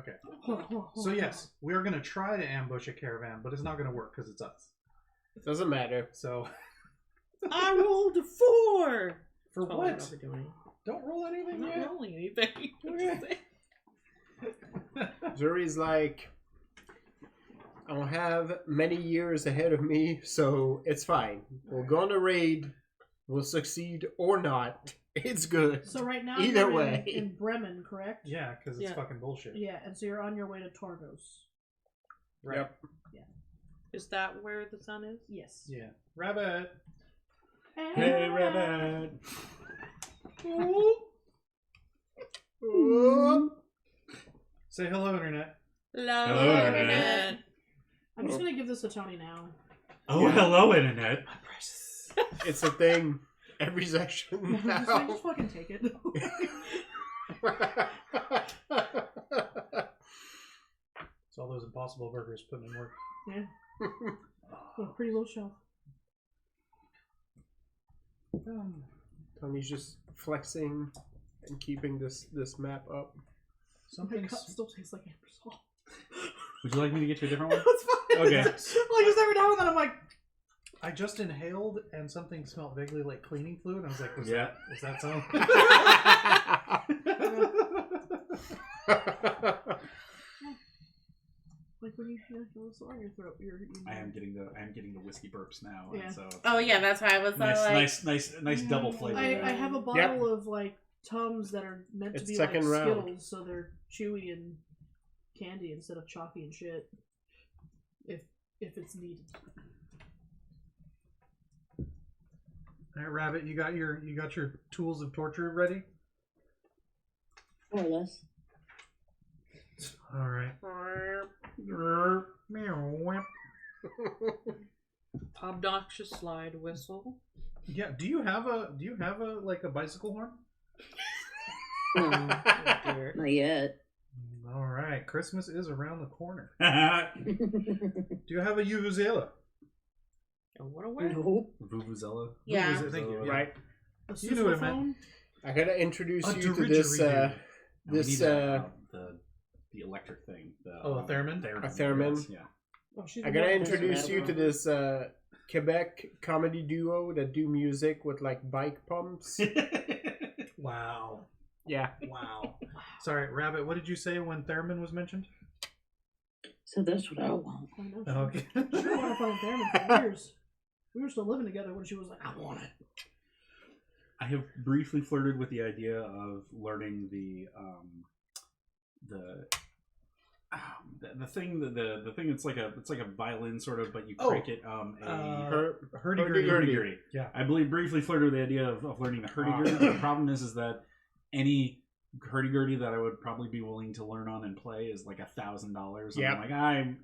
Okay. So yes, we are going to try to ambush a caravan, but it's not going to work because it's us. It doesn't matter. So. I rolled a 4. For what? Doing. Don't roll anything I'm not yet. rolling anything. Zuri's like, I don't have many years ahead of me, so it's fine. We'll go on a raid. We'll succeed or not. It's good. So right now Either you're way. in Bremen, correct? Yeah, because it's fucking bullshit. Yeah, and so you're on your way to Torgos. Right. Yep. Yeah. Is that where the sun is? Yes. Yeah. Rabbit. Hey, Rabbit. Ooh. Say hello, internet. Hello, Internet. I'm just gonna give this to Tony now. Oh, hello, internet. It's a thing. Every session just now. fucking take it. It's all those Impossible Burgers putting in work. Yeah. Oh, pretty low shelf. Tony's just flexing and keeping this map up. My cup still tastes like amber salt. Would you like me to get you a different one? That's fine. Okay. Like just every now and then I'm like, I just inhaled and something smelled vaguely like cleaning fluid. I was like, was that so? like when you feel a sore in your throat, I am getting the whiskey burps now. Yeah. And so Oh yeah, that's why I was nice double flavor. I have a bottle of like Tums that are meant to be like Skittles, so they're chewy and candy instead of chalky and shit. If it's needed. All right, Rabbit, you got your tools of torture ready? More or less. All right. obnoxious slide whistle. Yeah. Do you have a like a bicycle horn? No, not yet. All right. Christmas is around the corner. Do you have a vuvuzela? What a word. No. Vuvuzela. Yeah. Thank you. Right. You knew what I meant. I gotta introduce you to didgeridoo. this The electric thing. A theremin? A theremin. Yes, yeah. Oh, I gotta introduce you to this Quebec comedy duo that do music with like bike pumps. Wow. Yeah. Wow. Sorry, Rabbit, what did you say when theremin was mentioned? So that's what I want. I know. Okay. She didn't want to find theremin for years. We were still living together when she was like, I want it. I have briefly flirted with the idea of learning the thing it's like a violin sort of, but you crank it hurdy-gurdy. Yeah, I believe briefly flirted with the idea of learning the hurdy-gurdy. The problem is that any hurdy-gurdy that I would probably be willing to learn on and play is like $1,000. Yeah, I'm like I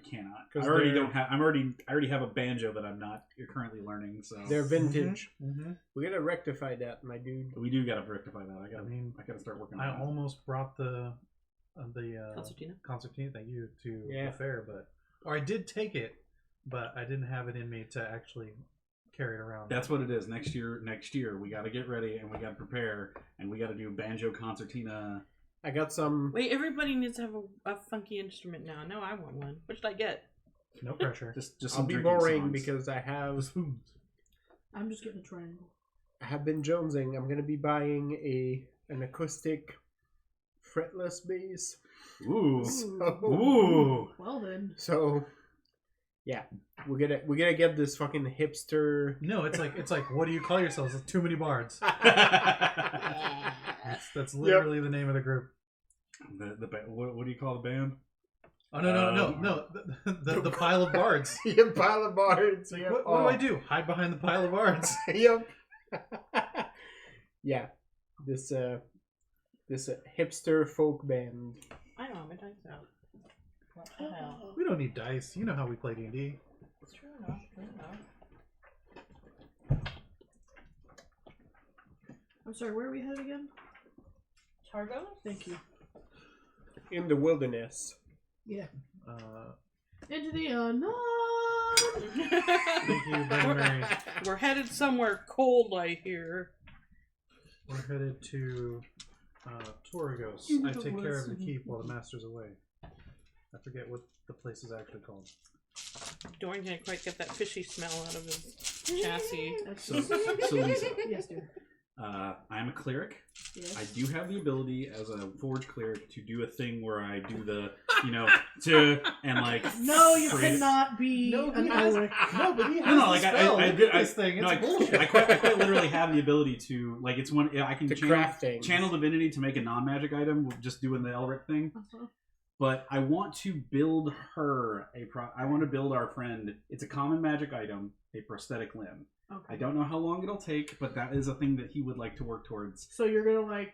cannot. I already have a banjo that I'm not currently learning. So they're vintage. Mm-hmm. We gotta rectify that, my dude. We do gotta rectify that. I gotta start working on I that. almost brought the concertina. Thank you to the fair, or I did take it, but I didn't have it in me to actually carry it around. That's what it is. Next year we got to get ready and we got to prepare and we got to do banjo concertina. I got some. Wait, everybody needs to have a funky instrument now. No, I want one. What should I get? No pressure. just I'll be boring because I have. I'm just getting a triangle. I have been jonesing. I'm gonna be buying an acoustic fretless bass. Ooh. Ooh. Well then. So, yeah, we're gonna get this fucking hipster. No, it's like what do you call yourselves? It's Too Many Bards. That's literally the name of the group. What do you call the band? Oh no! The pile of bards. The pile of bards. Yep. What do I do? Hide behind the pile of bards. Yep. Yeah, this hipster folk band. I know, my dice out. What the hell? We don't need dice. You know how we play D&D. It's true enough. I'm sorry, where are we headed again? Targo? Thank you. In the wilderness. Yeah. Into the unknown. Thank you, Ben Mary. We're headed somewhere cold, I hear. We're headed to Toragos. I take care of the keep while the master's away. I forget what the place is actually called. Dorn can't quite get that fishy smell out of his chassis. So Lisa, Yes, dear. I'm a cleric. Yes. I do have the ability as a forge cleric to do a thing where I do the, No, you create- cannot be an Elric. No, but he has No, like I this thing. It's no, bullshit. I quite literally have the ability to like it's one I can To craft things. channel divinity to make a non-magic item, just doing the Elric thing. Uh-huh. But I want to build her I want to build our friend. It's a common magic item, a prosthetic limb. Okay. I don't know how long it'll take, but that is a thing that he would like to work towards. So you're gonna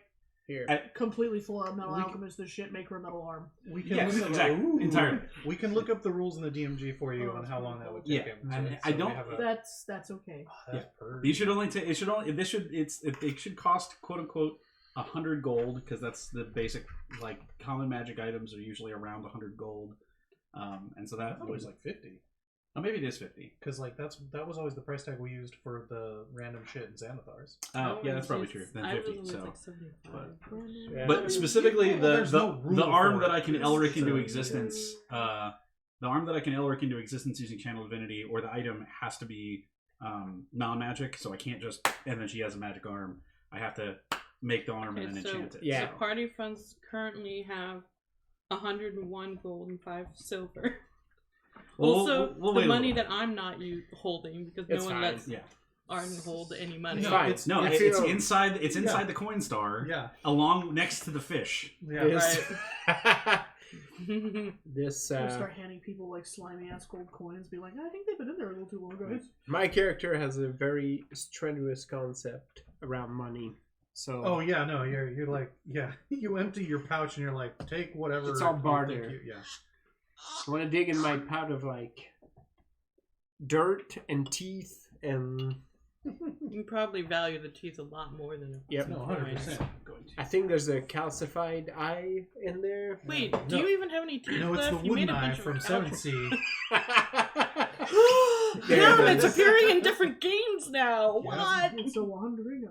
Here. completely full out metal We alchemist this shit, make her a metal arm. We can Yes, look up, exactly. Entirely. We can look up the rules in the DMG for you on how long that would take Yeah, him. and I don't- That's okay. Yeah. You should only take. It should cost quote unquote 100 gold because that's the basic like common magic items are usually around 100 gold, and so I that thought it was like 50. oh, maybe it is 50. Because like that was always the price tag we used for the random shit in Xanathar's. Yeah, that's probably true. Then 50. So, Like 75. Yeah. but specifically There's the no rule the arm for that it. I can It's- Elric it's into a- existence, the arm that I can Elric into existence using channel divinity, or the item has to be non-magic. So I can't just and then she has a magic arm. I have to make the arm and then enchant it. Yeah. So party funds currently have 101 gold and 5 silver. Also, we'll the wait a money little. that I'm not holding because It's no one fine. lets Yeah. Arden hold any money. No, Fine. it's No, I it's feel- inside. It's inside Yeah. the coin star. Yeah. Along next to the fish. Yeah. This We'll start handing people like slimy ass gold coins. Be like, I think they've been in there a little too long, guys. my character has a very strenuous concept around money. So Oh yeah, no, you're like you empty your pouch and you're like take whatever. It's all you barter. think you- Yeah. I want to dig in my pot of like dirt and teeth and You probably value the teeth a lot more than a Yep. No, coin. 100%. I think there's a calcified eye in there. Wait, No. do you even have any teeth No, it's left? the You made wooden a eye bunch of from ouch- 7C. Damn, Yeah, it's appearing in different games now. Yeah. What? It's a wandering.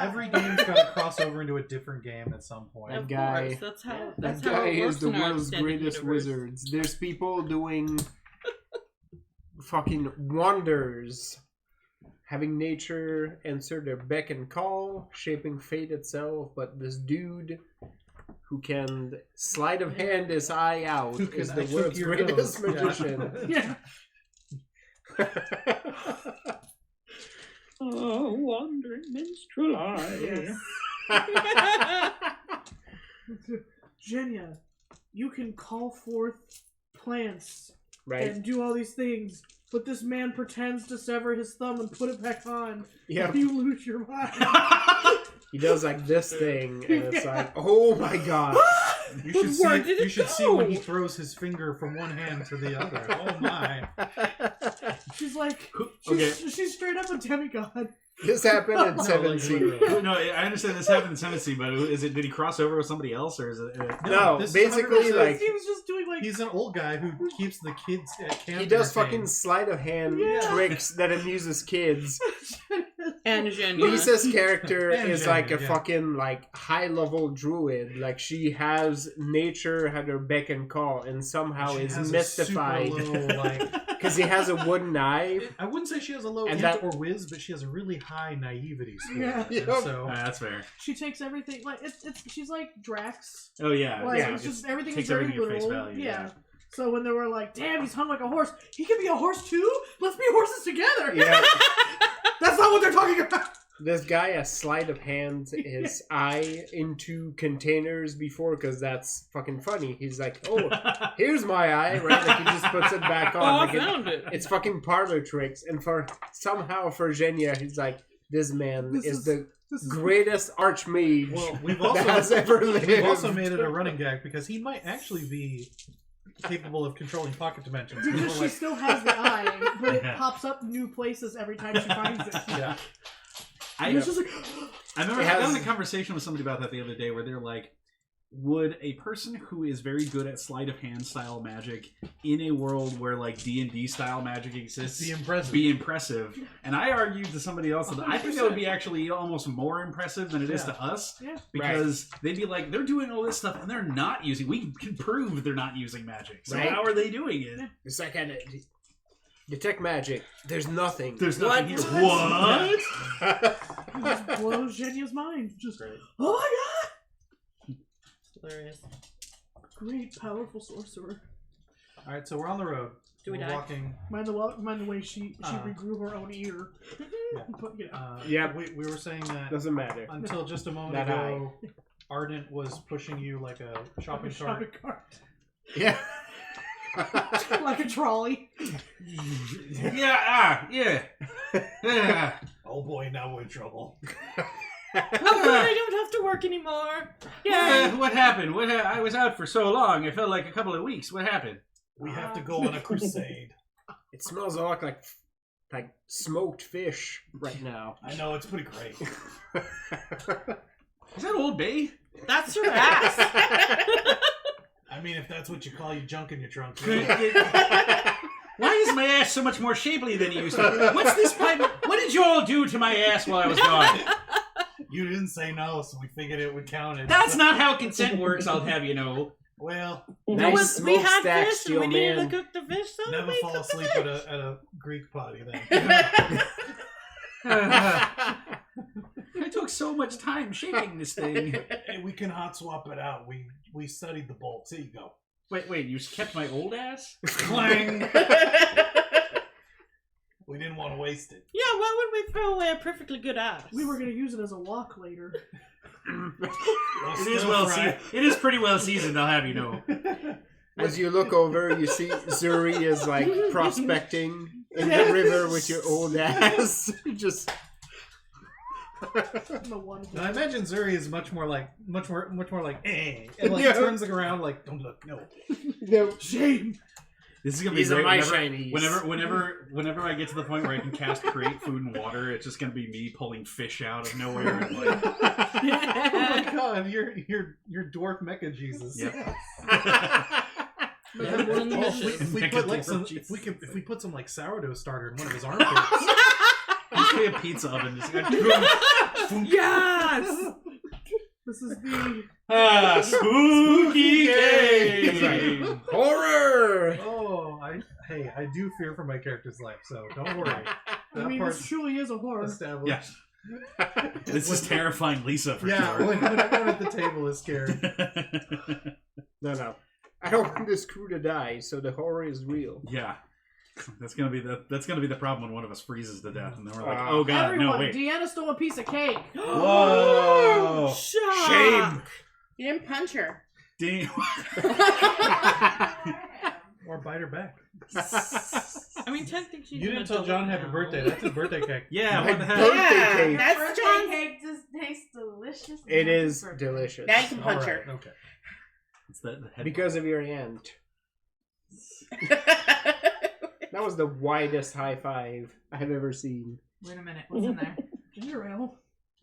Every game's got to cross over into a different game at some point. That Of guy- course, that's how. That That's how guy it works is the in our world's extended greatest universe. wizards. There's people doing fucking wonders. Having nature answer their beck and call, shaping fate itself, but this dude who can sleight of hand his eye out Who can is the eye world's your greatest nose. Yeah. magician. Yeah. Oh, wandering minstrel eye. Jenya, you can call forth plants Right? and do all these things, but this man pretends to sever his thumb and put it back on. Yeah. You lose your mind. He does like this thing, and it's like, oh my god. You should Where see. did You it should see when he go? throws his finger from one hand to the other. Oh my! She's like, Okay. she's straight up a demigod. This happened in No, 7C. like, literally. No, I understand this happened in 7C, but is it? Did he cross over with somebody else, or is it? No, this is basically, 100%. like, He was just doing like He's an old guy who keeps the kids at camp. he does entertained. fucking sleight of hand Yeah. tricks that amuses kids. And Jenya. Lisa's character And is like a Jenny, yeah. fucking like high level druid. Like she has nature at her beck and call, and somehow She is has a mystified super low, like, because he has a wooden eye. I wouldn't say she has a low And int that- or whiz, but she has a really high naivety score. Yeah. And Yep. so That's fair. she takes everything like it's she's like Drax. Oh yeah, Like yeah, it's just everything takes is very everything at face literal. value, yeah. yeah. So when they were like, "Damn, he's hung like a horse. He can be a horse too. Let's be horses together." Yeah, That's not what they're talking about. this guy has sleight of hand his eye into containers before because that's fucking funny. He's like, "Oh, here's my eye," right? Like he just puts it back on. Oh, I Like found it. it's fucking parlor tricks. And for Jenya, he's like, "This man This is is- the This is greatest archmage well, we've that has also ever lived." we've also made it a running gag because he might actually be capable of controlling pocket dimensions. because People she are like, still has the eye, but it Yeah. pops up new places every time she finds it. yeah. And it's just like, I remember It having has- a conversation with somebody about that the other day where they're like, would a person who is very good at sleight of hand style magic in a world where like D&D style magic exists be impressive? And I argued to somebody else that I think that would be actually almost more impressive than it is to us, because they'd be like, they're doing all this stuff and they're not using. We can prove they're not using magic. So how are they doing it? It's like detect magic. There's nothing. There's nothing here. What? It just blows Jenya's mind. Just oh my god! Hilarious. Great, powerful sorcerer. All right, so we're on the road. Do we we're die? Walking. Mind the way she regrew her own ear. Yeah. We were saying that Doesn't matter. until just a moment ago. Ardent was pushing you like a shopping cart. Yeah. Like a trolley. Yeah. Oh boy, now we're in trouble. Oh, I don't have to work anymore. Yeah. What happened? I was out for so long. It felt like a couple of weeks. What happened? We have to go on a crusade. It smells a lot like smoked fish right now. I know, it's pretty great. Is that Old Bay? That's her ass. I mean, if that's what you call your junk in your trunk. Why is my ass so much more shapely than it used to? What's this pipe? What did you all do to my ass while I was gone? You didn't say no, so we figured it would count. That's not how consent works, I'll have you know. Well, nice we had smokestack fish steel and we needed man. to cook the fish, so never we fall cooked the asleep fish. at a Greek potty then. I took so much time shaping this thing. Hey, we can hot swap it out. We studied the bolts. Here you go. Wait, you kept my old ass? Clang! We didn't want to waste it. Yeah, why would we throw away a perfectly good ass? We were going to use it as a wok later. It is pretty well seasoned, I'll have you know. As you look over, you see Zuri is like prospecting in the river with your old ass. Just. Now, I imagine Zuri is much more like, and like turns around like, don't look, no. No shame. This is gonna be These are great. my shinies. Whenever I get to the point where I can cast create food and water, it's just gonna be me pulling fish out of nowhere. And like, Oh my god, you're dwarf mecha Jesus. Yep. If we put some like sourdough starter in one of his armpits. Just be a pizza oven. Just yes. This is the spooky game. Horror. Oh, I do fear for my character's life, so don't worry. I mean, this truly is a horror. Established. Yes. This is terrifying Lisa for yeah, sure. when everyone at the table is scared. No. I don't want this crew to die, so the horror is real. Yeah. That's gonna be the problem when one of us freezes to death, and then we're like, "Oh god, everyone, no wait!" Deanna stole a piece of cake. Whoa! Shame. You didn't punch her. Or bite her back. I mean, technically, she's You didn't tell John happy birthday. That's his birthday cake. Yeah, what the heck? Birthday cake. That's birthday John's. cake just tastes delicious. It is delicious. Now you can punch Alright, her. okay. It's the head Because of your aunt. That was the widest high five I have ever seen. Wait a minute, what's in there? Ginger ale.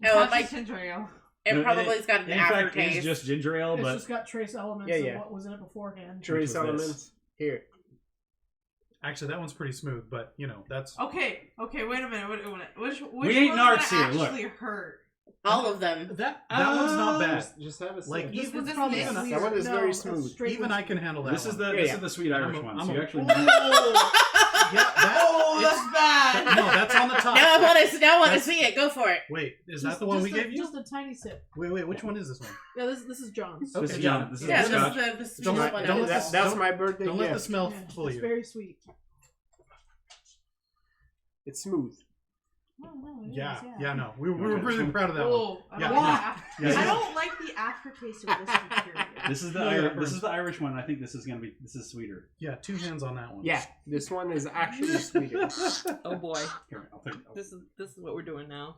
Oh, Lots it of might. ginger ale. It probably's got an In fact, aftertaste. it's just ginger ale, It's but just got trace elements Yeah, of yeah. what was in it beforehand. Trace was elements. Here. Actually, that one's pretty smooth, but you know that's. Okay, wait a minute. Which We ain't one's narcs gonna here, look. actually hurt? All of them. That one's not bad. Just have a sip. Like This even was Probably this- sweeter. That one is No, very it's smooth. straight even I can handle that. this is one. the Yeah, this yeah. is the sweet Irish one. So you actually Oh, that's bad. No, that's on the top. Now I want to That's- see it. Go for it. Wait, is that the one we gave you? Just a tiny sip. Wait, which one is this one? Yeah, this is John's. Okay. This is John. This is Yeah, the this scotch. is the sweetest Don't one. let ever. this- That's my birthday Don't let the gift. smell Yeah, fool it's you. very sweet. It's smooth. No, it Yeah, is, no, we were really proud of that one. Oh, I Yeah, don't, yeah. like Yeah, I yeah. don't like the aftertaste of this period. This is the No, yeah, this is the Irish one. I think this is sweeter. Yeah, 2 hands on that one. Yeah, this one is actually sweeter. Oh boy, Here, I'll take. this is what we're doing now.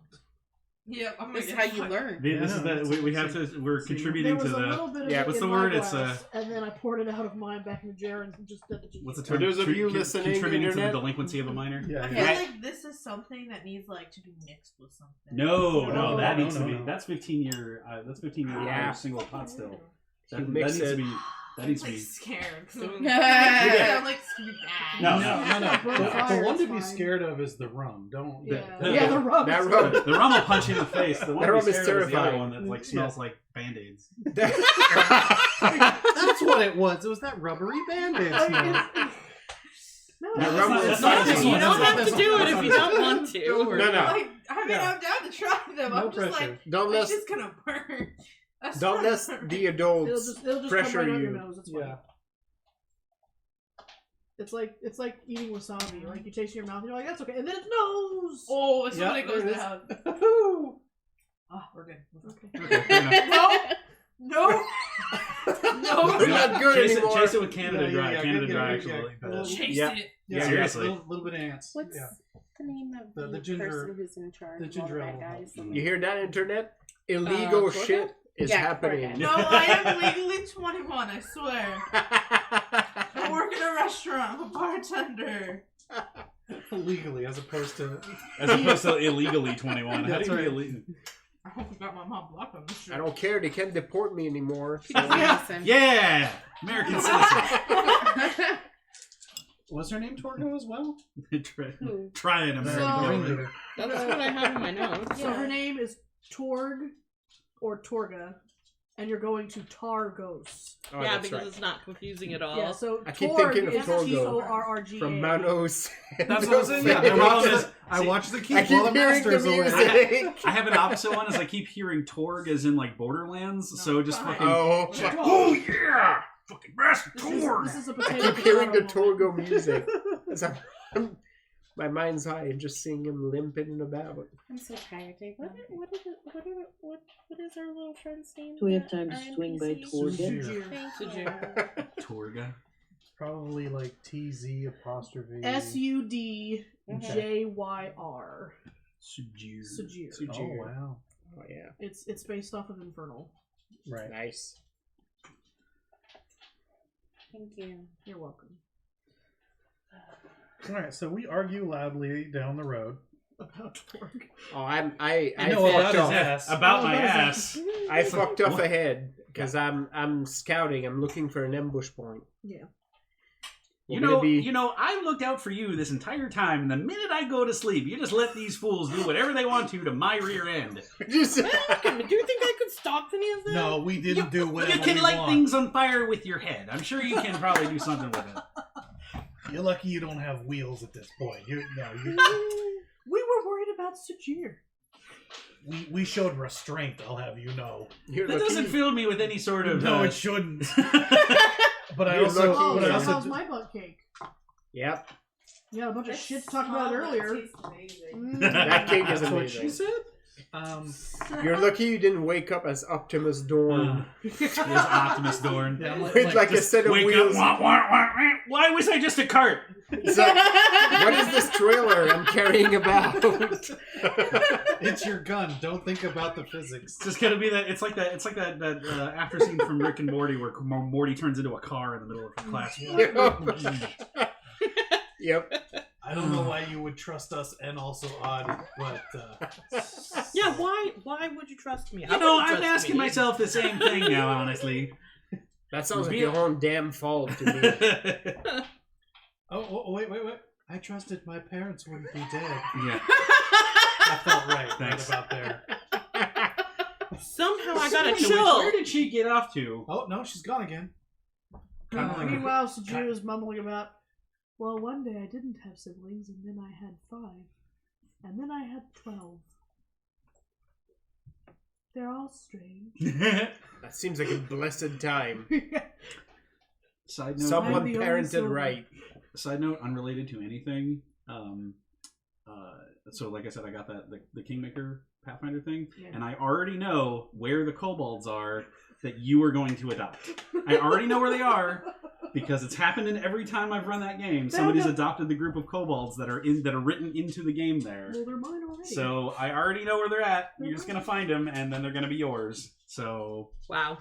Yep, I'm This is gonna how you learn. This is Yeah, the we have to. We're see, contributing There was to a the. little bit of Yeah, it what's in the my word? It's, glass, and then I poured it out of mine back in the jar and just did the ginger. What's the For term? those of you listening, contributing to internet? the delinquency of a minor. Yeah, I yeah. feel Right. like this is something that needs like to be mixed with something. No, No, that no, needs to no, be. no. That's 15 year. That's 15 year Yeah. single pot still. That, You that mix needs to it. be. That needs to like be. scared. Doing- I'm like, it's gonna be bad. No. The Fire one is to be fine. scared of is the rum. Don't. Yeah, the- yeah, the rum. That is rum. good. The rum will punch you in the face. The one That to rum be is scared of is the other terrifying. one that like smells like Band-Aids. That's what it was. It was that rubbery Band-Aid smell. No, That it's rum not- is it's not not- this You one. don't That's have not to this do one. it if you don't want to. Don't worry. No, no. Like, I mean, Yeah. I'm down to try them. No I'm just pressure. like, Don't it's let just gonna burn. That's don't gonna let burn. the adults It'll just pressure come right out you. your nose. It's fine. Yeah. It's like eating wasabi. Like you taste it in your mouth, and you're like, that's okay, and then it's nose. Oh, it's Yeah, when it goes there it is. down. Woohoo! Oh, we're good. Okay. Okay, fair enough. No. No. We're not good chase anymore. Chase it with Canada Yeah, Dry. yeah, Canada yeah, Dry yeah, actually. yeah. But- Chase Yeah. it. Yeah, Seriously. A little bit of ants. What's Yeah. the name of The the, ginger- person who's in charge the of all ginger the bad ale guys? help. You hear that, internet? Illegal Torga? shit is Yeah, happening. Torga. No, I am legally 21, I swear. I work in a restaurant. I'm a bartender. Legally, as opposed to. As opposed to illegally 21. How do That's you be right. illegal? I hope I got my mom blocked on this shit. I don't care. They can't deport me anymore. She doesn't listen. Yeah! American citizen. Was her name Torgo as well? Who? Try an The American So- ringleader. That's what I have in my notes. So her name is Torg, or Torga, and you're going to Targos. Oh, Yeah, that's because right. it's not confusing at all. Yeah, so I keep Torg thinking of is Torgo. T-O-R-R-G-A. From Manos. That's what I'm saying. Yeah, the problem is, I watched the key I while keep the hearing the master's away. music. I have an opposite one, as I keep hearing Torg as in like Borderlands, so just fine. fucking. Oh, Just like, oh yeah! Fucking Master Torg! This is a I potato. keep hearing the potato moment. Torgo music. As my mind's high and just seeing him limping about. I'm so tired, Dave. What is our little friend's name? Do we have that time to our swing by NPC? Torga? Sujir. Thank you. Torga. Probably like TZ apostrophe. Sudjyr. Sujir. Sujir. Oh wow! Oh yeah, It's based off of Infernal. Right. nice. Thank you. You're welcome. All right. So we argue loudly down the road. About Torg. Oh, I know about fucked his off. ass. About Oh, my that ass. is I fucked off What? ahead because I'm scouting. I'm looking for an ambush point. Yeah. You We're know, gonna be- I looked out for you this entire time, and the minute I go to sleep, you just let these fools do whatever they want to my rear end. Just Do you think I could stop any of that? No, we didn't do whatever You can we light want. things on fire with your head. I'm sure you can probably do something with it. You're lucky you don't have wheels at this point. You We were worried about Sujir. we showed restraint. I'll have you know. you're That lucky. doesn't fill me with any sort of. No, it shouldn't. But I You're also, lucky. Oh, but I so also, how's my butt cake? Yep, Yeah, a bunch of shit to talk about earlier. Mm. that cake is that's what she amazing. said. You're lucky you didn't wake up as Optimus Dorn. Is Optimus Dorn. Yeah, I'm With like a Just set of wake wheels. up. Why was I just a cart? So, what is this trailer I'm carrying about? It's your gun. Don't think about the physics. It's just gonna be that. It's like that. It's like that after scene from Rick and Morty where Morty turns into a car in the middle of a class. Yep. I don't know why you would trust us and also Odd, but Yeah, why would you trust me? You know, I'm asking myself the same thing now. Honestly. That sounds like your own damn fault to me. oh, wait. I trusted my parents wouldn't be dead. Yeah. That felt right. Thanks. Right about there. Somehow I got a Speaking of which, chill. where did she get off to? Oh no, she's gone again. Kind of like Meanwhile, Sujir is mumbling about, well, one day I didn't have siblings, and then I had 5. And then I had 12. They're all strange. That seems like a blessed time. Side note. Someone I'm the only parented silver. right. Side note, unrelated to anything. So like I said, I got the Kingmaker Pathfinder thing, Yeah. and I already know where the kobolds are that you are going to adopt. I already know where they are because it's happened in every time I've run that game. Somebody's adopted the group of kobolds that are written into the game there. Well, they're mine already. So I already know where they're at. You're just gonna find them, and then they're gonna be yours. So Wow.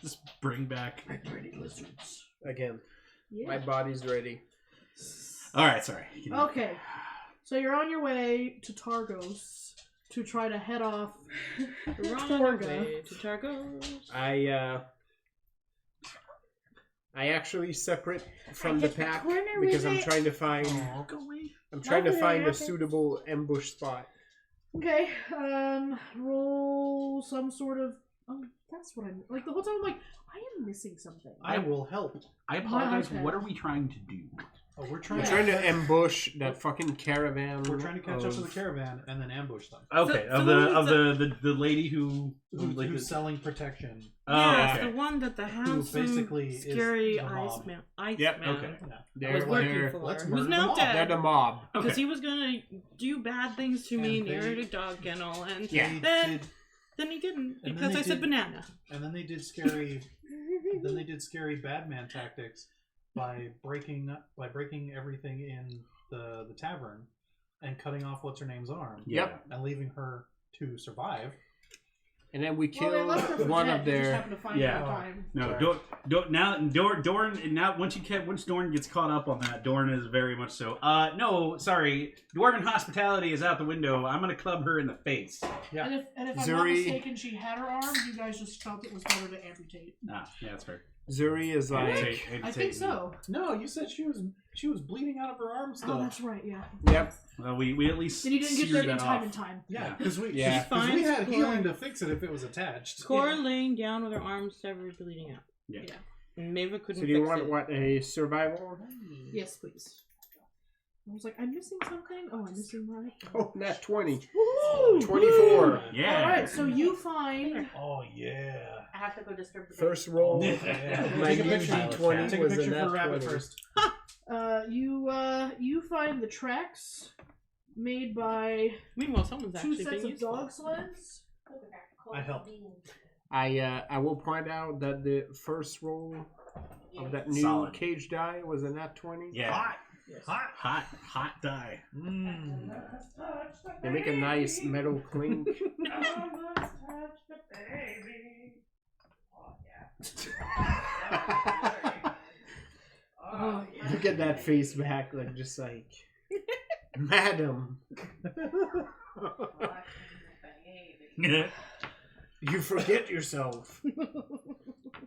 just bring back. pretty lizards. Again, Yeah. my body's ready. All right, sorry. Okay. So you're on your way to Targos. to try to head off Run Torga. away to Targos. I actually separate from I the get the pack corner because with I'm it. trying to find Go away. I'm trying to Nothing find a happens. suitable ambush spot. Okay, roll some sort of. Oh, that's what I'm like. The whole time I'm like, I am missing something. I will help. I apologize. iPad. What are we trying to do? Oh, we're trying. I'm to trying to ambush that fucking caravan. We're trying to catch up to the of- caravan and then ambush them. Okay, So of the the lady who like Who's selling protection? Oh, yeah, okay. the one that the handsome, basically is scary the mob. Iceman Yep, okay. Yeah. was working for. let's Who's murder now them all. They're dead the mob. because Okay. he was gonna do bad things to me And near they- the dog kennel, and Yeah. They then he didn't And then because they I said did- banana. and then they did scary. Then they did scary Batman tactics by breaking everything in the tavern and cutting off what's her name's arm. Yep. And leaving her to survive. And then we Well, they killed left her for one dead. of They just their. happened to find Yeah. her in time. No, Dorn. Once Dorn gets caught up on that, Dorn is very much so. No, sorry, Dwarven hospitality is out the window. I'm gonna club her in the face. Yeah. And if I'm not Zuri- mistaken, she had her arm. You guys just felt it was better to amputate. Ah, yeah, that's fair. Zuri is like. I think so. No, you said she was bleeding out of her arm still. Oh, that's right. Yeah. Yep. Well, we at least Then you didn't get seared there in that time. off. In time. Yeah, because we Yeah. because we Finds had healing Cor- to fix it if it was attached. Cora laying down with her arms severed, bleeding out. Yeah. And Maeva couldn't So do you fix want it. what, a survival? Yes, please. I was like, I'm missing something. Oh, I'm missing my. Oh, nat 20. Woo! 24. Yeah. All right, so you find. Oh yeah. I have to go disturb the First roll. Yeah. My Take a picture. UD20 Take a was a picture nat for Rabbit 20. first. You find the tracks made by Meanwhile, someone's two actually sets being of useful. dog sleds. I helped. I will point out that the first roll of that new Solid. cage die was a nat 20. Yeah. Hot die. Mm. They make a nice metal clink. Oh, yeah. Look at that face back, like just like, madam, you forget yourself.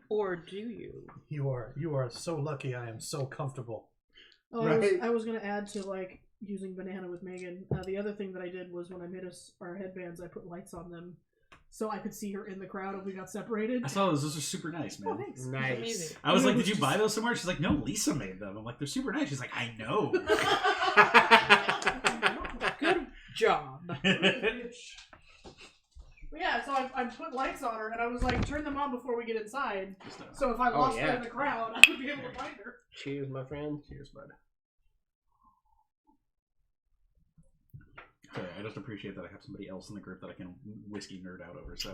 Or do you? You are so lucky. I am so comfortable. Oh, Right. I was gonna add to like using banana with Megan. The other thing that I did was when I made us our headbands, I put lights on them so I could see her in the crowd if we got separated. I saw those. Those are super nice, Oh, man. thanks. Nice. Amazing. I was Yeah, like, it "Did was you buy just- those somewhere?" She's like, "No, Lisa made them." I'm like, "They're super nice." She's like, "I know." Good job. But yeah, so I put lights on her and I was like, turn them on before we get inside. Just, So if I lost her yeah. in the crowd, I would be able to find her. Cheers, my friend. Cheers, bud. Sorry, I just appreciate that I have somebody else in the group that I can whiskey nerd out over. So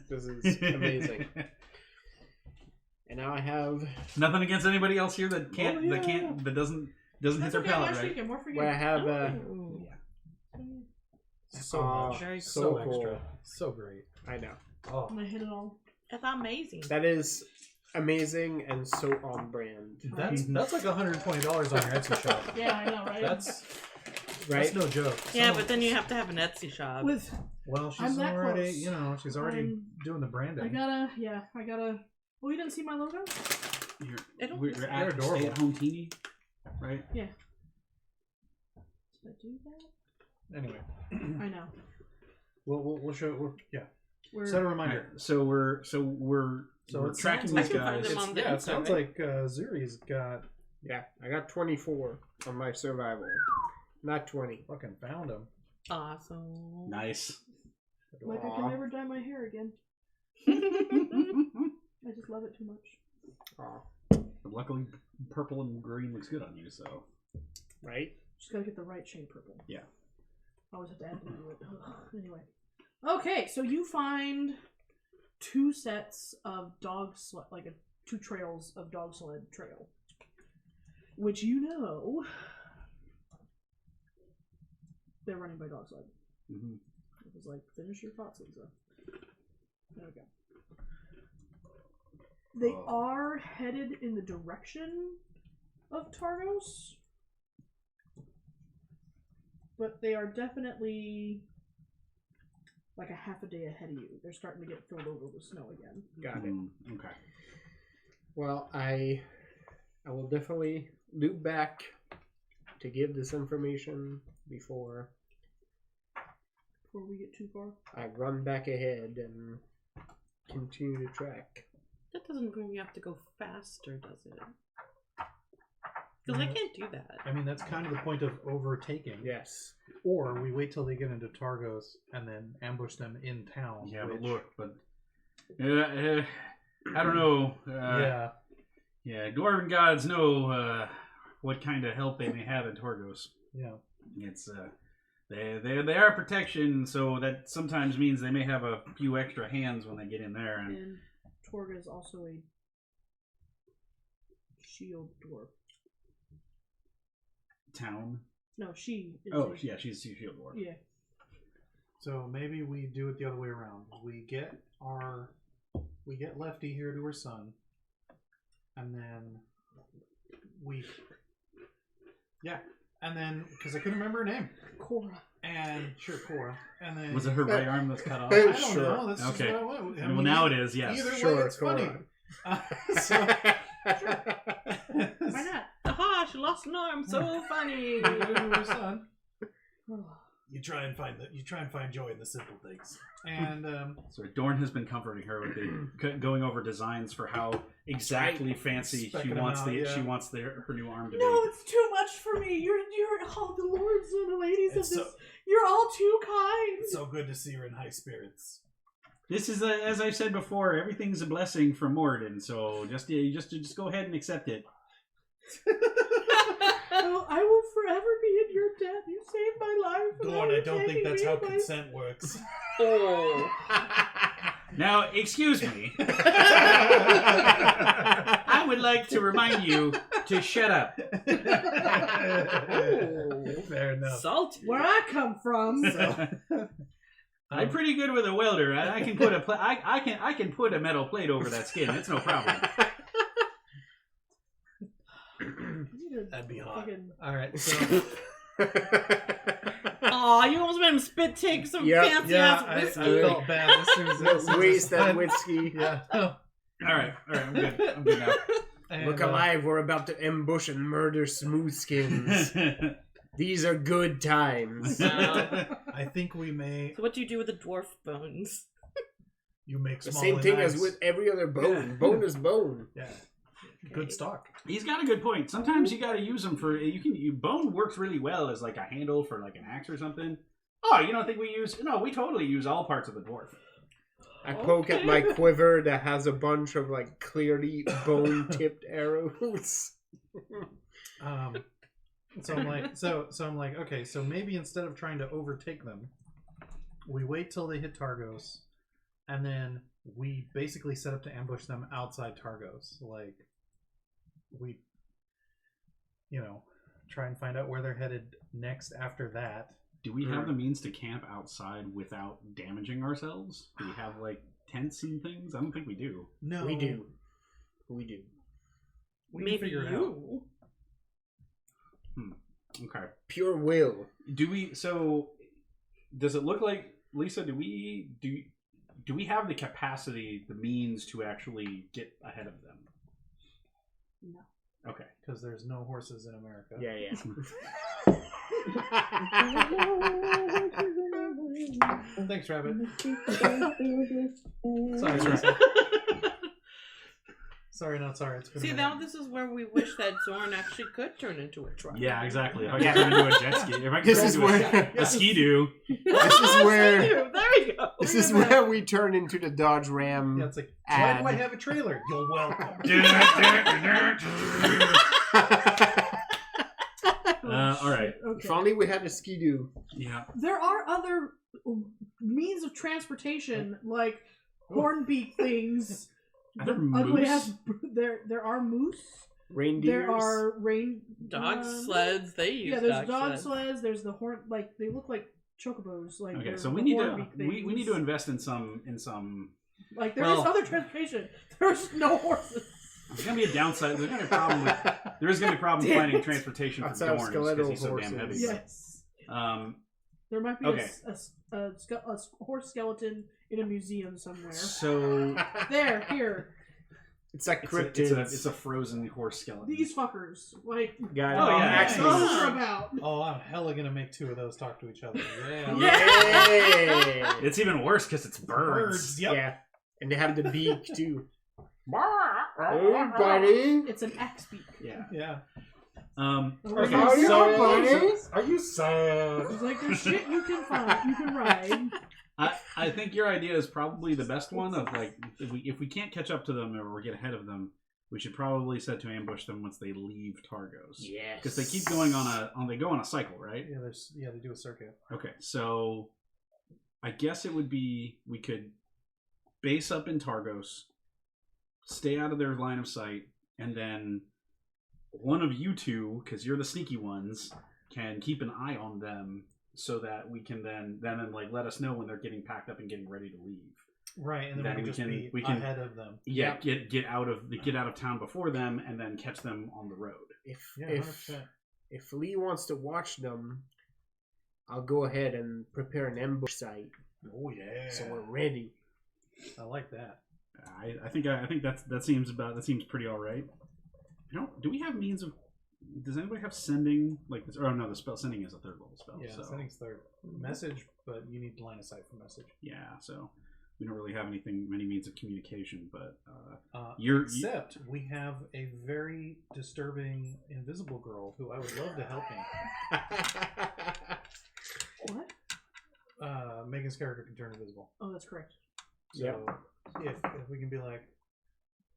This is amazing. And now I have Nothing against anybody else here that can't, Oh, yeah. that doesn't hit That's their okay, I'm palate, not right? speaking, more for you. where I have Ooh. So much. Very so So cool. extra. So great. I know. Oh. And I hit it all. That's amazing. That is amazing and so on brand. That's like $120 on your Etsy shop. Yeah, I know, right? That's Right? no joke. Yeah, but then you have to have an Etsy shop. With Well, I'm she's that already, close. she's already I'm- doing the branding. I gotta. Oh, you didn't see my logo? I don't You're think so. at adorable. stay-at-home teeny, right? Did I do that? Anyway, I know. we'll show. Yeah, We're set a reminder. Alright, so we're it tracking sounds these like- I can find guys. them on the Yeah, it inside, sounds right? like Zuri's got Yeah, I got 24 on my survival. Not 20. fucking found him. Awesome. Nice. like I Aw. can never dye my hair again. I just love it too much. Aw. Luckily, purple and green looks good on you. So Right? Just gotta get the right shade purple. Yeah. I always have to add blue to it. Ugh. Anyway. Okay, so you find two sets of dog sled, two trails of dog sled trail. Which they're running by dog sled. mhm. It was like, finish your thoughts, Lisa. There we go. They Oh. are headed in the direction of Targos. But they are definitely like a half a day ahead of you. They're starting to get filled over with snow again. Got it. Okay. Well, I will definitely loop back to give this information before we get too far. I run back ahead and continue to track. That doesn't mean you have to go faster, does it? Because I can't do that. I mean, that's kind of the point of overtaking. Yes. Or we wait till they get into Targos and then ambush them in town. Yeah, which, but look, I don't know. yeah. Yeah, Dwarven gods know what kind of help they may have in Torgos. Yeah. It's they are protection, so that sometimes means they may have a few extra hands when they get in there. And Torga is also a shield dwarf. Town. No, she is Oh, yeah, she's a shield dwarf. Yeah. So maybe we do it the other way around. We get Lefty here to her son, and then and then because I couldn't remember her name, Cora. and Cora, and then Was it her right arm that's cut off? I don't Sure. know. That's Okay. just what I went with. I Well, mean, now it is, yes. Either Sure, way, it's Cora. funny. So, Why not? Aha, she lost an arm. So funny. her son. You try and find joy in the simple things. And So Dorn has been comforting her with the going over designs for how exactly fancy Specking she them wants out, yeah. her new arm to No, be. it's too much for me. You're all the lords and the ladies It's of so- this. You're all too kind. it's so good to see her in high spirits. This is as I've said before, everything's a blessing from Moradin. So just go ahead and accept it. I will forever be in your debt. You saved my life. and Dawn, now I you're don't think taking that's me how away. consent works. Oh. Now, excuse me. I would like to remind you to shut up. Fair enough. Salty. Where I come from. I'm pretty good with a welder. I can put I can put a metal plate over that skin. It's no problem. That'd be hot. Fucking- All right, so Aw, you almost made him spit take some Yep. fancy yeah, ass I whiskey. felt bad as soon as this Waste that whiskey. Yeah. All right, I'm good. I'm good now. And, Look alive, we're about to ambush and murder Smoothskins. These are good times. I think we may. So what do you do with the dwarf bones? You make The small same and thing nice. as with every other bone. Yeah. Bone is bone. Yeah. Good stock. He's got a good point. Sometimes you got to use them for bone works really well as like a handle for like an axe or something. Oh, you don't think we use? No, we totally use all parts of the dwarf. I poke at my quiver that has a bunch of like clearly bone-tipped arrows. So I'm like, okay, so maybe instead of trying to overtake them, we wait till they hit Targos, and then we basically set up to ambush them outside Targos. Like, we, try and find out where they're headed next after that. Do we have the means to camp outside without damaging ourselves? Do we have like tents and things? I don't think we do. No, We do. We do. We can Maybe figure it out. you. Okay. Pure will. Do we? So, does it look like Lisa? Do we have the capacity, the means to actually get ahead of them? No. Okay. Because there's no horses in America. Yeah, yeah. Thanks, Rabbit. Sorry, Sorry. Sorry, not sorry. It's been See, a now minute. this is where we wish that Zorn actually could turn into a truck. Yeah, exactly. If I can turn into a jet ski, if I can This turn is into where a ski-doo. this is where There we go. this is where we turn into the Dodge Ram. Yeah, it's like, why do I ad. have a trailer? You're welcome. All right. Okay. If only we had a skidoo. Yeah. There are other means of transportation, like hornbeak things. Are there Ugly moose? ass. There are moose. Reindeers. There are Dog sleds. They use Yeah, there's dog dog sleds. There's the horn. Like they look like chocobos. Like Okay, they're so the we need to hornbeak we need to things. invest in some. Like there well- is other transportation. There's no horses. There's gonna be a downside. There's gonna be a problem with. There is gonna be a problem Damn finding it. transportation for Outside of Dorn skeletal because he's so damn horses. heavy. Yes. There might be Okay. a horse skeleton in a museum somewhere. So There, here. It's like it's cryptids. a frozen horse skeleton. These fuckers. Like, Got it. Oh, yeah. Actually, that's what they're about. Oh, I'm hella gonna make 2 of those talk to each other. Yeah. yeah. It's even worse because it's birds. Yep. Yeah. And they have the beak too. Oh, buddy. It's an axe beak. Yeah. Yeah. Okay. How you So buddy? Are you sad? It's like there's shit you can find, you can ride. I think your idea is probably the best one. Of like, if we can't catch up to them or get ahead of them, we should probably set to ambush them once they leave Targos. Yes. Because they keep going they go on a cycle, right? Yeah, they do a circuit. Okay, so I guess it would be we could base up in Targos, stay out of their line of sight, and then one of you two, because you're the sneaky ones, can keep an eye on them so that we can then like let us know when they're getting packed up and getting ready to leave. Right, and then we can just be ahead of them. Yeah, get out of town before them and then catch them on the road. If Lee wants to watch them, I'll go ahead and prepare an ambush site. Oh yeah. So we're ready. I like that. I think that seems pretty all right. Do we have means of? Does anybody have sending like this? Oh no, the spell sending is a 3rd level spell. Yeah, so. sending's 3rd. Message, but you need line of sight for message. Yeah, so we don't really have many means of communication, but except we have a very disturbing invisible girl who I would love to help me. What? Megan's character can turn invisible. Oh, that's correct. So if we can be like,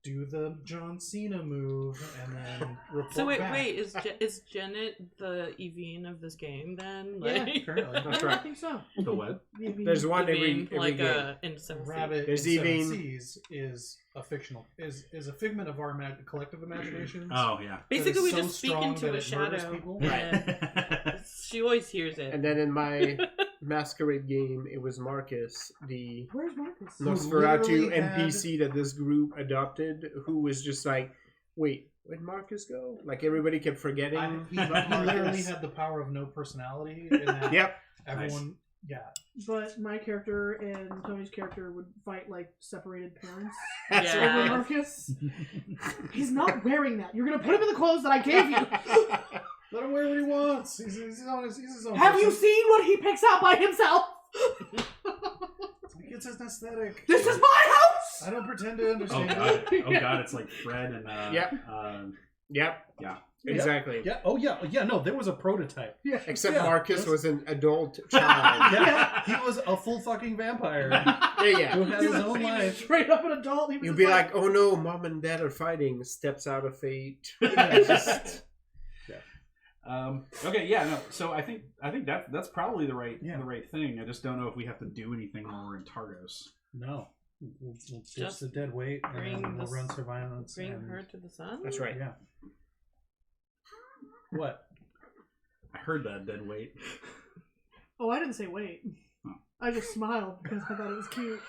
do the John Cena move and then report So back. wait, is Janet the Evine of this game then? Yeah, Like, currently. That's I right. think so. the what? There's one Evine, every like game. in Seventh Sea. Rabbit There's in Seven even- Seas is a fictional is a figment of our collective imaginations. Oh yeah. Basically, we so just speak strong into that a it murders shadow. people. Yeah. She always hears it. And then in my Masquerade game, it was Marcus, the Where's Marcus? Nosferatu literally NPC that this group adopted, who was just like, wait, where'd Marcus go? Like everybody kept forgetting He about literally Marcus. had the power of no personality. In that Yep. everyone. Yeah. But my character and Tony's character would fight like separated parents. That's Yeah. Over Marcus. He's not wearing that. You're gonna put him in the clothes that I gave you. Let him wear what he wants. He's his own. Have you person. seen what he picks out by himself? It's an aesthetic. This is my house. I don't pretend to Oh understand. god. Oh god. It's like Fred and Yep. Yep. Yeah. Exactly. Yeah. Oh yeah. Yeah. No, there was a prototype. Yeah. Except Yeah. Marcus was an adult child. Yeah. He was a full fucking vampire Yeah. who has his own life. Straight up an adult. He was You'd just be like, oh no, mom and dad are fighting. Steps out of fate. Just- Okay. Yeah. No. So I think that's probably the right thing. I just don't know if we have to do anything while we're in Targos. No. We'll ditch Just the dead weight and bring then we'll this- run surveillance. Bring and... her to the sun. That's right. Yeah. What? I heard that dead weight. Oh, I didn't say wait. Oh. I just smiled because I thought it was cute.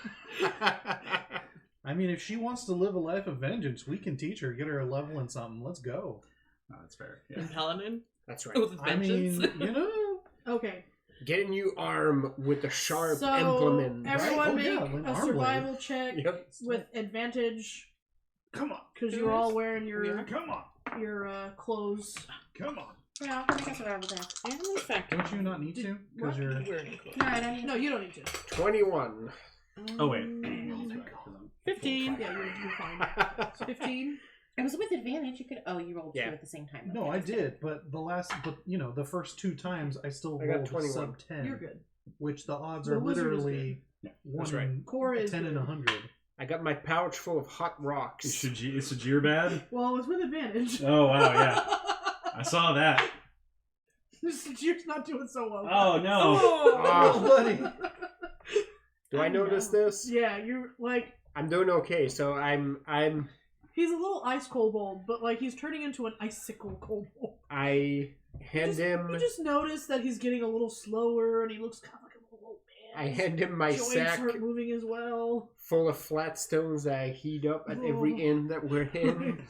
I mean, if she wants to live a life of vengeance, we can teach her, get her a level in something. Let's go. Oh, that's fair. Yeah. In Paladin. That's right. With I mean, vengeance. you know. Okay. Get a new arm with a sharp So implement. everyone Oh, make yeah, with a arm survival check Yep. with advantage Come on. because Who you're all is? wearing your Come on. clothes. Come on. Yeah, I'll make a survival check. And in fact, Don't you not need to? Because What? you're. wearing clothes. No, I don't need No, you don't need to. 21. Oh wait. 15. Yeah, you're fine. 15. It was with advantage. You could. Oh, you rolled Yeah. two at the same time. No, Okay, I that's did, but the first 2 times I still I got rolled 21. sub 10. You're good. Which the odds The are wizard is literally That's 1 right. in Core is 10 in good. 100. I got my pouch full of hot rocks. Is Sajir bad? Well, it was with advantage. Oh wow, yeah. I saw that. You're not doing so well. Oh no. Oh. buddy. Do I notice this? Yeah, you're like I'm doing okay, so I'm he's a little ice kobold, but like he's turning into an icicle kobold. I hand him You just notice that he's getting a little slower, and he looks kind of like a little old man. I hand him my Joints sack aren't moving as well. full of flat stones that I heat up at every Oh. inn that we're in.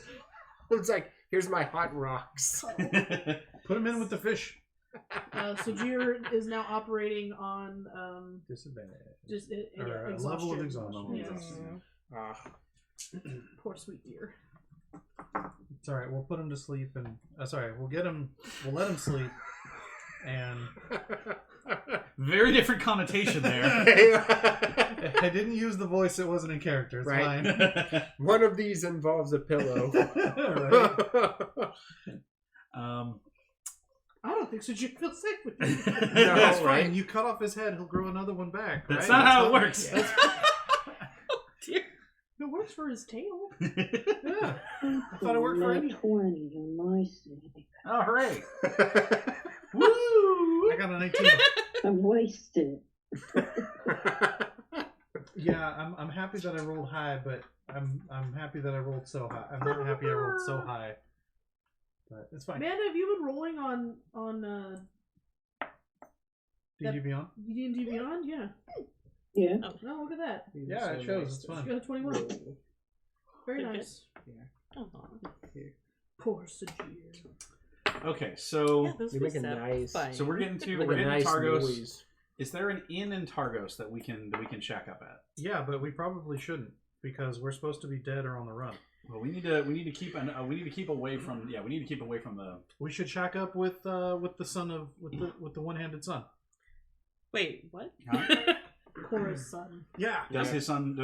It's like, here's my hot rocks. Put him in with the fish. Sajir is now operating on Disadvantage. just Or a exhaustion. level of exhaustion. Yes. Ah. Poor sweet dear. It's all right. We'll put him to sleep, and sorry, we'll let him sleep, and Very different connotation there. I didn't use the voice that wasn't in character. It's Right. fine. One of these involves a pillow. I don't think Sajir feels safe with you. No, That's fine. right? You cut off his head, he'll grow another one back. That's right? not how it works. It works for his tail. Yeah. I thought it worked for any. 20 on my side. Oh, hooray! Woo! I got an 18. I'm wasted. Yeah, I'm happy that I rolled high, but I'm happy that I rolled so high. I'm not happy I rolled so high, but it's fine. Amanda, have you been rolling on Did you be on? D&D Beyond? Yeah. Yeah. No, look at that. Yeah, it shows. It's She fun. got a 21. Very Good, good. nice. Oh. Poor Sajir. Okay, so Yeah, those You were make a nice- satisfying. so we're getting to Like we're a getting nice to Targos. noise. Is there an inn in Targos that we can shack up at? Yeah, but we probably shouldn't because we're supposed to be dead or on the run. Well, we need to keep away from the. We should shack up with the son of with the one-handed son. Wait, what? Huh? Cora's son. Yeah. Does her son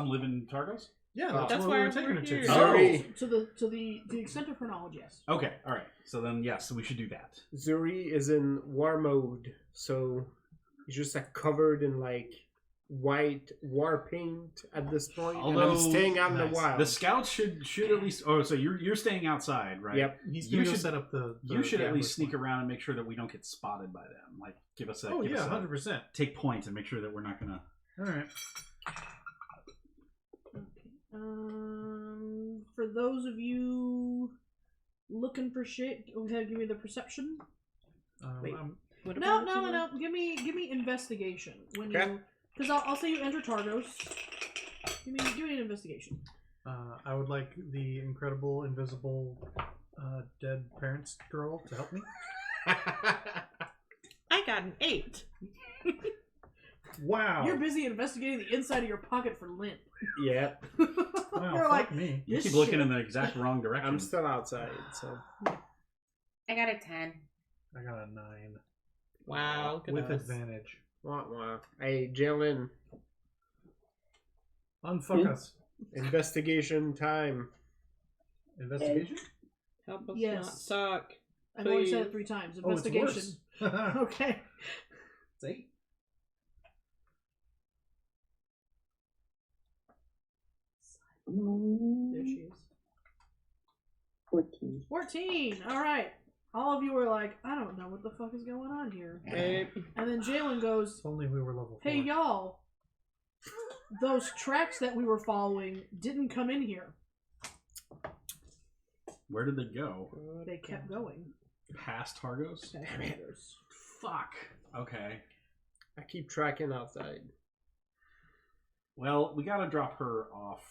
live in Targos? Yeah, Oh. that's That's where we why were taking we're her to. here. Zuri, To the extent of her knowledge, yes. Okay, all right. So then, yes, we should do that. Zuri is in war mode, so he's just like covered in like white war paint at this point. Although- and I'm staying out in the Nice. wild. The scouts should at least. Oh, so you're staying outside, right? Yep. He's You going to should- set up the You should the at least ambush sneak point. around and make sure that we don't get spotted by them. Like, give us a. Oh give yeah, us a- 100%. Take point and make sure that we're not gonna. All right. For those of you looking for shit, go ahead, give me the perception. Wait. I'm- What No, about no, the- no. Give me investigation when Okay. you, because I'll say you enter Targos. Give me an investigation. I would like the incredible invisible dead parents girl to help me. I got an 8. Wow. You're busy investigating the inside of your pocket for lint. Yep. Wow, You're fuck like, me. You This keep looking shit. in the exact wrong direction. I'm still outside, so I got a 10. I got a 9 Wow, good with us. advantage. wah, wah. Hey, Jalen, Unfuck Yeah. us. investigation time. Investigation? Help us Yes. not suck. I've only said it Please. 3 times. Oh, it's Investigation. worse. Okay. It's 8. There she is. 14. 14. All right. All of you were like, I don't know what the fuck is going on here. Hey, And then Jalen goes, If only we were level 4. hey, y'all. Those tracks that we were following didn't come in here. Where did they go? They kept going. Past Targos? Fuck. Okay. I keep tracking outside. Well, we gotta drop her off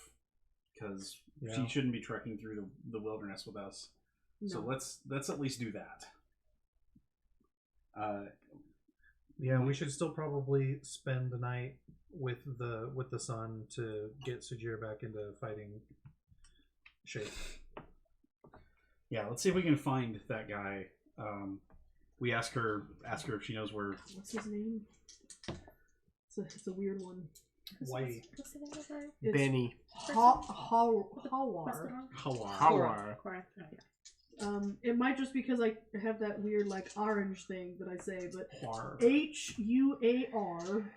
because Yeah. she shouldn't be trekking through the wilderness with us. So No. let's at least do that. Yeah, we should still probably spend the night with the sun to get Sajir back into fighting shape. Yeah, let's see if we can find that guy. We ask her if she knows where. What's his name? It's a weird one. Whitey. What's the name of her? It's Benny. What's Hawar. the name? Hawar. Hawar. Cora. Oh, yeah. It might just because I have that weird like orange thing that I say, but Hawar. HUAR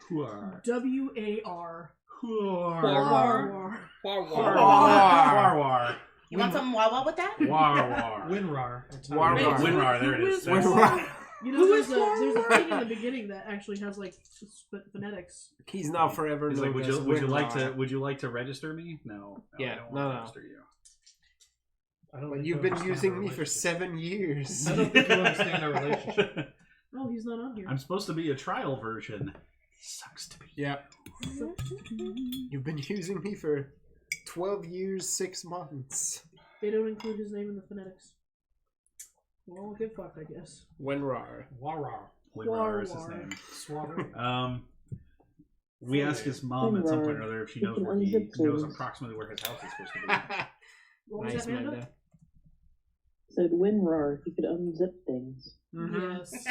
Hawar. WAR. War. Hawar. You want some Wawa with that? Hawar. Winrar. It's War- not War- Winrar. There it is. Who is- Hawar. You know, there's a thing in the beginning that actually has like phonetics. He's now forever He's known like, as Winrar. would you like to register me? No. Yeah, I don't no, want to no. register you. I don't But think you've you been understand using our me for relationship. 7 years. I don't think you understand our relationship. Oh, he's not on here. I'm supposed to be a trial version. Sucks to be. Yeah. You've been using me for 12 years, 6 months. They don't include his name in the phonetics. Well, get fucked, I guess. Winrar. Wara. Winrar is his War. name. Swatter. We asked his mom at some point or other if she knows where he Unzip knows things. approximately where his house is supposed to be. What was Nice, that, Amanda? Amanda. Said WinRAR, you could unzip things. Yes.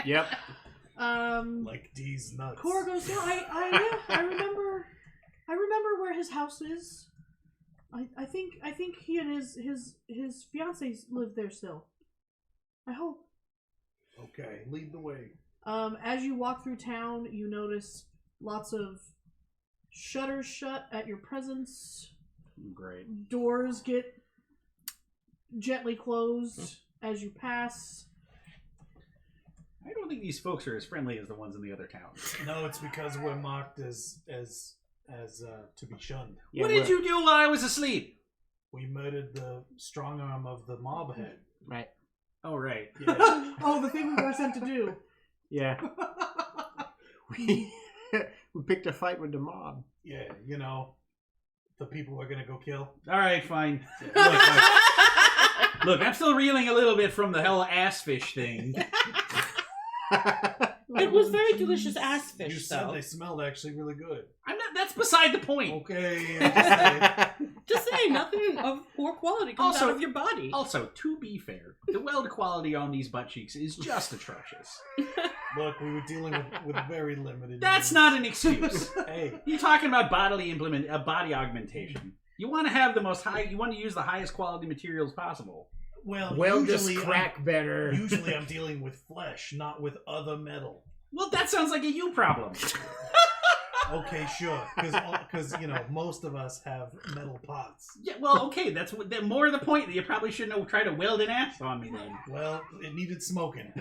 Yep. Like D's nuts. Cora goes, no, I remember where his house is. I think he and his fiancée live there still. I hope. Okay, lead the way. As you walk through town, you notice lots of shutters shut at your presence. Great. Doors get gently closed as you pass. I don't think these folks are as friendly as the ones in the other towns. No, it's because we're marked as to be shunned. Yeah, What did you do while I was asleep? We murdered the strong arm of the mob head. Right. Oh, right. Yeah. Oh, the thing we were sent to do. Yeah. we picked a fight with the mob. Yeah, you know, the people we're gonna go kill. All right, fine. Look, I'm still reeling a little bit from the hell ass fish thing. It was very delicious ass You fish, said though. they smelled actually really good. I'm not. That's beside the point. Okay. I'm Just saying, nothing of poor quality comes Also- out of your body. Also, to be fair, the weld quality on these butt cheeks is just atrocious. Look, we were dealing with very limited. That's means. not an excuse. Hey, You're talking about body augmentation. You want to have the most high. You want to use the highest quality materials possible. Well, this usually crack better. Usually, I'm dealing with flesh, not with other metal. Well, that sounds like a you problem. Okay, sure, because you know most of us have metal pots. Yeah, well, okay, that's more the point that you probably shouldn't have tried to weld an ass on me then. Well, it needed smoking.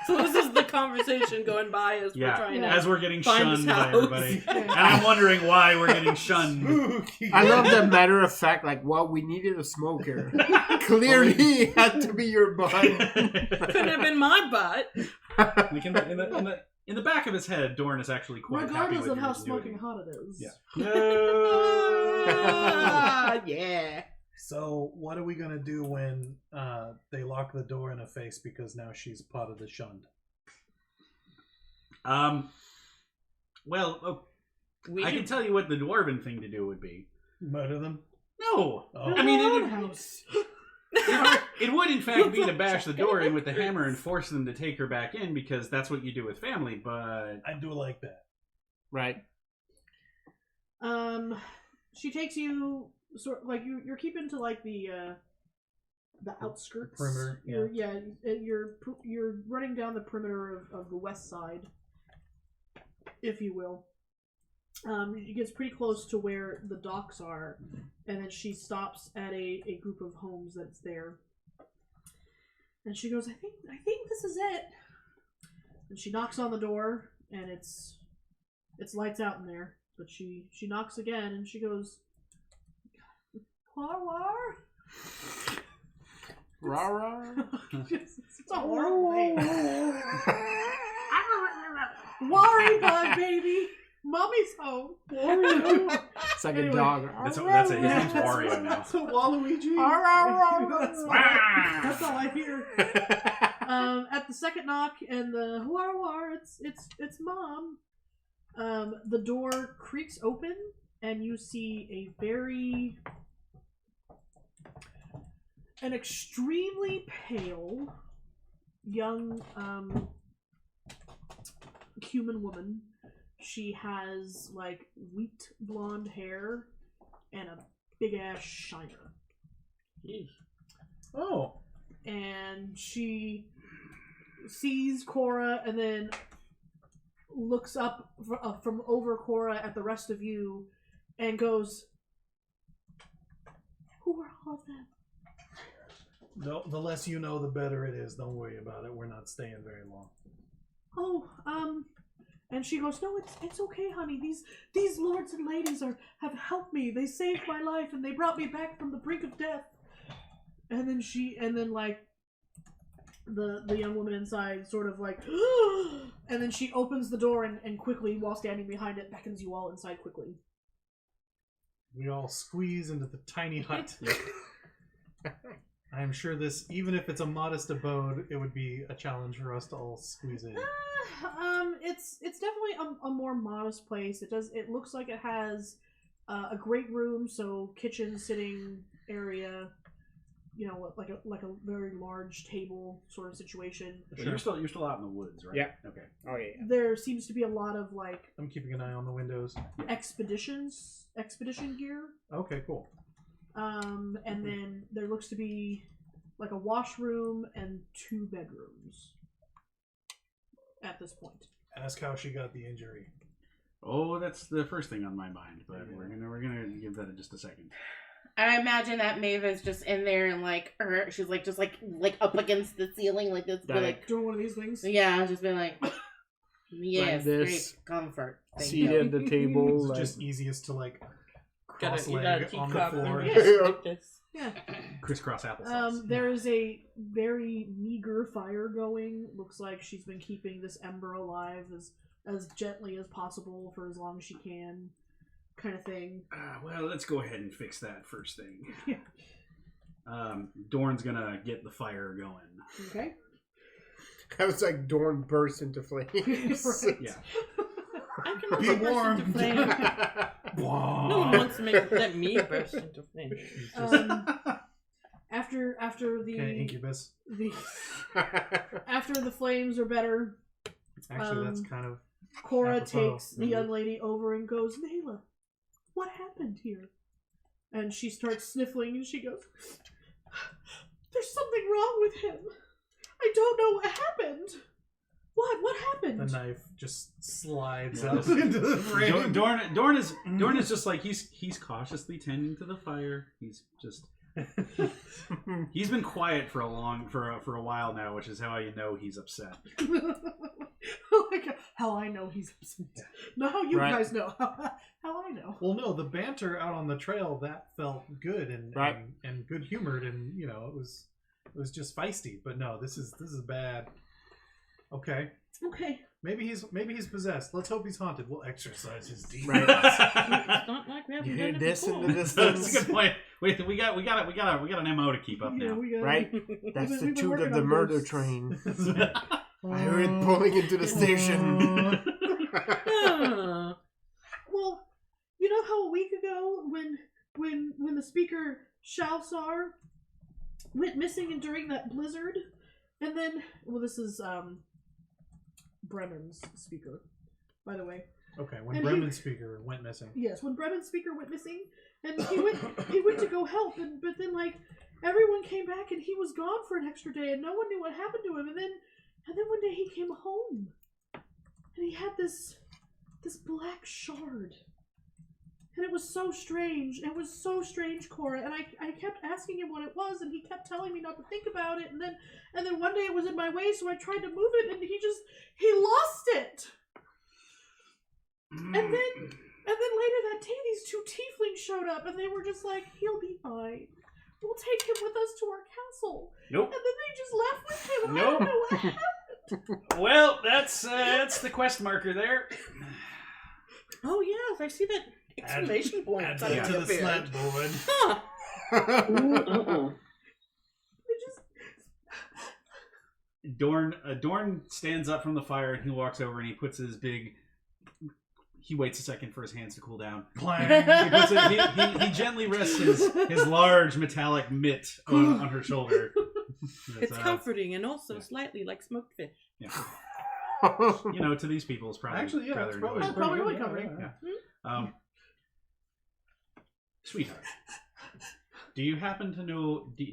So this is the conversation going by as we're trying to as we're getting find shunned his by house. everybody, and I'm wondering why we're getting shunned. Spooky. I love the matter of fact, like, well, we needed a smoker. Clearly, it had to be your butt. Couldn't have been my butt. Like in the back of his head, Dorn is actually quite happy Regardless with of your how ingenuity. smoking hot it is. Yeah. Yeah. So, what are we gonna do when they lock the door in her face because now she's part of the shunned? Well, I can tell you what the dwarven thing to do would be. Murder them? No, Oh. I mean Roadhouse. it would in fact be to bash the door in with the hammer and force them to take her back in because that's what you do with family. But I do like that. Right. She takes you like you're keeping to like the outskirts. Perimeter, yeah. You're running down the perimeter of the west side, if you will. It gets pretty close to where the docks are, and then she stops at a group of homes that's there. And she goes, I think this is it. And she knocks on the door, and it's lights out in there. But she knocks again, and she goes, War. Rah. It's a horrible name. Worry bug, baby. Mommy's home. It's like a dog. that's his name's Wario now. That's a Waluigi. That's all I hear. At the second knock and the war, it's Mom. The door creaks open and you see an extremely pale young human woman. She has like wheat blonde hair and a big ass shiner. Oh. And she sees Cora and then looks up from over Cora at the rest of you and goes, Who are all of them? The less you know, the better it is. Don't worry about it. We're not staying very long. Oh, and she goes, No, it's okay, honey. These lords and ladies have helped me. They saved my life and they brought me back from the brink of death. And then like the young woman inside sort of like and then she opens the door and quickly, while standing behind it, beckons you all inside quickly. We all squeeze into the tiny hut. I'm sure this, even if it's a modest abode, it would be a challenge for us to all squeeze in. It's definitely a more modest place. It looks like it has a great room, so kitchen, sitting area, you know, like a very large table sort of situation. But you're still out in the woods, right? Yeah. Okay. Oh yeah. There seems to be a lot of like I'm keeping an eye on the windows. expedition gear. Okay, cool. And then there looks to be like a washroom and 2 bedrooms at this point. Ask how she got the injury. Oh, that's the first thing on my mind, but we're gonna give that in just a second. I imagine that Maven's just in there and like, she's like just like up against the ceiling like this, be like, Doing one of these things. yeah, just been like, yes, this, great comfort. Thank seated you. at the table. It's like, just easiest to like cross You gotta leg keep on the copying floor. it like this. Yeah. Crisscross applesauce. There is a very meager fire going. Looks like she's been keeping this ember alive as gently as possible for as long as she can, kind of thing. Well, let's go ahead and fix that first thing. Yeah. Dorn's gonna get the fire going. Okay. I was like Dorn burst into flames. Right. Yeah. I can Be also burst warm. into flame. No one wants to let me burst into flame. After the Okay, incubus. after the flames are better, Actually, that's kind of Cora apropos. takes the young lady over and goes, Nayla, what happened here? And she starts sniffling and she goes, there's something wrong with him. I don't know what happened. What happened? the knife just slides out into the frame. Dorn is just like he's cautiously tending to the fire. He's just he's been quiet for a while now, which is how you know he's upset. Like, how I know he's upset. Not how you guys know. How I know. Well, no, the banter out on the trail that felt good and Right. and good humored, and you know it was just feisty. But no, this is bad. Okay, Okay. maybe he's possessed. Let's hope he's haunted. We'll exorcise his demons. Right. It's not like we haven't You done hear it this in before. the That's distance? a good point. Wait, we got an MO to keep up Yeah, now. we got Right? That's We've the been toot working of the on murder this. train. I heard it pulling into the station. Ah. Well, you know how a week ago when the speaker Shalsar went missing and during that blizzard, and then this is Bremen's speaker, by the way. Okay, when And Bremen's speaker went missing. Yes, when Bremen's speaker went missing, and he went to go help, but then like everyone came back and he was gone for an extra day, and no one knew what happened to him. And then one day he came home, and he had this black shard, and it was so strange. It was so strange, Cora. And I kept asking him what it was, and he kept telling me not to think about it. And then one day it was in my way, so I tried to move it, and he lost it. And then later that day, these 2 tieflings showed up, and they were just like, he'll be fine. We'll take him with us to our castle. Nope. And then they just left with him, and I Nope. don't know what happened. Well, that's the quest marker there. Oh yes, I see that exclamation point. Add suddenly that to the appeared. slant board. Huh. They just... Dorn stands up from the fire and he walks over and he puts his big. He waits a second for his hands to cool down. Clang. He gently rests his large metallic mitt on her shoulder. It's comforting and also slightly like smoked fish. Yeah. You know, to these people, it's probably Actually, yeah, rather it's probably, enjoyable. Probably pretty really good. comforting. Yeah. Sweetheart, do you happen to know? Do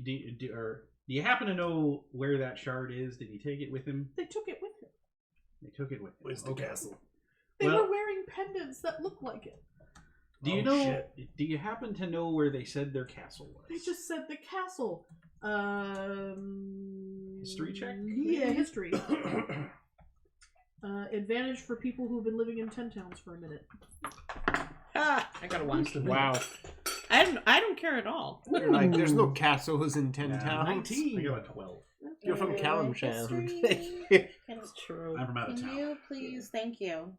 you happen to know where that shard is? Did he take it with him? They took it with them. They took it with him. Where's the castle? They Well- were wearing pendants that looked like it. Do you Oh, know? shit. Do you happen to know where they said their castle was? They just said the castle. History check? Yeah, history. Advantage for people who've been living in 10 towns for a minute. Ah, I got a 1. Wow. I don't care at all. You're like, there's no castles in 10 towns. 19. I got a 12. You're from Calamsham. That's true. I'm from out of Can town. you please? Thank you.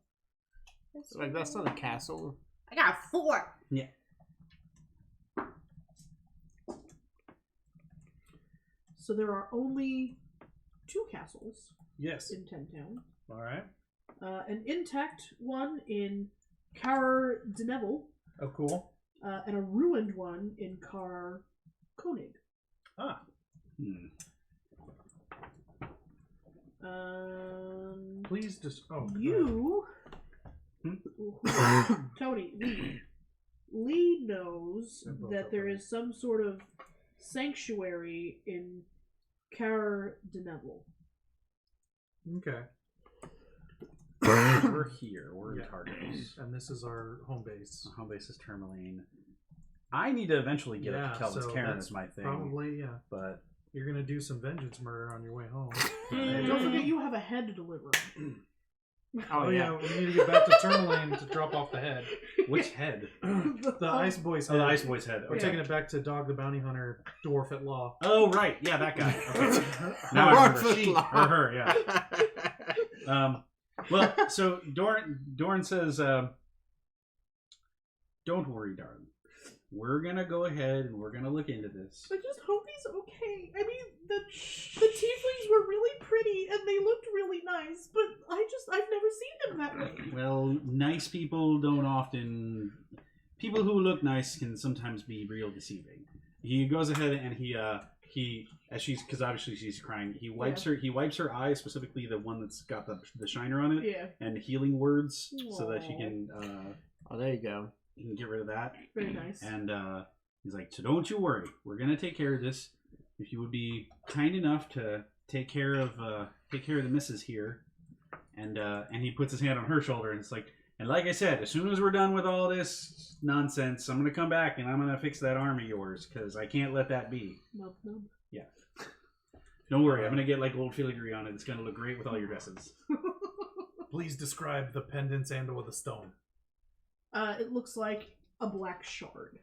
Like, that's not a castle. I got 4. Yeah. So there are only 2 castles Yes. in Tentown. All right. An intact one in Car Denevel, Oh, cool. and a ruined one in Car Koenig. Ah. Please just. Oh. You, Tony, Lee knows that there is some sort of sanctuary in Car Denevel. Okay. We're here. We're in Yeah. Targos. And this is our home base. Home base is Tourmaline. I need to eventually get up to Kelvin's Cairn that's is my thing. Probably, yeah. But You're gonna do some vengeance murder on your way home. And don't forget you have a head to deliver. Oh yeah, we need to get back to Tourmaline to drop off the head. which head? The Ice Boy's Oh, head. the Ice Boy's head. We're Okay. taking it back to Dog the Bounty Hunter, Dwarf at Law. Oh right, yeah, that guy. Okay. Now I remember. She or her, yeah. Well, so Dorn says, "Don't worry, darling. We're gonna go ahead and we're gonna look into this." I just hope he's okay. I mean, the tieflings were really pretty and they looked really nice, but I've never seen them that way. Well, nice people don't often. People who look nice can sometimes be real deceiving. He goes ahead and he as she's because obviously she's crying. He wipes her eye, specifically the one that's got the shiner on it, Yeah. and healing words so that she Aw. can Oh, there you go. you can get rid of that. Very nice. And he's like, "So don't you worry. We're gonna take care of this. If you would be kind enough to take care of the missus here." And he puts his hand on her shoulder and it's like, "And like I said, as soon as we're done with all this nonsense, I'm gonna come back and I'm gonna fix that arm of yours because I can't let that be. No. Yeah. Don't worry. I'm gonna get like old filigree on it. It's gonna look great with all your dresses." Please describe the pendants and/or the stone. It looks like a black shard.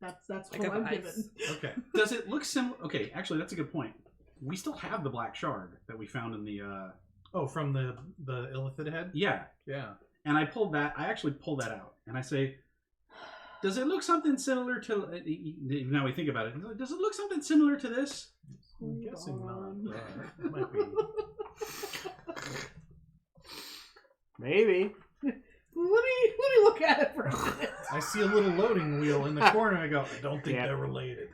That's Like what of I'm ice. given. Okay. Does it look similar? Okay, actually, that's a good point. We still have the black shard that we found in the. Oh, from the illithid head? Yeah. Yeah. And I actually pulled that out. And I say, does it look something similar to, now we think about it, does it look something similar to this? I'm guessing on. not. It might be. Maybe. Let me look at it for a minute. I see a little loading wheel in the corner. I go, I don't think Yeah. they're related.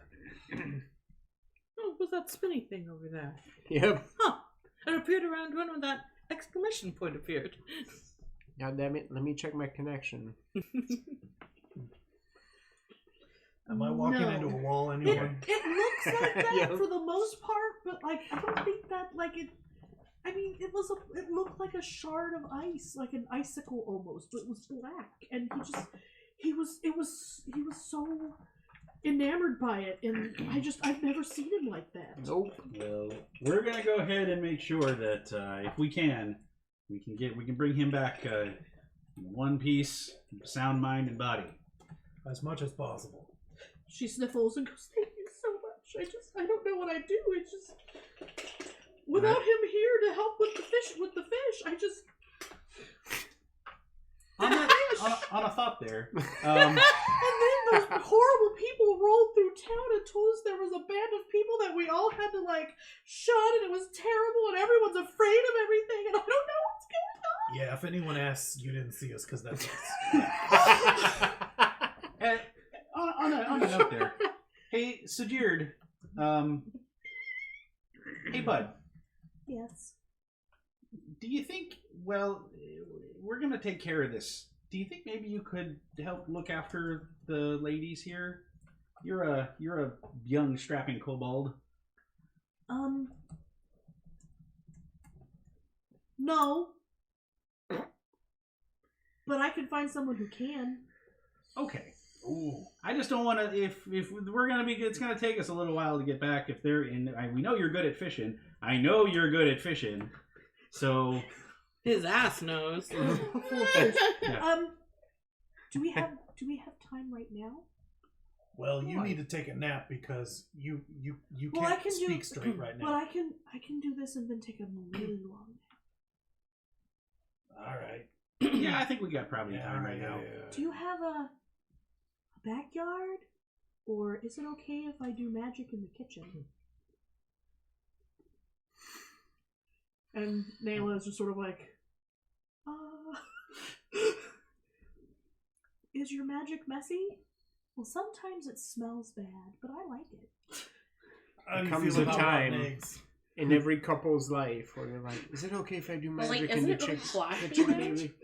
Oh, what's that spinny thing over there? Yep. Huh. It appeared around when that exclamation point appeared. God damn it. Let me check my connection. Am I walking No. into a wall It anyway? looks like that Yeah. for the most part, but like I don't think that like it. I mean, it looked like a shard of ice, like an icicle almost, but it was black, and he was so enamored by it, and I've never seen him like that. Nope. Well, we're going to go ahead and make sure that if we can bring him back in one piece, sound mind and body. As much as possible. She sniffles and goes, "Thank you so much. I don't know what I do. It's just without him here to help with the fish, I just." On a thought there, And then those horrible people rolled through town and told us there was a band of people that we all had to like shun, and it was terrible, and everyone's afraid of everything, and I don't know what's going on. Yeah, if anyone asks, you didn't see us because that's us. and on a note there, hey, Sajid, hey, bud. Yes. Do you think, well, we're going to take care of this. Do you think maybe you could help look after the ladies here? You're a young, strapping kobold. No. But I can find someone who can. Okay. Ooh. I just don't want to, if we're going to be, it's going to take us a little while to get back. If they're in, we know you're good at fishing. I know you're good at fishing. So. His ass knows. Yeah. Do we have time right now? Well, you need to take a nap because you Well, I can't can speak straight right But now. I can do this and then take a really long nap. All right. Yeah, I think we got probably time right now. Do you have a backyard? Or is it okay if I do magic in the kitchen? And Nayla is just sort of like, is your magic messy? Well, sometimes it smells bad, but I like it. How do you comes feel a about time. rotten eggs? In every couple's life where you're like, is it okay if I do Well, like, magic isn't in the it really chick flashy kitchen, damage? maybe?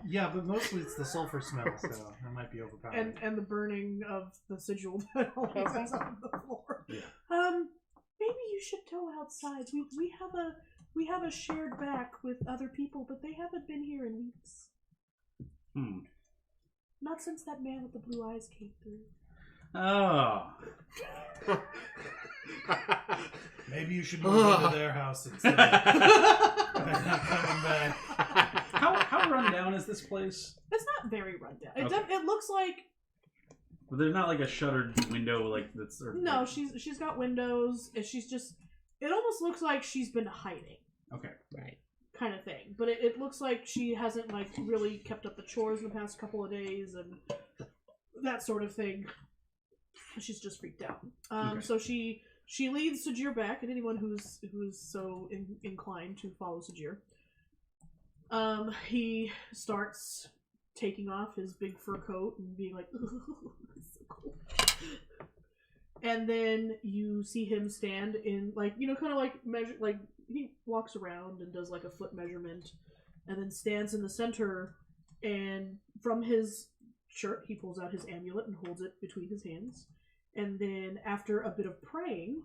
Yeah, but mostly it's the sulfur smell, so that might be overpowering. And the burning of the sigil that always is on the floor. Yeah. Maybe you should go outside. We have a shared back with other people, but they haven't been here in weeks. Not since that man with the blue eyes came through. Oh. Maybe you should move into their house instead. They're not coming back. How run down is this place? It's not very rundown. It, Okay. it looks like But there's not like a shuttered window like that's. Or, no. like... She's got windows. And she's just. It almost looks like she's been hiding, Okay. Right. kind of thing. But it looks like she hasn't like really kept up the chores in the past couple of days and that sort of thing. She's just freaked out. Okay. So she leads Sajir back, and anyone who's so inclined to follow Sajir. He starts taking off his big fur coat and being like, "Ooh, it's so cool." And then you see him stand in, like, you know, kind of like measure, like he walks around and does like a foot measurement, and then stands in the center. And from his shirt, he pulls out his amulet and holds it between his hands. And then after a bit of praying,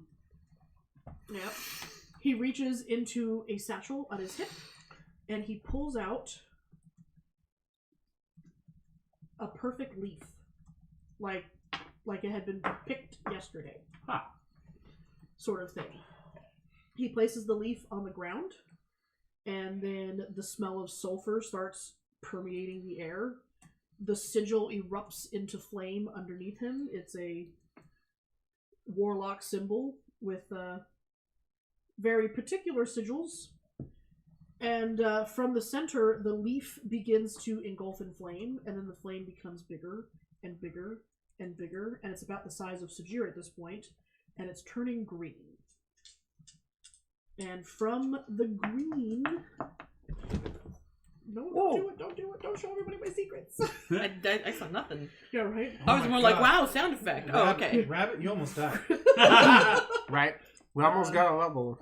he reaches into a satchel on his hip, and he pulls out a perfect leaf, like it had been picked yesterday, sort of thing. He places the leaf on the ground, and then the smell of sulfur starts permeating the air. The sigil erupts into flame underneath him. It's a warlock symbol with very particular sigils. And from the center, the leaf begins to engulf in flame, and then the flame becomes bigger and bigger and bigger, and it's about the size of Sajir at this point, and it's turning green. And from the green... No, don't do it, don't show everybody my secrets. I saw nothing. Yeah, right? Oh I was my more like, God. wow, sound effect. Oh, okay. Rabbit, you almost died. Right? We almost got a level.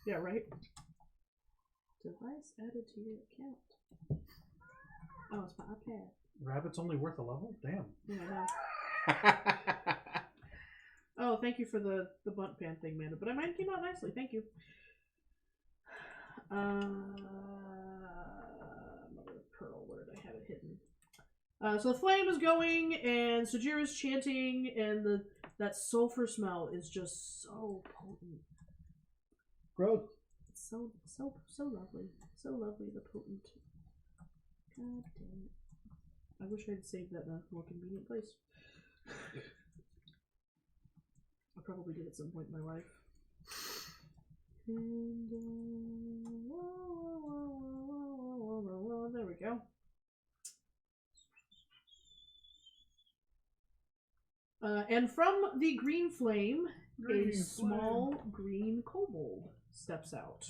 Yeah, right? Device added to your account. Oh, it's my iPad. Rabbit's only worth a level? Damn. Yeah, I know. Oh, thank you for the bunt pan thing, Amanda. But mine came out nicely. Thank you. Mother of Pearl, where did I have it hidden? So the flame is going, and Sajir is chanting, and that sulfur smell is just so potent. Gross. It's so lovely. So lovely, the potent. God damn it. I wish I'd saved that in a more convenient place. I probably did at some point in my life. And, there we go. And from the green flame, a small green kobold steps out,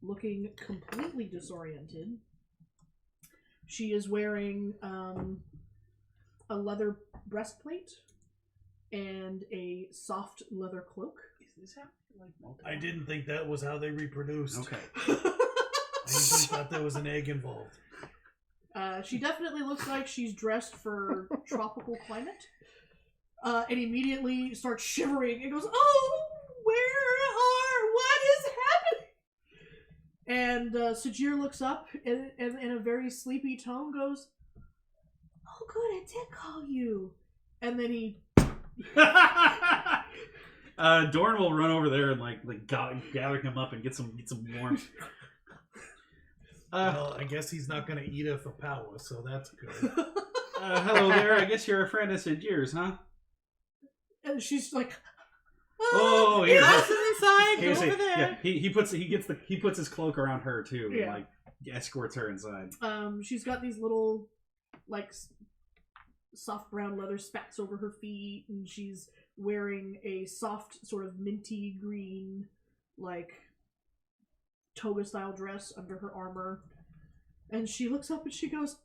looking completely disoriented. She is wearing a leather breastplate and a soft leather cloak. Is that like I didn't think that was how they reproduced. Okay. I usually thought there was an egg involved. She definitely looks like she's dressed for tropical climate. And immediately starts shivering and goes, "Oh, what is happening?" And Sajir looks up and in a very sleepy tone goes, "Oh, good, I did call you." And then he... Dorn will run over there and gather him up and get some warmth. Well, I guess he's not going to eat a Fapawa, so that's good. Hello there. I guess you're a friend of Sajir's, huh? And she's like, Oh, Your here. house is inside. Go Here's over it. there. Yeah, he puts his cloak around her too, and Yeah. escorts her inside. she's got these little, soft brown leather spats over her feet, and she's wearing a soft, sort of minty green, toga-style dress under her armor. And she looks up and she goes,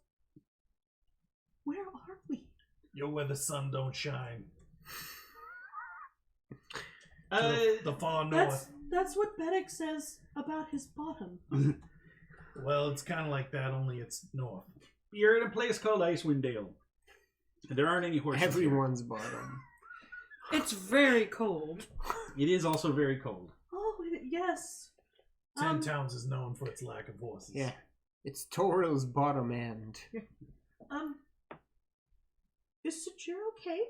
"Where are we?" You're where the sun don't shine. Uh, The far north. That's what Bedek says about his bottom. Well, it's kind of like that, only it's north. You're in a place called Icewind Dale. There aren't any horses. Everyone's bottom. It's very cold. Here. It is also very cold. Oh, yes. Ten Towns is known for its lack of horses. Yeah. It's Torril's bottom end. Is Sajir okay?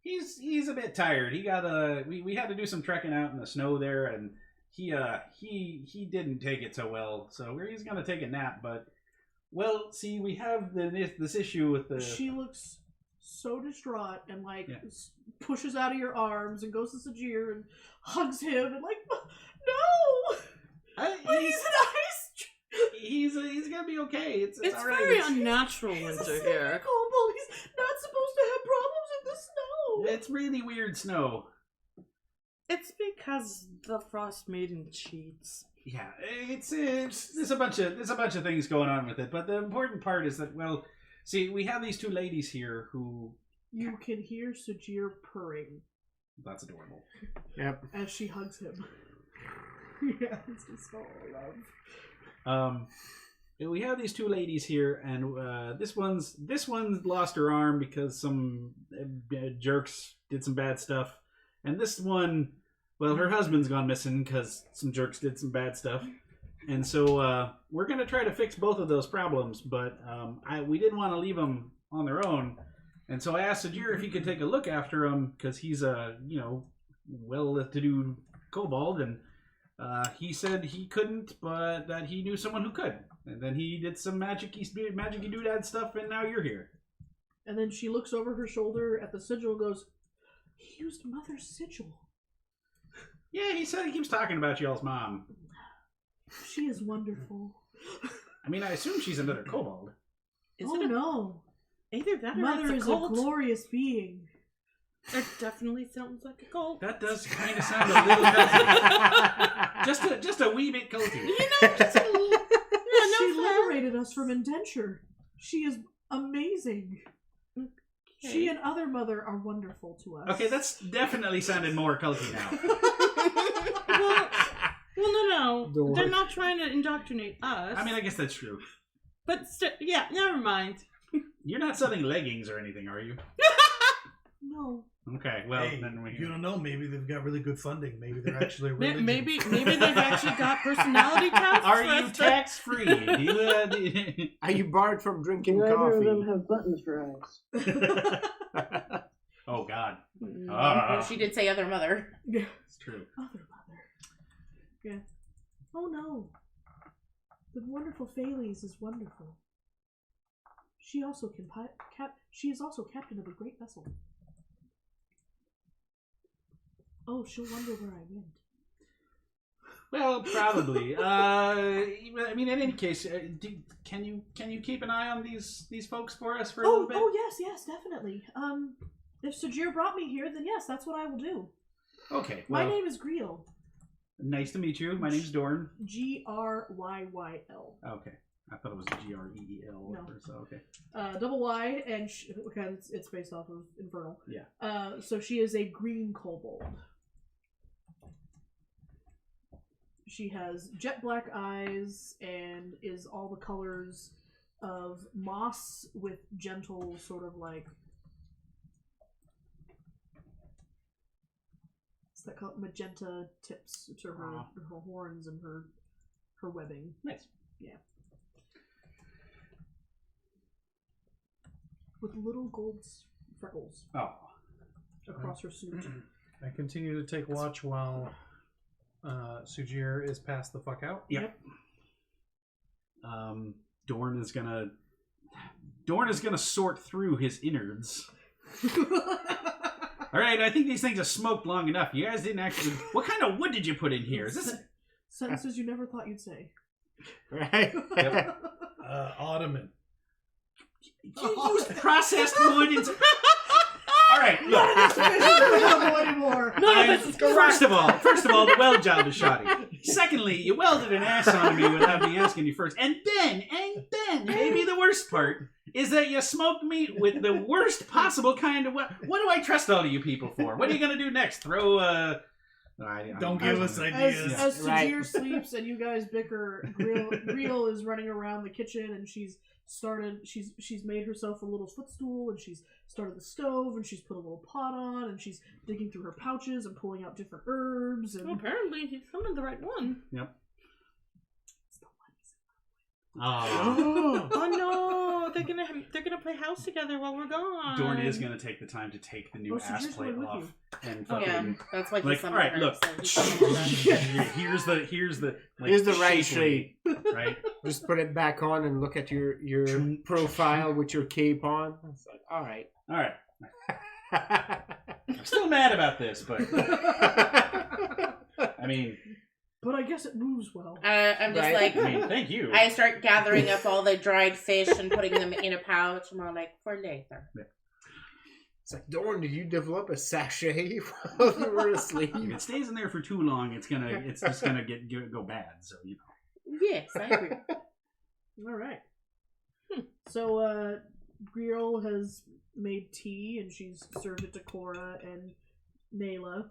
He's a bit tired. He got we had to do some trekking out in the snow there, and he didn't take it so well. So he's gonna take a nap. But well, see, we have this issue with the. She looks so distraught and pushes out of your arms and goes to Sajir and hugs him and no, but he's nice. He's gonna be okay. It's It's all right. very It's- unnatural He's a winter silly here. kobold. He's not supposed to have problems in the snow. It's really weird snow. It's because the Frostmaiden cheats. Yeah, it's there's a bunch of things going on with it, but the important part is that we have these two ladies here who You can hear Sajir purring that's adorable. Yep. as she hugs him. Yeah, it's just all love. We have these two ladies here, and this one's lost her arm because some jerks did some bad stuff, and this one, well, her husband's gone missing because some jerks did some bad stuff, and so we're gonna try to fix both of those problems, but we didn't want to leave them on their own, and so I asked Sajir if he could take a look after them because he's a well-to-do kobold, and he said he couldn't, but that he knew someone who could. And then he did some magic-y doodad stuff, and now you're here. And then she looks over her shoulder at the sigil and goes, "He used Mother's sigil. Yeah, he said he keeps talking about y'all's mom. She is wonderful." I mean, I assume she's another kobold. No. Either that or Mother it's is a a cult. glorious being. It definitely sounds like a cult. That does kind of sound a little culty. just a wee bit culty. You know, just a little. Yeah, no She fair. liberated us from indenture. She is amazing. She and other mother are wonderful to us. Okay, that's definitely sounded more culty now. Well, no. Don't They're worry. not trying to indoctrinate us. I mean, I guess that's true. But yeah, never mind. You're not selling leggings or anything, are you? No. Okay, well, Hey, then we... you don't know. Maybe they've got really good funding. Maybe they're actually really Maybe they've actually got personality tests. Are for you us to- tax-free? Are you barred from drinking Do either of them coffee? have buttons for eyes? Oh, God. Well, she did say other mother. Yeah. It's true. Other mother. Yeah. Oh no. The wonderful Phalese is wonderful. She also can she is also captain of a great vessel. Oh, she'll wonder where I went. Well, probably. I mean, in any case, can you keep an eye on these folks for us for a little bit? Oh yes, definitely. If Sajir brought me here, then yes, that's what I will do. Okay. My Well, name is Griel. nice to meet you. My name's Dorn. Gryyyl. Okay. I thought it was Greel. No. So okay. Double Y, and because it's based off of Infernal. Yeah. So she is a green kobold. She has jet black eyes and is all the colors of moss with gentle sort of like... What's that called? Magenta tips to her horns and her webbing. Nice. Yeah. With little gold freckles Oh. across her suit. I continue to take watch while Sujir is passed the fuck out. Yep. Dorn is gonna sort through his innards. All right, I think these things have smoked long enough. You guys didn't actually. What kind of wood did you put in here? Is this? Sentences you never thought you'd say. Right? Yep. Ottoman. You used processed wood. All right, look. None of this fish is available anymore. None of this is correct. First of all, the weld job is shoddy. Secondly, you welded an ass on me without me asking you first. And then, maybe the worst part is that you smoked me with the worst possible kind of... What do I trust all of you people for? What are you going to do next? Throw Don't give us ideas. As Sajir sleeps and you guys bicker, Griel is running around the kitchen and she's made herself a little footstool and she's started the stove and she's put a little pot on and she's digging through her pouches and pulling out different herbs and Well, apparently he summoned the right one. Yep. Oh no! They're gonna play house together while we're gone. Dorn is going to take the time to take the new ass Sajir's plate going with off you. and Oh, yeah, fucking that's why he like, all summoned right, her, look. so he can do that. Here's the Here's the right shape. right? Just put it back on and look at your profile with your cape on. It's like, all right. All right. I'm still mad about this, but I mean, but I guess it moves well. I'm just Right. like, I mean, thank you. I start gathering up all the dried fish and putting them in a pouch. And we're like, for later. It's like, Dorn, did you develop a sachet while you were asleep? If it stays in there for too long, it's just gonna go bad. So you know. Yes, I agree. All right. So Griel has made tea and she's served it to Cora and Nayla.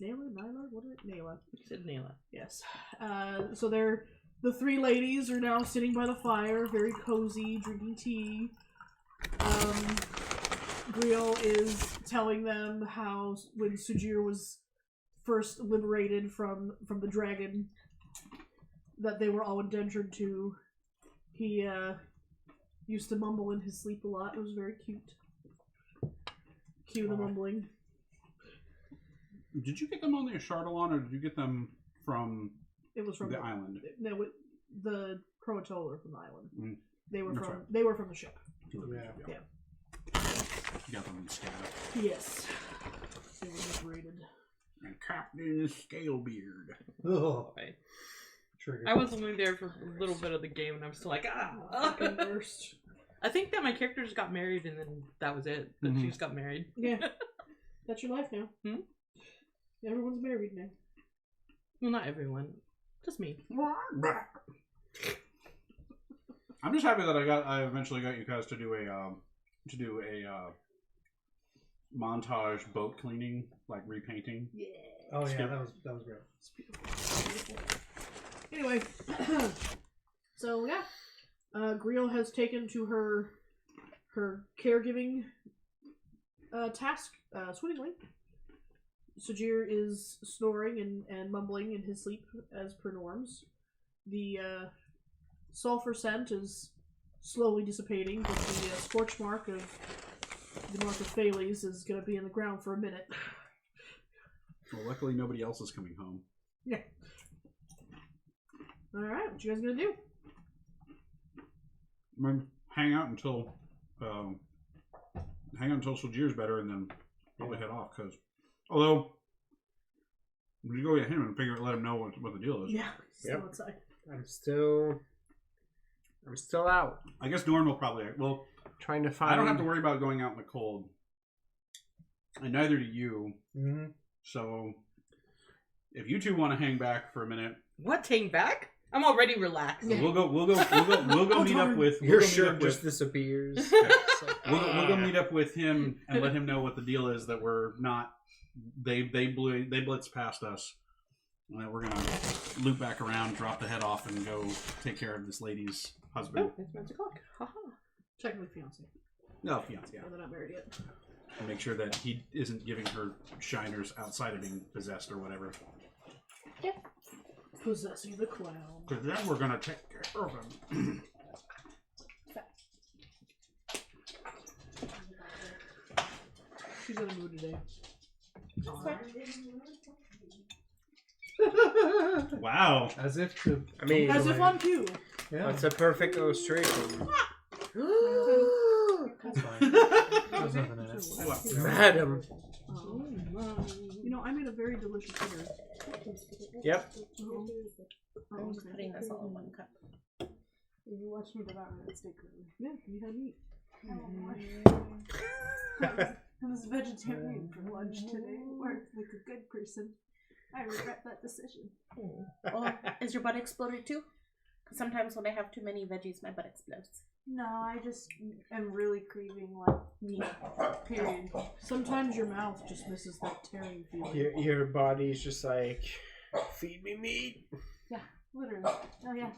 Nyla? What is it? Nayla. You said Nayla. Yes. So the three ladies are now sitting by the fire, very cozy, drinking tea. Griel is telling them how when Sajir was first liberated from the dragon that they were all indentured to, he used to mumble in his sleep a lot. It was very cute. Cue the mumbling. Did you get them on the Chardalon, or did you get them from It was from the island? No, the Croatoan were from the island. Mm. They were That's from right. they were from the ship. Yeah. You got them in Scab. Yes. They were liberated. And Captain Scalebeard. Ugh. Boy. Trigger. I was only there for a little bit of the game, and I'm still like, Fucking worst. I think that my character just got married, and then that was it. That she just got married. Yeah. That's your life now. Hmm? Everyone's married now. Well, not everyone, just me. I'm just happy that I eventually got you guys to do a montage boat cleaning, like repainting. Yeah. Oh yeah, Skip. that was great. Anyway, so yeah, Griel has taken to her caregiving task swimmingly. Sajir is snoring and mumbling in his sleep as per norms. The sulfur scent is slowly dissipating, but the scorch mark of Thales is going to be in the ground for a minute. Well, luckily nobody else is coming home. Yeah. All right, what you guys gonna do? I'm gonna hang out until Sajir's better, and then probably head off. Because although we should go get him and let him know what the deal is. Yeah, still Yep. outside. I'm still out I guess Norm will probably. Well, trying to find. I don't have to worry about going out in the cold, and neither do you. Mm-hmm. So if you two want to hang back for a minute, What, hang back? I'm already relaxed. we'll go meet up with Your we'll go shirt meet up just with, disappears. we'll go meet up with him and let him know what the deal is, that we're not they blitz past us, and that we're gonna loop back around, drop the head off, and go take care of this lady's husband. Oh, it's magic clock. Haha. Technically fiance. No, fiance, yeah. They're not married yet. And make sure that he isn't giving her shiners outside of being possessed or whatever. Possessing the clown. Because then we're gonna take care of him. She's in a mood today. Wow. As if to. I mean, As if on cue. Yeah. that's a perfect illustration. That's fine. There's nothing in it. Madam. You know, I made a very delicious dinner. Yep. I'm just putting this all in one cup. You watched me devour that steak earlier. Yeah, you had meat. I was vegetarian for lunch today. Worked like a good person. I regret that decision. Or is your butt exploded too? Because sometimes when I have too many veggies, my butt explodes. No, I just am really craving like meat. Period. Sometimes your mouth just misses that tearing feeling. Your body's just like, feed me meat. Yeah, literally. Oh yeah.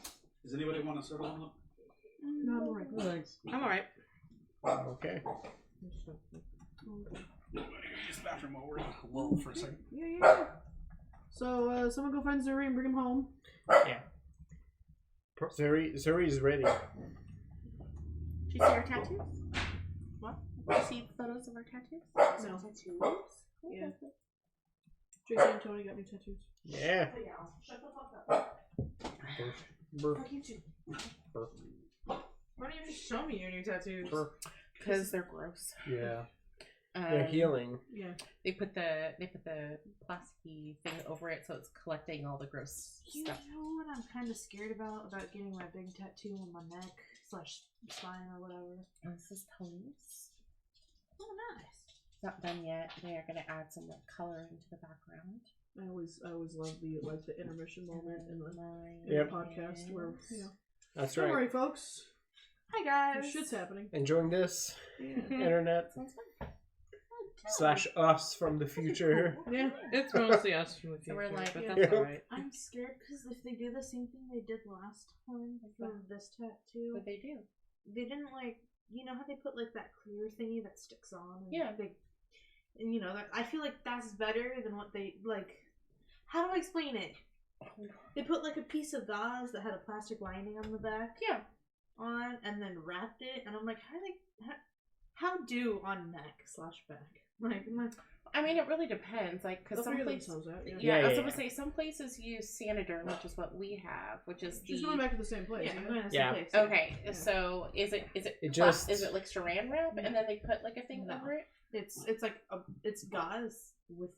Does anybody want to settle on them? No, I'm alright. Thanks. I'm alright. Okay. Use the bathroom while we're lull for a second. Yeah. So, someone go find Zuri and bring him home. Yeah. Zuri's ready. Did you see our tattoos? What? Did you see photos of our tattoos? No. Tattoos? Yeah. Tracy and Tony got new tattoos. Yeah. Shut the fuck up. Burp. Fuck you too. Why don't you just show me your new tattoos? Because they're gross. Yeah. They're healing. Yeah. They put the plasticky thing over it, so it's collecting all the gross You stuff. know what I'm kind of scared about getting my big tattoo on my neck / spine or whatever. This is Tony's. Oh, nice. It's not done yet. They are going to add some like color into the background. I always love the intermission moment in the Yep. podcast where That's don't right. worry, folks. Hi guys. Shit's happening. Enjoying this? Yeah. Internet Sounds fun. / us from the future. Yeah. It's mostly us from the So we're future, like, but yeah. that's alright. I'm scared because if they do the same thing they did last time for this tattoo, What they do? they didn't how they put that clear thingy that sticks on. And Yeah. I feel like that's better than what they How do I explain it? They put a piece of gauze that had a plastic lining on the back. Yeah. On and then wrapped it, and I'm like, how do on neck / back? I mean, it really depends. Because some places, Yeah, I was yeah, going to say some places use Sanaderm, which is what we have, which is She's going back to the same place. Yeah, I'm going to Yeah. place. Okay, so is it It just- is it like Saran wrap and then they put a thing No. over it? It's gauze with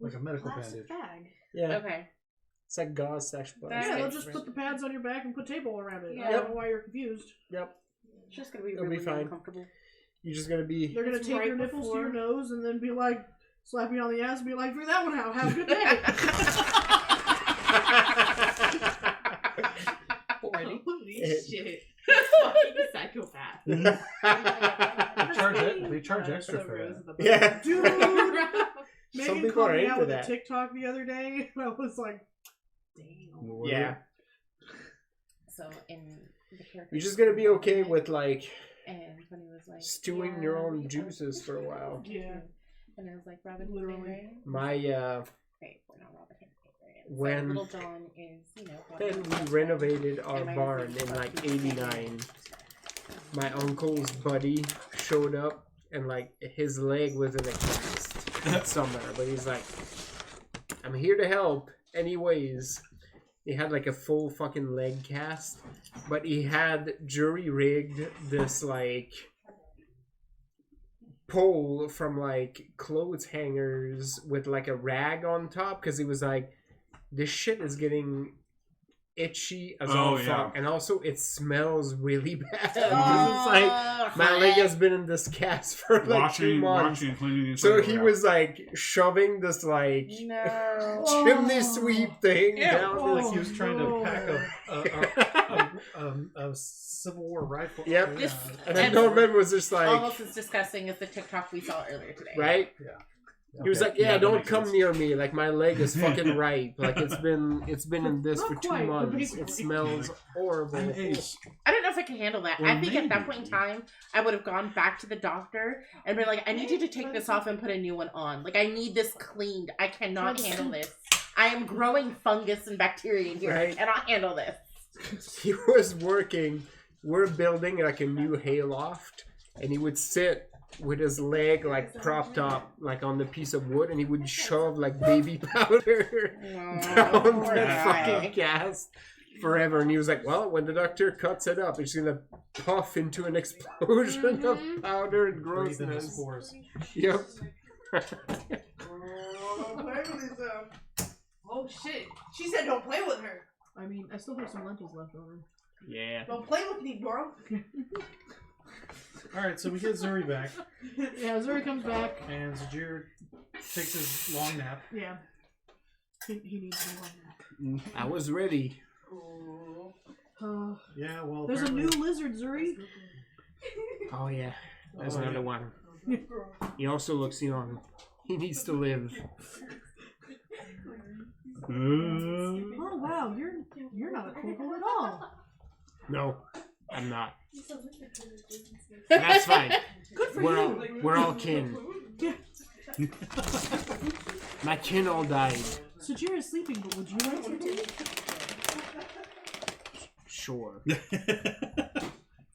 Like a medical plastic bandage. bag. Yeah. Okay. It's like gauze / buzz. That's- Yeah, they'll just put the pads on your back and put tape all around it. Yeah. I don't know why you're confused. Yep. It's just gonna be It'll be really fine. uncomfortable. You're just gonna be. They're gonna It's take right your nipples to your before- nose and then be like, slap you on the ass and be like, figure that one out. Have a good day. Holy shit. Fucking psychopath. They charge extra for that. Yeah. Dude. Some Megan people called are me out into with that. a TikTok the other day. I was like, damn. Yeah. So in the character, You're just gonna be okay with and Tony was like stewing yeah, your own we juices for a while. Yeah. And I was like, Robin, Literally. My Wait, we're not Robin. When- Little John is, then we renovated our barn in '89. My uncle's buddy showed up and his leg was in a cast somewhere, but he's like, I'm here to help anyways. He had a full fucking leg cast, but he had jury rigged this pole from clothes hangers with a rag on top because he was like, this shit is getting itchy as all fuck, and also it smells really bad. 'Cause it's my leg has been in this cast for 2 months. Washing and cleaning and So stuff he like was shoving this No. chimney sweep thing down Like his. he was trying to pack a Civil War rifle. Yep. Yeah. And then Norman was just Almost as disgusting as the TikTok we saw earlier today. right? Yeah. He was Okay. like, "Yeah, that don't makes come sense. near me. My leg is fucking ripe. It's been in this Not for 2 quite, but months. It basically. smells horrible." I'm ace. I don't know if I can handle that. Well, I think at that point in maybe. time, I would have gone back to the doctor and been like, I need you to take this off and put a new one on. I need this cleaned. I cannot handle this. I am growing fungus and bacteria in here. I Right. cannot handle this. He was working. We're building a new hayloft, and he would sit with his leg propped up on the piece of wood, and he would shove baby powder down poor the guy. fucking cast forever. And he was like, "Well, when the doctor cuts it up, it's gonna puff into an explosion of powder and Breathe in the grossness." spores. Yep. Oh shit. She said don't play with her. I mean, I still have some lentils left over. Yeah. Don't play with me, bro. All right, so we get Zuri back, Yeah, Zuri comes back. and Zajir takes his long nap. Yeah. He needs more. I was ready. Yeah, well, There's a new lizard, Zuri. Oh yeah, there's another one. He also looks young. He needs to live. Oh wow, you're not a kobold at all. No, I'm not. That's fine. Good for you. We're all kin. Yeah. My kin all died. Sajir is sleeping, but would you like some tea? Sure.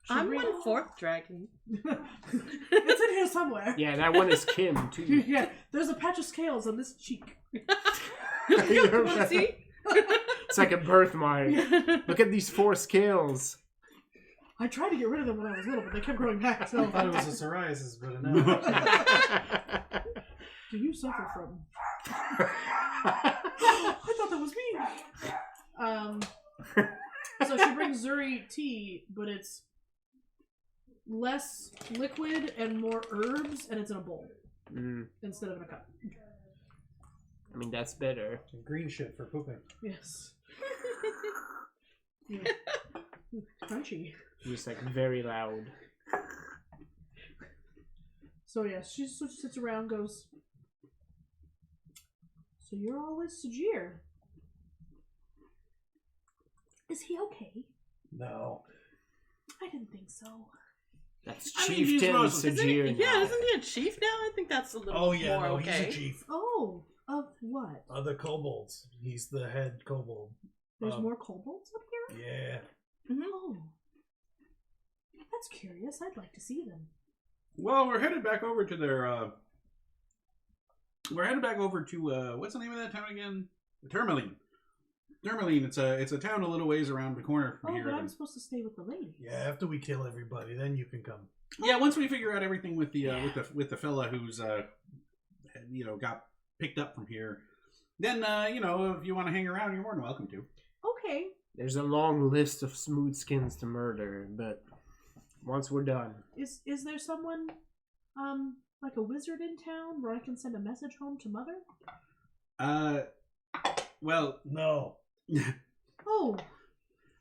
I'm 1/4 dragon. It's in here somewhere. Yeah, that one is kin too. Yeah, there's a patch of scales on this cheek. See? It's like a birthmark. Look at these 4 scales. I tried to get rid of them when I was little, but they kept growing back. So, I thought it was a psoriasis, but no. do you suffer from? I thought that was me. So she brings Zuri tea, but it's less liquid and more herbs, and it's in a bowl instead of in a cup. I mean, that's better. Green shit for pooping. Yes. Yeah. Crunchy. Just like very loud. So yeah, she sits around, goes. So you're all with Sajir. Is he okay? No. I didn't think so. That's I mean, he's Chieftain mostly- Sajir. Yeah, isn't he a chief now? I think that's a little Oh yeah, more no, okay. he's a chief. Oh, of what? The kobolds. He's the head kobold. There's more kobolds up here? Yeah. Oh. That's curious. I'd like to see them. Well, we're headed back over to their. We're headed back over to what's the name of that town again? Tourmaline. Tourmaline. It's a town a little ways around the corner from Oh, here. but I'm supposed to stay with the lady. Yeah, after we kill everybody, then you can come. Yeah, once we figure out everything with the with the fella who's got picked up from here, then if you want to hang around, you're more than welcome to. Okay. There's a long list of smooth skins to murder, but once we're done. Is there someone like a wizard in town where I can send a message home to Mother? Well, No. Oh. I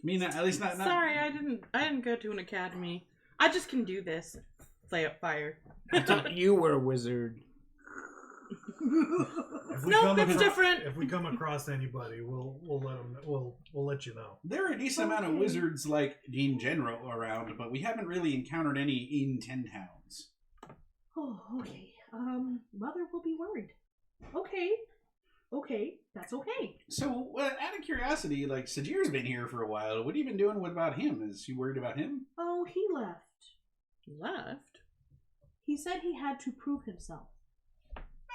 mean, at least not. Sorry, I didn't go to an academy. I just can do this. Play up fire. I thought you were a wizard. If we No, come it's across- different. If we come across anybody, we'll let them. We'll let you know. There are a decent amount of wizards, like in general, around, but we haven't really encountered any in 10 towns. Oh, okay. Mother will be worried. Okay. Okay, that's okay. So, out of curiosity, like Sajir's been here for a while. What have you been doing? What about him? Is she worried about him? Oh, he left. Left? He said he had to prove himself.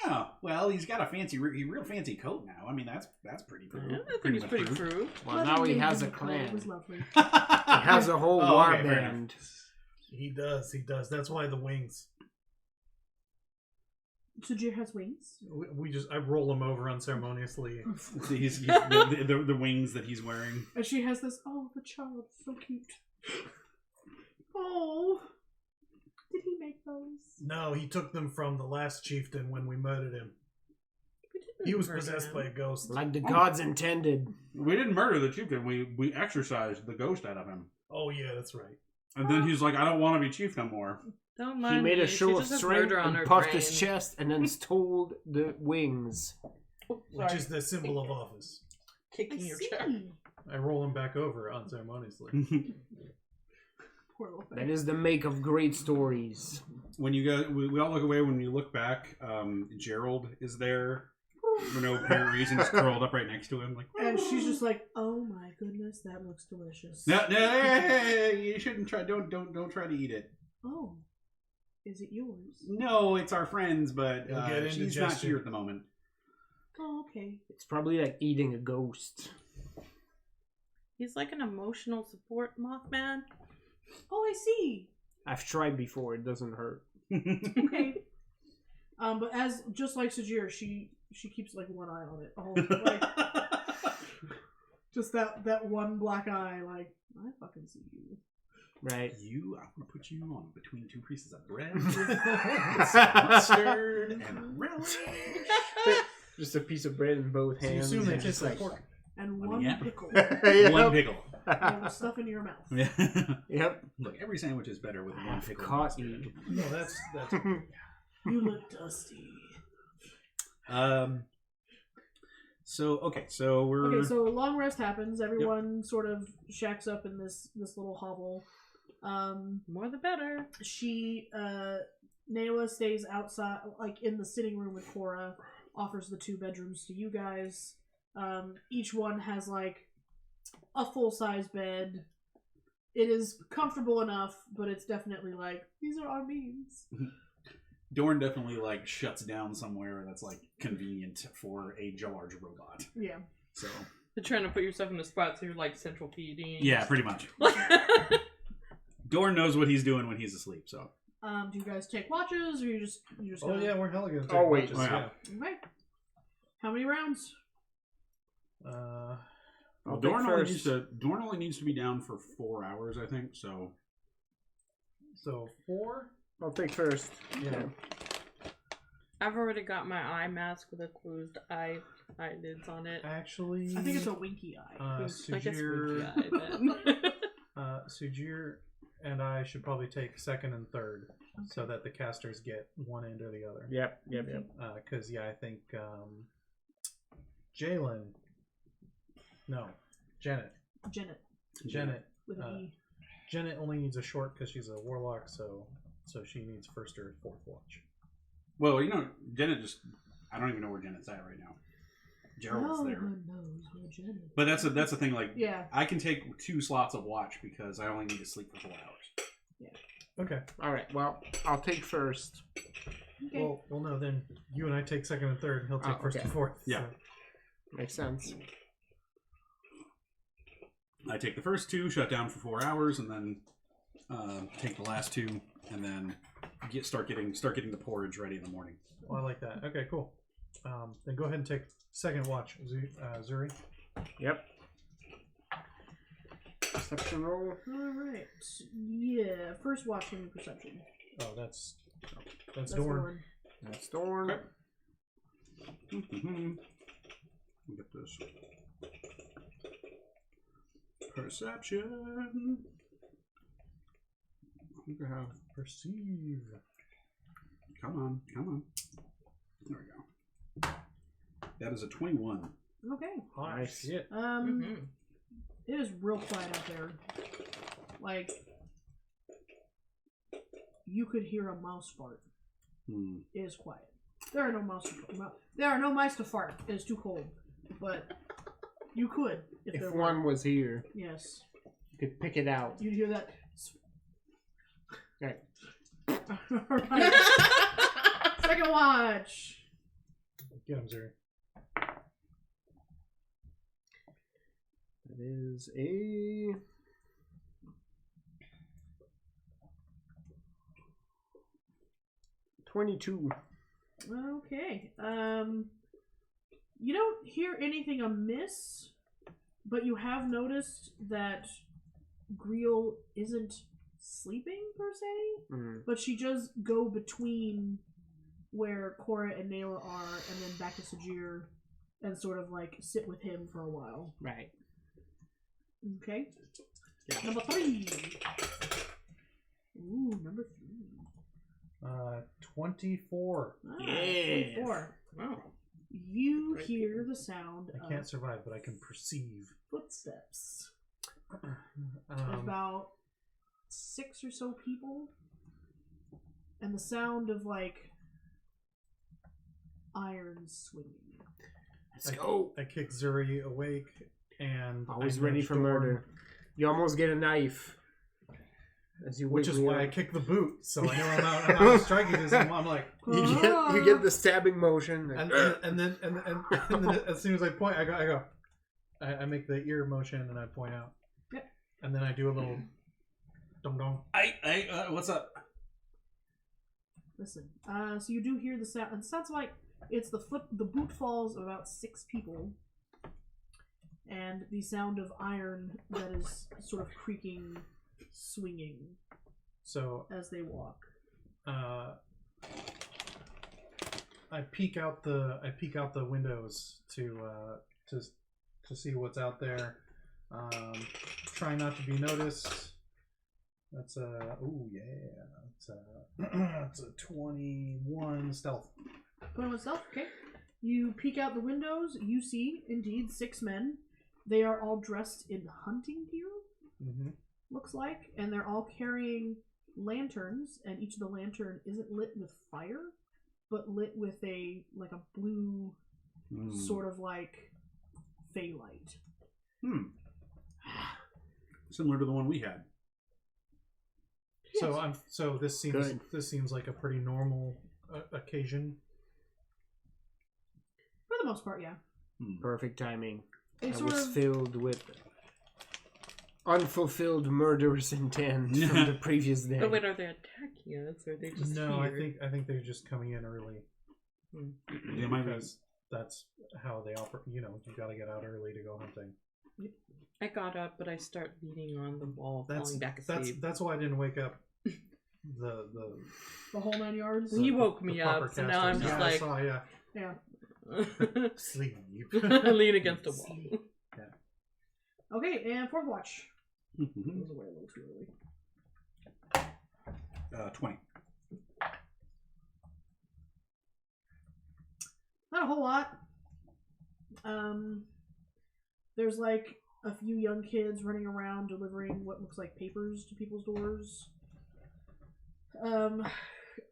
Oh, well, he's got a real fancy coat now. I mean, that's pretty cool. Yeah, I think it's pretty much true. Well, Mother now he gave has him a coat. clan. It was lovely. He has a whole Oh, war okay, fair enough. band. He does. He does. That's why the wings. Sajir has wings. I roll him over unceremoniously. He's the wings that he's wearing. And she has this, oh, the child, so cute. Oh. Did he make those? No, he took them from the last chieftain when we murdered him. We didn't He was murder possessed him. by a ghost. Like the gods intended. We didn't murder the chieftain. We exorcised the ghost out of him. Oh yeah, that's right. And then he's like, I don't want to be chief no more. Don't He mind made me. a show She of just has strength murder on her and puffed brain. his chest and then stole the wings. Which is the symbol of office. I Kicking your chair. see. I roll him back over unceremoniously. Poor little thing. That is the make of great stories. When you go, we all look away. When you look back, Gerald is there for no apparent reason, just curled up right next to him. Like, And she's just like, oh my goodness, that looks delicious. no, hey, you shouldn't try. Don't try to eat it. Oh. Is it yours? No, it's our friends, but You'll get she's indigestion. not here at the moment. Oh, okay. It's probably like eating a ghost. He's like an emotional support Mothman. Oh, I see. I've tried before, it doesn't hurt. Okay. But as just like Sajir, she keeps like one eye on it. Oh, like just that one black eye. Like I fucking see you. Right. I'm gonna put you on between two pieces of bread, with some mustard and relish. Just a piece of bread in both So you hands. assume they and taste just like pork. And one Yeah. pickle. Yep. One pickle. And the stuff in your mouth. Yeah. Yep. Look, every sandwich is better with one I've pickle. caught you. No, that's You look dusty. So we're Okay, so a long rest happens. Everyone sort of shacks up in this little hovel. More the better. Naila stays outside, like in the sitting room with Cora, offers the 2 bedrooms to you guys. Each one has like a full-size bed. It is comfortable enough, but it's definitely like, these are our means. Dorn definitely like shuts down somewhere that's like convenient for a large robot. Yeah. So You're trying to put yourself in a spot so you're like central feeding. yeah, pretty much. Dorn knows what he's doing when he's asleep. So Do you guys take watches, or you just Oh go? yeah, we're hella gonna take Oh, wait. watches, Oh, yeah. Okay. How many rounds? I'll Dorn take only, first. Dorn only needs to be down for 4 hours, I think. So 4. I'll take first. Yeah. I've already got my eye mask with a closed eyelids on it. Actually, I think it's a winky eye. I guess Sujir, winky eye then. Sujir and I should probably take second and third, so that the casters get one end or the other. Yep. Because I think Jalen. No, Janet. Janet with an E. Janet only needs a short because she's a warlock, so she needs first or fourth watch. well, Janet I don't even know where Janet's at right now. Gerald's No there. one knows where Janet is. But that's the thing. Like, Yeah. I can take 2 slots of watch because I only need to sleep for 4 hours. Okay. All right. Well, I'll take first. Okay. Well, no. Then you and I take second and third, and he'll take first okay. and fourth. Yeah. so- Makes sense. I take the first 2, shut down for 4 hours, and then take the last 2, and then start getting the porridge ready in the morning. Oh, I like that. Okay, cool. Then go ahead and take second watch, Zuri. Yep. Perception roll. Alright. Yeah. First watch, give me perception. Oh, that's That's Dorn. That's Dorn. Okay. Get this. Perception. You can have Perceive. Come on. There we go. That is a 21. Okay. Nice. Shit. Mhm. It is real quiet out there. Like, you could hear a mouse fart. Hmm. It is quiet. There are no mice to fart. It is too cold. But you could if there If were. one was here, Yes. you could pick it out. You'd hear that. Right. Alright. Second watch. Get him, Zuri. That is a 22. Okay. You don't hear anything amiss, but you have noticed that Greel isn't sleeping per se, Mm. but she does go between where Cora and Naila are and then back to Sajir and sort of like sit with him for a while. Right. Okay. Yeah. Number 3. Ooh, number 3. 24. Yes. 24. Wow. You Great hear the sound I can't survive, but I can perceive. footsteps. There's about 6 or so people, and the sound of like iron swinging. Let's go. I kick Zuri awake, and Always I ready nudge for Dorn, murder. You almost get a knife. As you which wake is me why I up. kick the boot, so I know I'm out striking this. I'm like, You get the stabbing motion. and then as soon as I point, I make the ear motion and I point out. Yep. And then I do a little dong dong. What's up? Listen, so you do hear the sound. It sounds like it's the boot falls of about 6 people, and the sound of iron that is sort of creaking, swinging So as they walk. I I peek out the windows to see what's out there. Try not to be noticed. That's it's a 21 stealth. 21 stealth. Okay. You peek out the windows. You see indeed 6 men. They are all dressed in hunting gear. Mm-hmm. Looks like, and they're all carrying lanterns, and each of the lantern isn't lit with fire, but lit with a blue sort of like fey light. Similar to the one we had. So this seems like a pretty normal occasion. For the most part, yeah. Perfect timing. They It sort was of filled with unfulfilled murderous intent from the previous day. But wait, are they attacking us, or are they just No, here? I think they're just coming in early. They might be. Because that's how they operate. You gotta get out early to go hunting. I got up, but I start beating on the wall, falling back asleep. That's why I didn't wake up. The whole 9 yards. He woke me the proper up, so now I'm casters. just Yeah, like, I saw, Yeah. sleep. lean against a wall. Okay, and fourth watch. It was away a little too early. 20. Not a whole lot. There's like a few young kids running around delivering what looks like papers to people's doors.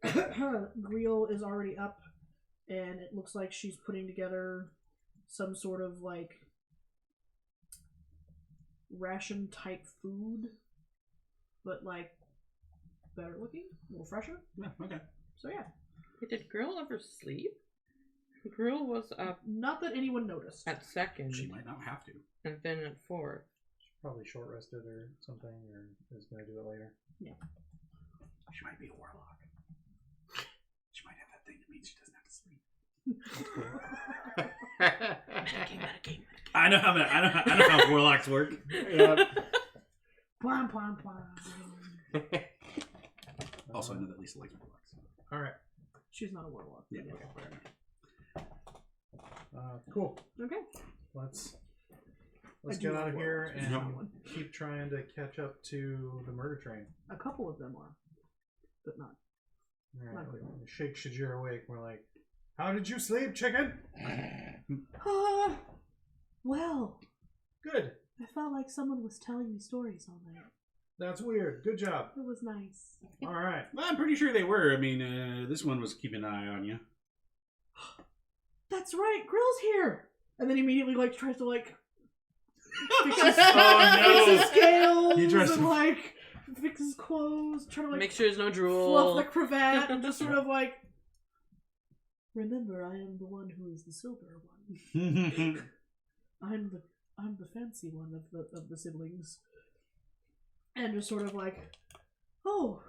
Griel is already up, and it looks like she's putting together some sort of like ration type food, but like better looking, a little fresher. Yeah, okay. So yeah, Wait, did Girl ever sleep? Girl was up not that anyone noticed. at second, She might not have to. and then at fourth. Probably short rested or something, or is gonna do it later. Yeah. She might be a warlock. She might have that thing that means she doesn't have to sleep. Medicate. I know how warlocks work. Yep. Plum, plum, plum. Also, I know that Lisa likes warlocks. All right. She's not a warlock. Yeah. Okay. Fair enough. Cool. Okay. Let's I do get out of like here warlocks. and keep trying to catch up to the murder train. A couple of them are, but not. All right. Not clear. Shake Shajir awake. We're like, how did you sleep, chicken? Well, Good. I felt like someone was telling me stories all night. That's weird. Good job. It was nice. All right. Well, I'm pretty sure they were. I mean, this one was keeping an eye on you. That's right, Grill's here. And then immediately like tries to like fix his, Oh, no. fix his scales He tries and to- like fix his clothes, trying to like Make sure there's no drool. fluff the cravat and just sort of like. Remember, I am the one who is the silver one. I'm the fancy one of the siblings. And just sort of like, oh,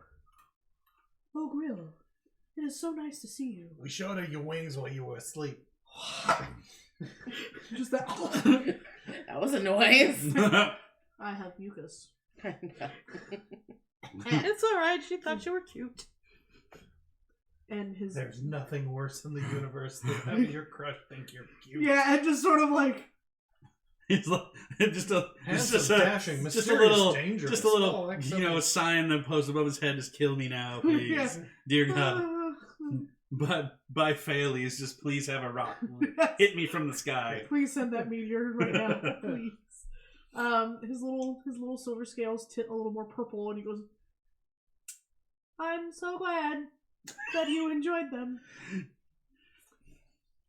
Grill, it is so nice to see you. We showed her your wings while you were asleep. Just that. That was a noise. I have mucus. It's alright, she thought you were cute. And his There's nothing worse in the universe than having your crush think you're cute. yeah, and just sort of like It's like just a Dashing, just a mysterious, little dangerous. just a little Oh, that's so sign that posts above his head. Just kill me now, please, Yeah. dear God. But by Phalles, just please have a rock hit me from the sky. please send that meteor right now, please. His little silver scales tint a little more purple, and he goes, "I'm so glad that you enjoyed them."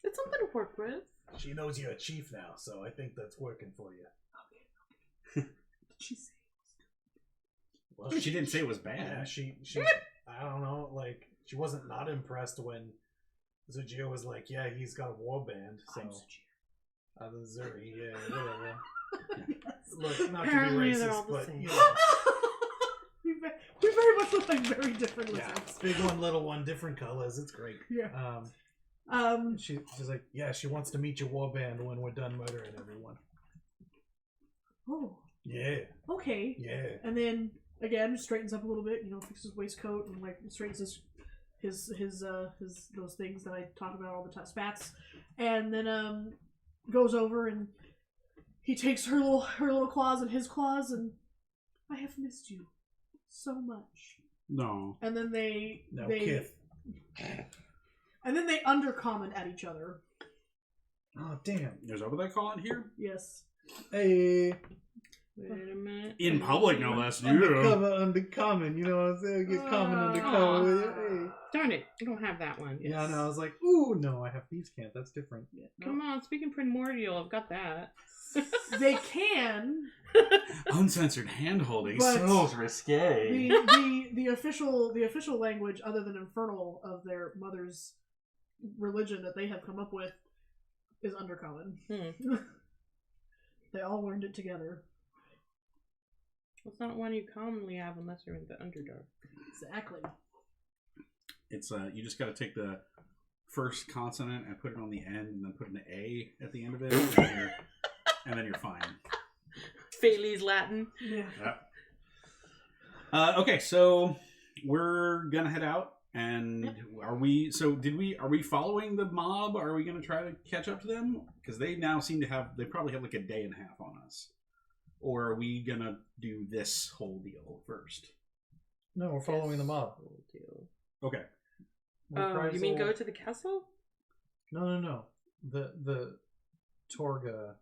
It's something to work with. She knows you're a chief now, so I think that's working for you. Did she say? Well, She didn't say it was Yeah, bad. she I don't know, like, she wasn't not impressed when Zujir was like, yeah, he's got a war band, so. Zuri, yeah, whatever. Look, not Apparently to be they're all racist, the but, same. you know, we very much look like very different yeah, lizards. big one, little one, different colors, it's great. Yeah. She's like, yeah, she wants to meet your war band when we're done murdering everyone. Oh, Yeah, okay. yeah. And then again, straightens up a little bit. Fixes his waistcoat and like straightens his his those things that I talk about all the time, spats, and then goes over and he takes her little claws in his claws, and I have missed you so much. No. And then they Kith. and then they undercomment at each other. Oh damn! Is that what they call it here? Yes. Hey, Wait a minute. In public, no less. Yeah. undercover, undercommon. You know what I'm saying? Get common undercover with you. Hey. Darn it, I don't have that one. Yeah, no, I was like, ooh, no, I have thieves' cant. That's different. Come on, speaking primordial, I've got that. They can. Uncensored hand holding, But so risque. The official language, other than Infernal, of their mother's religion that they have come up with is Undercommon. They all learned it together. It's not one you commonly have unless you're in the Underdark. Exactly. It's you just got to take the first consonant and put it on the end, and then put an A at the end of it, and then you're fine. Faylee's Latin. Yeah. Okay, so we're gonna head out, and are we following the mob? Are we gonna try to catch up to them? Because they now seem to have, they probably have like a day and a half on us. Or are we gonna do this whole deal first? No, we're following the mob. Okay. Oh, you mean go to the castle? No. The Torga.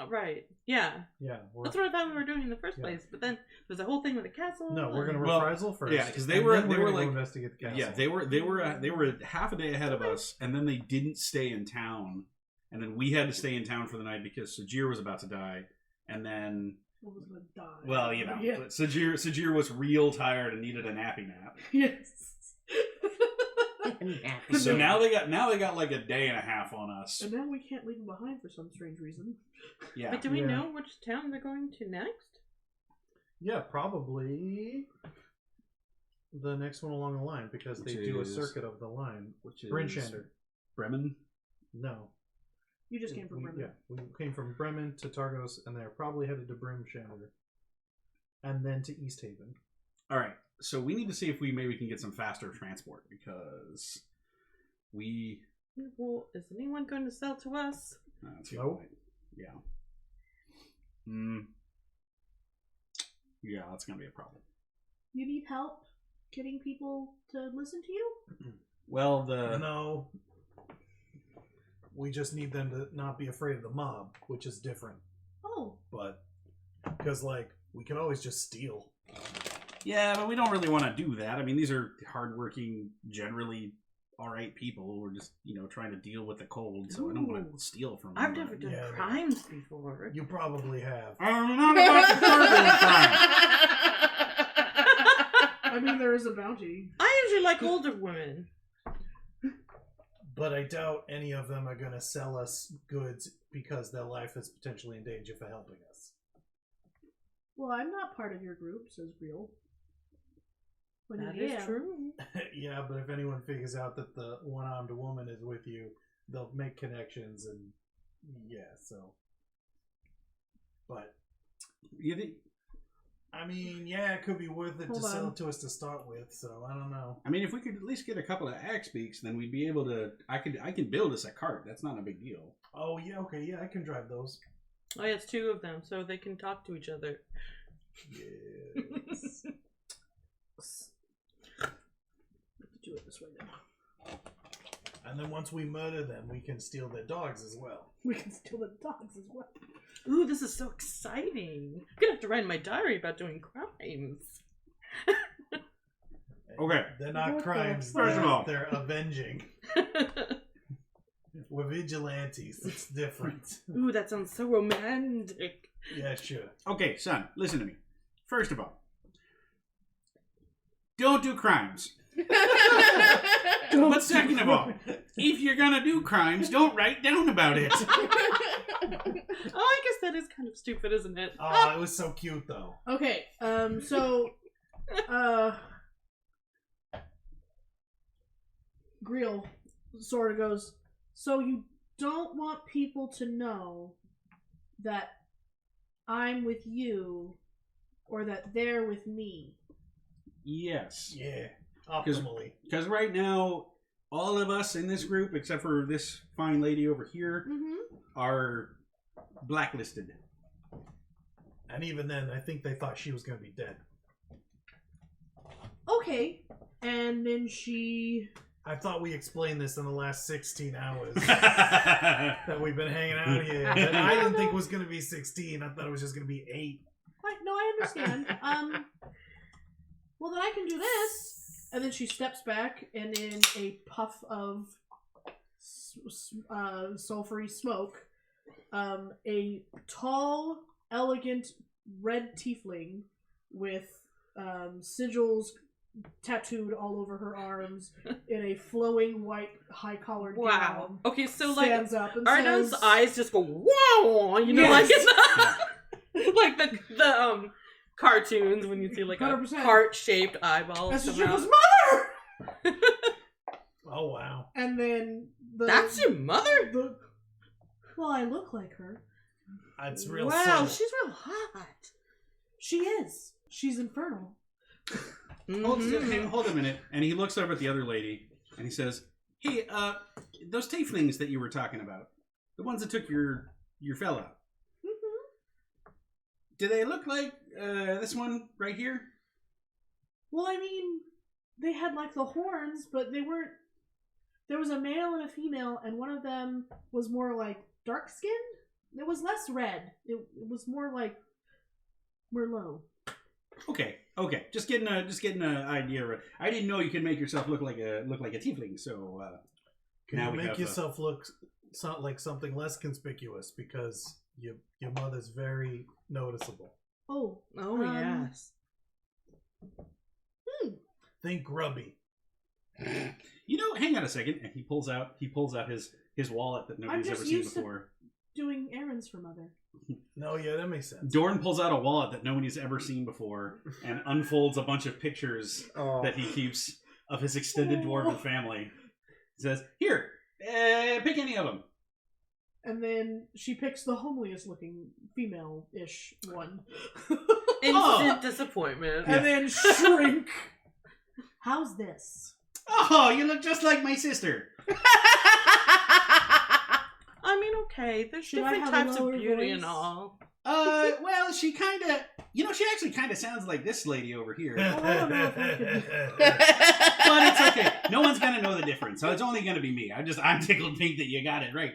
Oh, right. Yeah. Yeah. That's what I thought we were doing in the first place. But then there's a whole thing with the castle. No, we're gonna Well, reprisal first. yeah, because they and were then we're gonna like go investigate the castle. Yeah, they were half a day ahead of us, and then they didn't stay in town, and then we had to stay in town for the night because Sajir was about to die, and then I was gonna die. well, you know, Yeah. but Sajir was real tired and needed a nappy nap. Yes. So now they got like a day and a half on us. And now we can't leave them behind for some strange reason. Yeah. But do we Yeah. know which town they're going to next? Yeah, probably the next one along the line because they Which do a is- circuit of the line. Which is Brinshander. Bremen. No. You just came from Bremen. Yeah, we came from Bremen to Targos, and they're probably headed to Brimshander, and then to East Haven. All right. So we need to see if we maybe can get some faster transport because we. Well, is anyone going to sell to us? That's a good Nope. point. Yeah. Yeah, that's gonna be a problem. You need help getting people to listen to you? Well, the No. We just need them to not be afraid of the mob, which is different. Oh. But, because, like, we can always just steal. yeah, but we don't really want to do that. I mean, these are hardworking, generally all right people. We're just trying to deal with the cold, so I don't want to steal from them. I've never done Yeah, crimes before. You probably have. I'm not about to murder crime. I mean, there is a bounty. I usually like older women. But I doubt any of them are going to sell us goods because their life is potentially in danger for helping us. Well, I'm not part of your group, says Real. When That you is am. true. Yeah, but if anyone figures out that the one-armed woman is with you, they'll make connections and yeah, so. But You think? I mean, yeah, it could be worth it Hold to sell on. it to us to start with. So I don't know. I mean, if we could at least get a couple of axe beaks, then we'd be able to. I can build us a cart. That's not a big deal. Oh yeah, okay, yeah, I can drive those. Oh, yes, two of them, so they can talk to each other. Yes. Let's do it this way then. And then once we murder them, we can steal their dogs as well. We can steal the dogs as well. Ooh, this is so exciting. I'm gonna have to write in my diary about doing crimes. Okay. They're not What the crimes. First of all- they're avenging. We're vigilantes. It's different. Ooh, that sounds so romantic. Yeah, sure. Okay, son, listen to me. First of all, don't do crimes. But second of all, if you're gonna do crimes, don't write down about it. Oh, I guess that is kind of stupid, isn't it? Oh, it was so cute though. Okay, so, Griel sort of goes, so you don't want people to know that I'm with you or that they're with me. Yes. Yeah. Optimally. Because right now, all of us in this group, except for this fine lady over here, are blacklisted. And even then, I think they thought she was going to be dead. Okay. And then she... I thought we explained this in the last 16 hours that we've been hanging out here. That I didn't think was going to be 16. I thought it was just going to be 8. No, I understand. Well, then I can do this. And then she steps back, and in a puff of sulfury smoke, a tall, elegant red tiefling with sigils tattooed all over her arms in a flowing white high-collared gown. Okay, so stands up and Arna's says, eyes just go wow, you know, like like the cartoons when you see like 100%. a heart-shaped eyeball. "That's come your out. mother!" Oh, wow. And then That's your mother? Well, I look like her. That's real Wow, subtle. she's real hot. She is. She's infernal. Hold a minute. And he looks over at the other lady, and he says, "Hey, those tieflings that you were talking about, the ones that took your fella, do they look like this one right here?" Well, I mean, they had like the horns, but they weren't. There was a male and a female, and one of them was more like dark skinned. It was less red. It was more like Merlot. Okay. Just getting an idea. I didn't know you could make yourself look like a tiefling. So Can now you we make have, yourself look like something less conspicuous, because your mother's very noticeable. Oh. Yes. Think grubby. Hang on a second. And he pulls out his wallet that nobody's just ever seen used to- before. Doing errands for mother. No, yeah, that makes sense. Dorn pulls out a wallet that nobody's ever seen before and unfolds a bunch of pictures Oh. that he keeps of his extended dwarven family. He says, "Here, pick any of them." And then she picks the homeliest looking female-ish one. Instant disappointment. And then shrink. How's this? Oh, you look just like my sister. I mean, okay, there's Should I different have a types of lower beauty voice? and all. Well, she actually kind of sounds like this lady over here. Well, I don't know if I could... But it's okay. No one's gonna know the difference, so it's only gonna be me. I'm tickled pink that you got it right.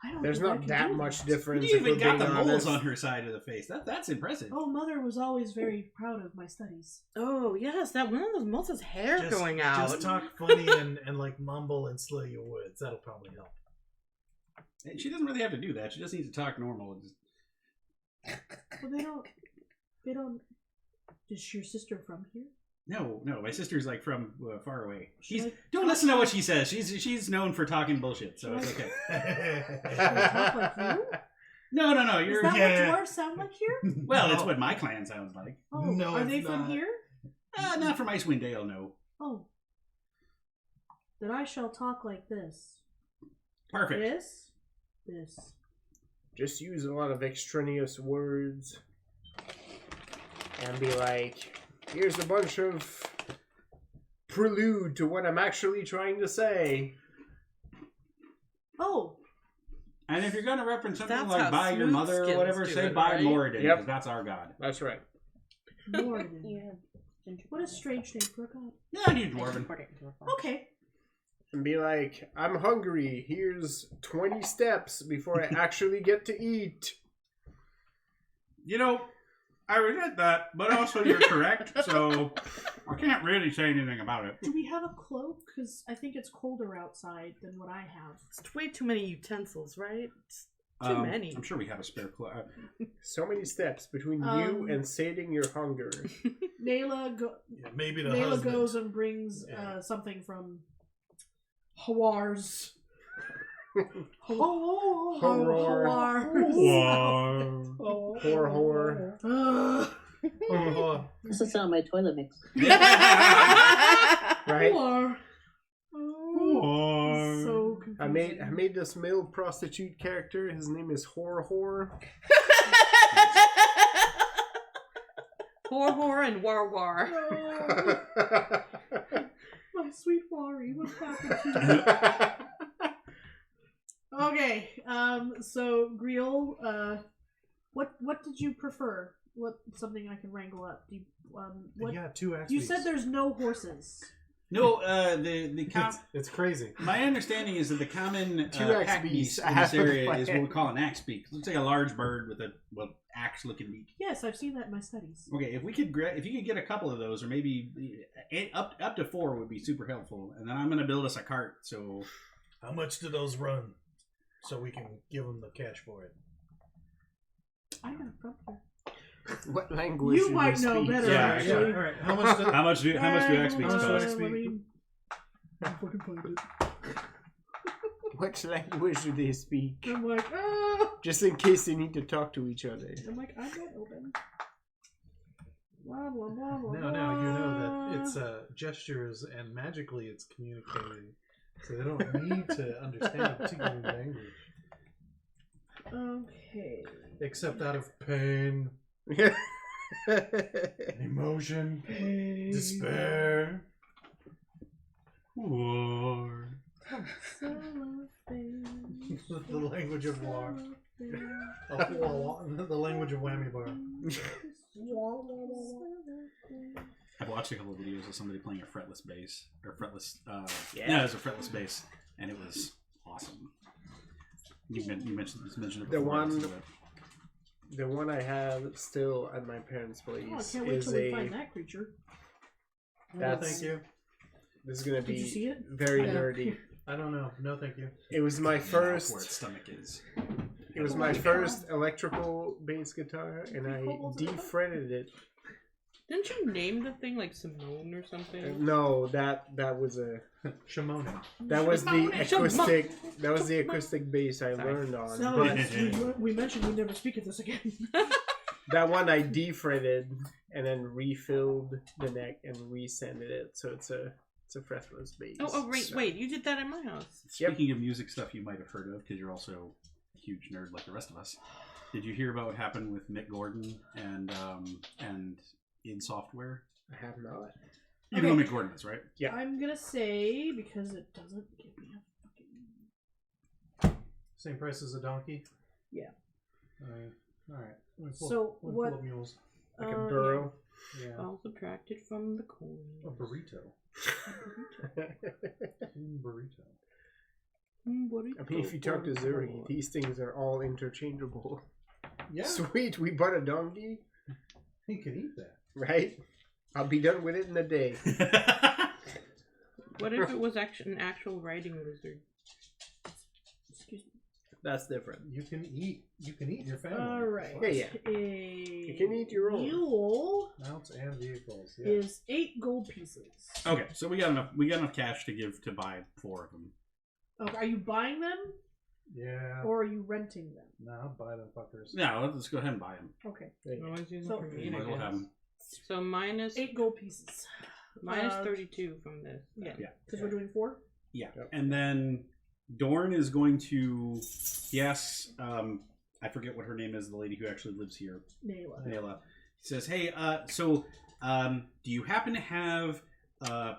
I don't There's think I not can that do much that. difference. You if even we're got being the moles honest. on her side of the face. That's impressive. Oh, mother was always very proud of my studies. Oh, yes, that one of those Moses hair going out. Just talk funny and like mumble and slur your words. That'll probably help. She doesn't really have to do that. She just needs to talk normal. Well, they don't... Is your sister from here? No, my sister's like from far away. Should Don't listen to what she says. She's known for talking bullshit, so it's okay. I talk like you? No. Is You're that what dwarves sound like here? well. No. It's what my clan sounds like. Oh, No, are they it's from not. here? Not from Icewind Dale, no. Oh. Then I shall talk like this. Perfect. This. Just use a lot of extraneous words and be like, here's a bunch of prelude to what I'm actually trying to say. Oh. And if you're gonna reference something That's like how "by your smooth mother" or skins whatever, do say it, "by right? Moradin," Yep. 'cause that's our god. That's right. Moradin. Yeah. What a strange name for a god. Yeah, I need dwarven. Okay. And be like, I'm hungry. Here's 20 steps before I actually get to eat. I regret that, but also you're correct, so I can't really say anything about it. Do we have a cloak? Because I think it's colder outside than what I have. It's way too many utensils, right? It's too many. I'm sure we have a spare cloak. So many steps between you and sating your hunger. Nayla, Maybe the Nayla husband. goes and brings Yeah. something from Hawar's. Hawar. Whore. Oh, This is on my toilet mix. Right? Hawar. So I confusing. made this male prostitute character. His name is Whore. Hor and war. sweet Wari, what's happened to you? Okay, so Griel, what did you prefer? What something I can wrangle up? Do you, what? Yeah, 2 axe You beaks. said there's no horses. No, It's crazy. my understanding is that the common Two axe pack beaks. beast I in this have a area is what plan. we call an axe beak. It looks like a large bird with a axe-looking beak. Yes, I've seen that in my studies. Okay, if you could get a couple of those, or maybe up to 4 would be super helpful. And then I'm gonna build us a cart. So How much do those run? So we can give them the cash for it. I have a problem. What language? You do might they know speak? better. Yeah, actually. yeah. All right. How much? how much do axe beaks How much do cost? axe beaks? Let me fucking find it. What language do they speak? I'm like, ah! Just in case they need to talk to each other. I'm like, I'm not open. Blah blah blah blah. No, you know that it's gestures and magically it's communicating, so they don't need to understand a particular language, Okay. except out of pain, emotion, despair. War. The language of war. The language of whammy bar. I've watched a couple of videos of somebody playing a fretless bass or fretless. Yeah. It was a fretless bass, and it was awesome. You mentioned it The before, one- so The one I have still at my parents' place Oh, I can't wait is till we a. find that creature. No, That's- thank you. This is gonna Did you be see it? very Yeah. nerdy. I don't know. No, thank you. It was my that's where its first. stomach is. It was Oh my my first electrical bass guitar, and I Kobolds in the back? defretted it. Didn't you name the thing like Simone or something? No, that was a Shimona. that was the Shimon. acoustic that was the acoustic bass I learned on. So But we mentioned we never speak of this again. that one I defretted and then refilled the neck and resanded it, so it's a fretless bass. Oh, wait, you did that at my house. Speaking of music stuff you might have heard of, because you're also a huge nerd like the rest of us. Did you hear about what happened with Mick Gordon and id Software? I have not. You know who Mick Gordon is, right? Yeah. I'm gonna say because it doesn't give me a fucking. Same price as a donkey. Yeah. All right. So what- Pull mules. Like a yeah. burrow. Yeah. All subtracted from the coin. A burrito. Burrito. I mean, if you talk to Zuri, these things are all interchangeable. Yeah. Sweet, we bought a donkey, He could eat that. right? I'll be done with it in a day. What if it was an actual writing lizard? Excuse me. That's different. You can eat your family. All right. Yeah. You can eat your own. Mule Mounts and vehicles. Yeah. is 8 gold pieces. Okay, so we got enough cash to give to buy 4 of them. Okay, are you buying them Yeah. or are you renting them? No, buy them fuckers. No, let's go ahead and buy them. Okay. Always use So- it for me, Might I as well have guess. 'em. So minus 8 gold pieces. minus Uh, 32 from this. Yeah. Yeah. Because we're doing 4? Yeah, Yep. and then Dorn is going to. Yes, I forget what her name is. The lady who actually lives here, Nayla. Nayla. He says, "Hey, do you happen to have a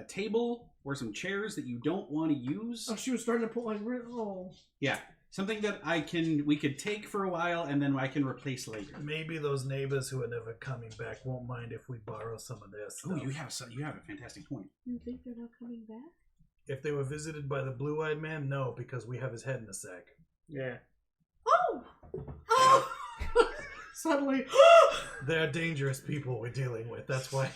table or some chairs that you don't want to use? Oh, she was starting to put like, oh. Yeah, something that we could take for a while and then I can replace later." Maybe those neighbors who are never coming back won't mind if we borrow some of their stuff. Oh, you have a fantastic point. You think they're not coming back? If they were visited by the blue-eyed man, no, because we have his head in a sack. Yeah. Oh! Oh! Suddenly. They're dangerous people we're dealing with. That's why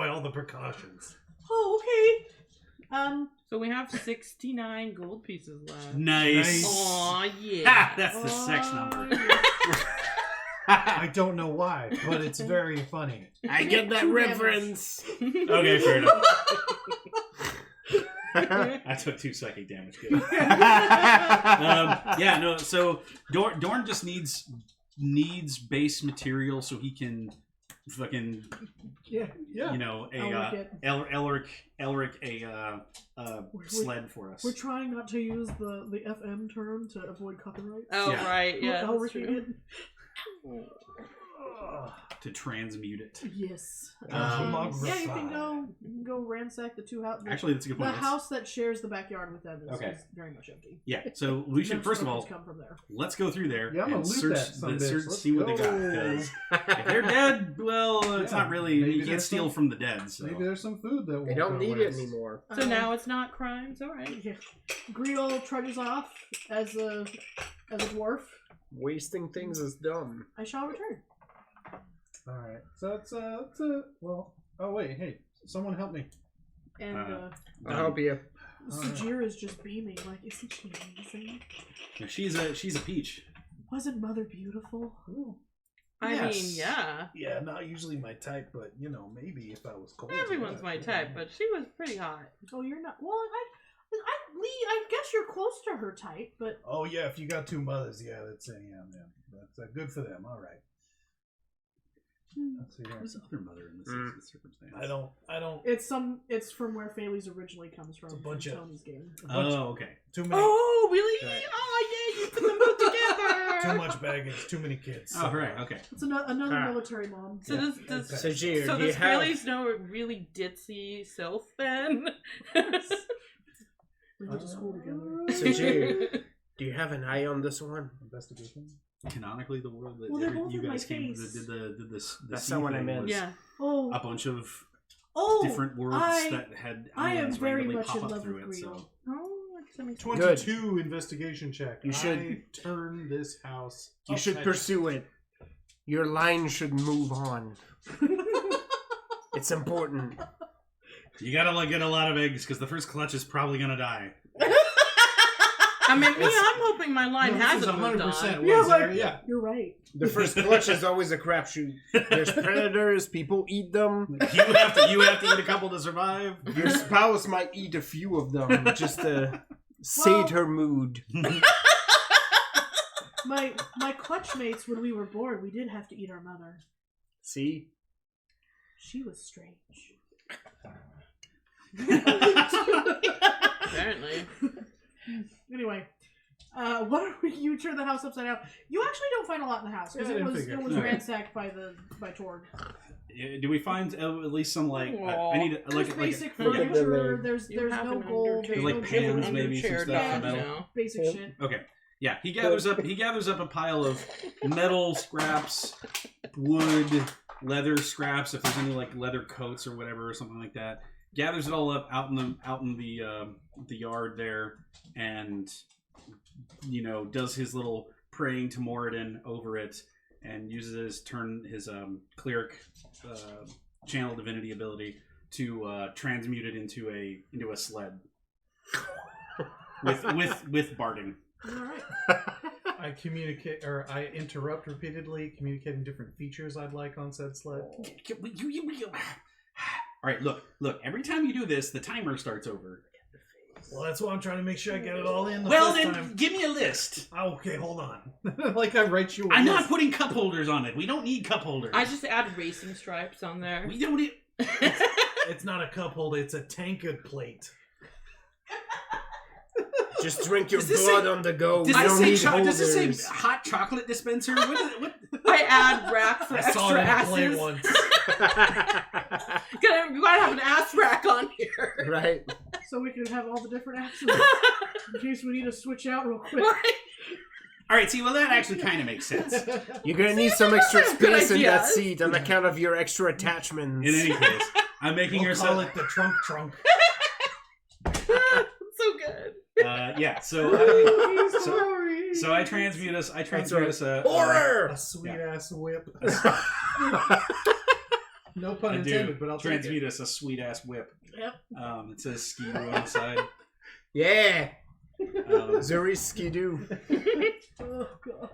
all the precautions. Oh, okay. So we have 69 gold pieces left. Nice. Aw, yeah. Ah, that's the sex number. I don't know why, but it's very funny. I get that 2 reference. Okay, fair enough. I took 2 psychic damage. Good. Yeah, no. So Dorn just needs base material so he can fucking Yeah. Yeah. you know Elric Elric a sled for us. We're trying not to use the FM term to avoid copyright. Oh, Yeah. right. Yeah. that's Elric true. it. to transmute it. Yes. Um, Yeah, you can go ransack the two houses. Actually, that's a good The point. house that shares the backyard with them is, Okay. is very much empty. Yeah, so we should No first of all come from there. let's go through there Yeah, I'm gonna and loot search, that some bitch. search Let's see what they got. go. 'Cause if they're dead, well, it's Yeah, not really. maybe You can't there's steal some- from the dead. So. Maybe there's some food that They won't don't go need waste. it anymore. So now it's not crimes, alright. Yeah. Griot trudges off as a dwarf. Wasting things is dumb. I shall return. All right. So it's well. Oh wait, hey, someone help me. And I'll help you. Sajir is just beaming, like, isn't she amazing? Yeah, she's a peach. Wasn't Mother beautiful? I Yes. mean, yeah. Yeah, not usually my type, but you know, maybe if I was cold. Everyone's yeah, my yeah. type, but she was pretty hot. Oh, you're not. Well, Lee, I guess you're close to her type, but Oh yeah, if you got two mothers, yeah, that's that's good for them. All right. Let's see here. Who's the other mother in this circumstance? I don't. it's from where Phaley's originally comes from. It's a bunch from of- Tony's game. Oh, okay. Too many. Oh, really? Right. Oh, yeah, you put them both together. Too much baggage. Too many kids. Oh, right. Okay. It's another Ah. military mom. So Yeah, does okay. Sajir, so do you does have... Bailey's know a really ditzy sylph then? We went to school together. Sajir, do you have an eye on this one? Investigation. Canonically, the world that Well, they're both you in my guys came face. did the That's sea not what I thing meant. was Yeah. Oh, a bunch of different worlds I- that had I am islands very randomly much pop in up love through with it. Griot. So Oh, I guess that makes sense. 22 investigation check. You should- I turn this house. You should upside pursue it. Your line should move on. It's important. you gotta get a lot of eggs because the first clutch is probably gonna die. I mean, me, I'm hoping my line No, this is hasn't moved 100% on. Yeah, was there, like- yeah. You're right. The first clutch is always a crapshoot. There's predators, people eat them. You have to eat a couple to survive. Your spouse might eat a few of them just to sate her mood. My clutch mates, when we were born, we did have to eat our mother. See? She was strange. Apparently. Anyway, what are we? You turn the house upside down. You actually don't find a lot in the house because Yeah, I it didn't was figure. it was Okay. ransacked by Torg. Do we find at least some like I need There's like basic Look at them furniture. there. There's You have no an gold. There's underchair- Like no pans, jewelry, maybe, some underchair stuff dodge for metal. now. basic shit. Okay. Yeah, he gathers up a pile of metal scraps, wood, leather scraps, if there's any like leather coats or whatever or something like that. Gathers it all up out in the yard there, and does his little praying to Moradin over it, and uses his cleric channel divinity ability to transmute it into a sled with barding. All right. I interrupt repeatedly, communicating different features I'd like on said sled. All right, look. Every time you do this, the timer starts over. Well, that's why I'm trying to make sure I get it all in the Well, first then time. give me a list. Okay, hold on. Like I write you a I'm not list. putting cup holders on it. We don't need cup holders. I just add racing stripes on there. We don't need. It's not a cup holder, it's a tankard plate. Just drink your Does this blood say- on the go. Does We don't need this say holders. hot chocolate dispenser? What? I add rack for I saw extra it on play asses. once. You gotta have an ass rack on here. Right. So we can have all the different actions in case we need to switch out real quick. All right, see, well, that actually kind of makes sense. You're gonna need some extra that's a good space in that idea. seat on account of your extra attachments. In any case, I'm making We'll yourself. call it the trunk. So good. Yeah. So I transmute us. I transmute us a Horror! A sweet ass whip. No pun I intended, do but I'll transmute us a sweet ass whip. Yep. It says ski on the side. Yeah. Um, Zuri Skidoo. Oh god.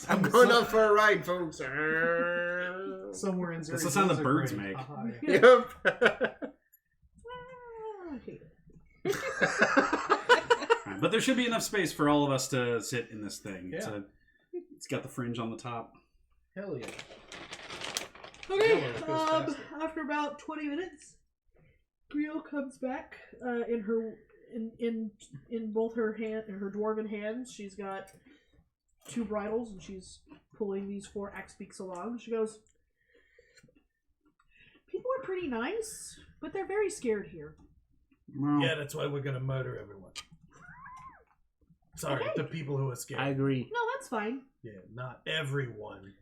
I'm going up for a ride, folks. Somewhere in That's the Zuri's sound the are birds great. make. Yeah. Yep. I hate it. Right, but there should be enough space for all of us to sit in this thing. Yeah. It's got the fringe on the top. Hell yeah. Okay, Yeah, well, it goes fast. after about 20 minutes, Griot comes back in both her dwarven hands. She's got 2 bridles, and she's pulling these 4 axe beaks along. She goes, "People are pretty nice, but they're very scared here." Well, Yeah, that's why we're gonna murder everyone. Sorry, Okay. the people who are scared. I agree. No, that's fine. Yeah, not everyone.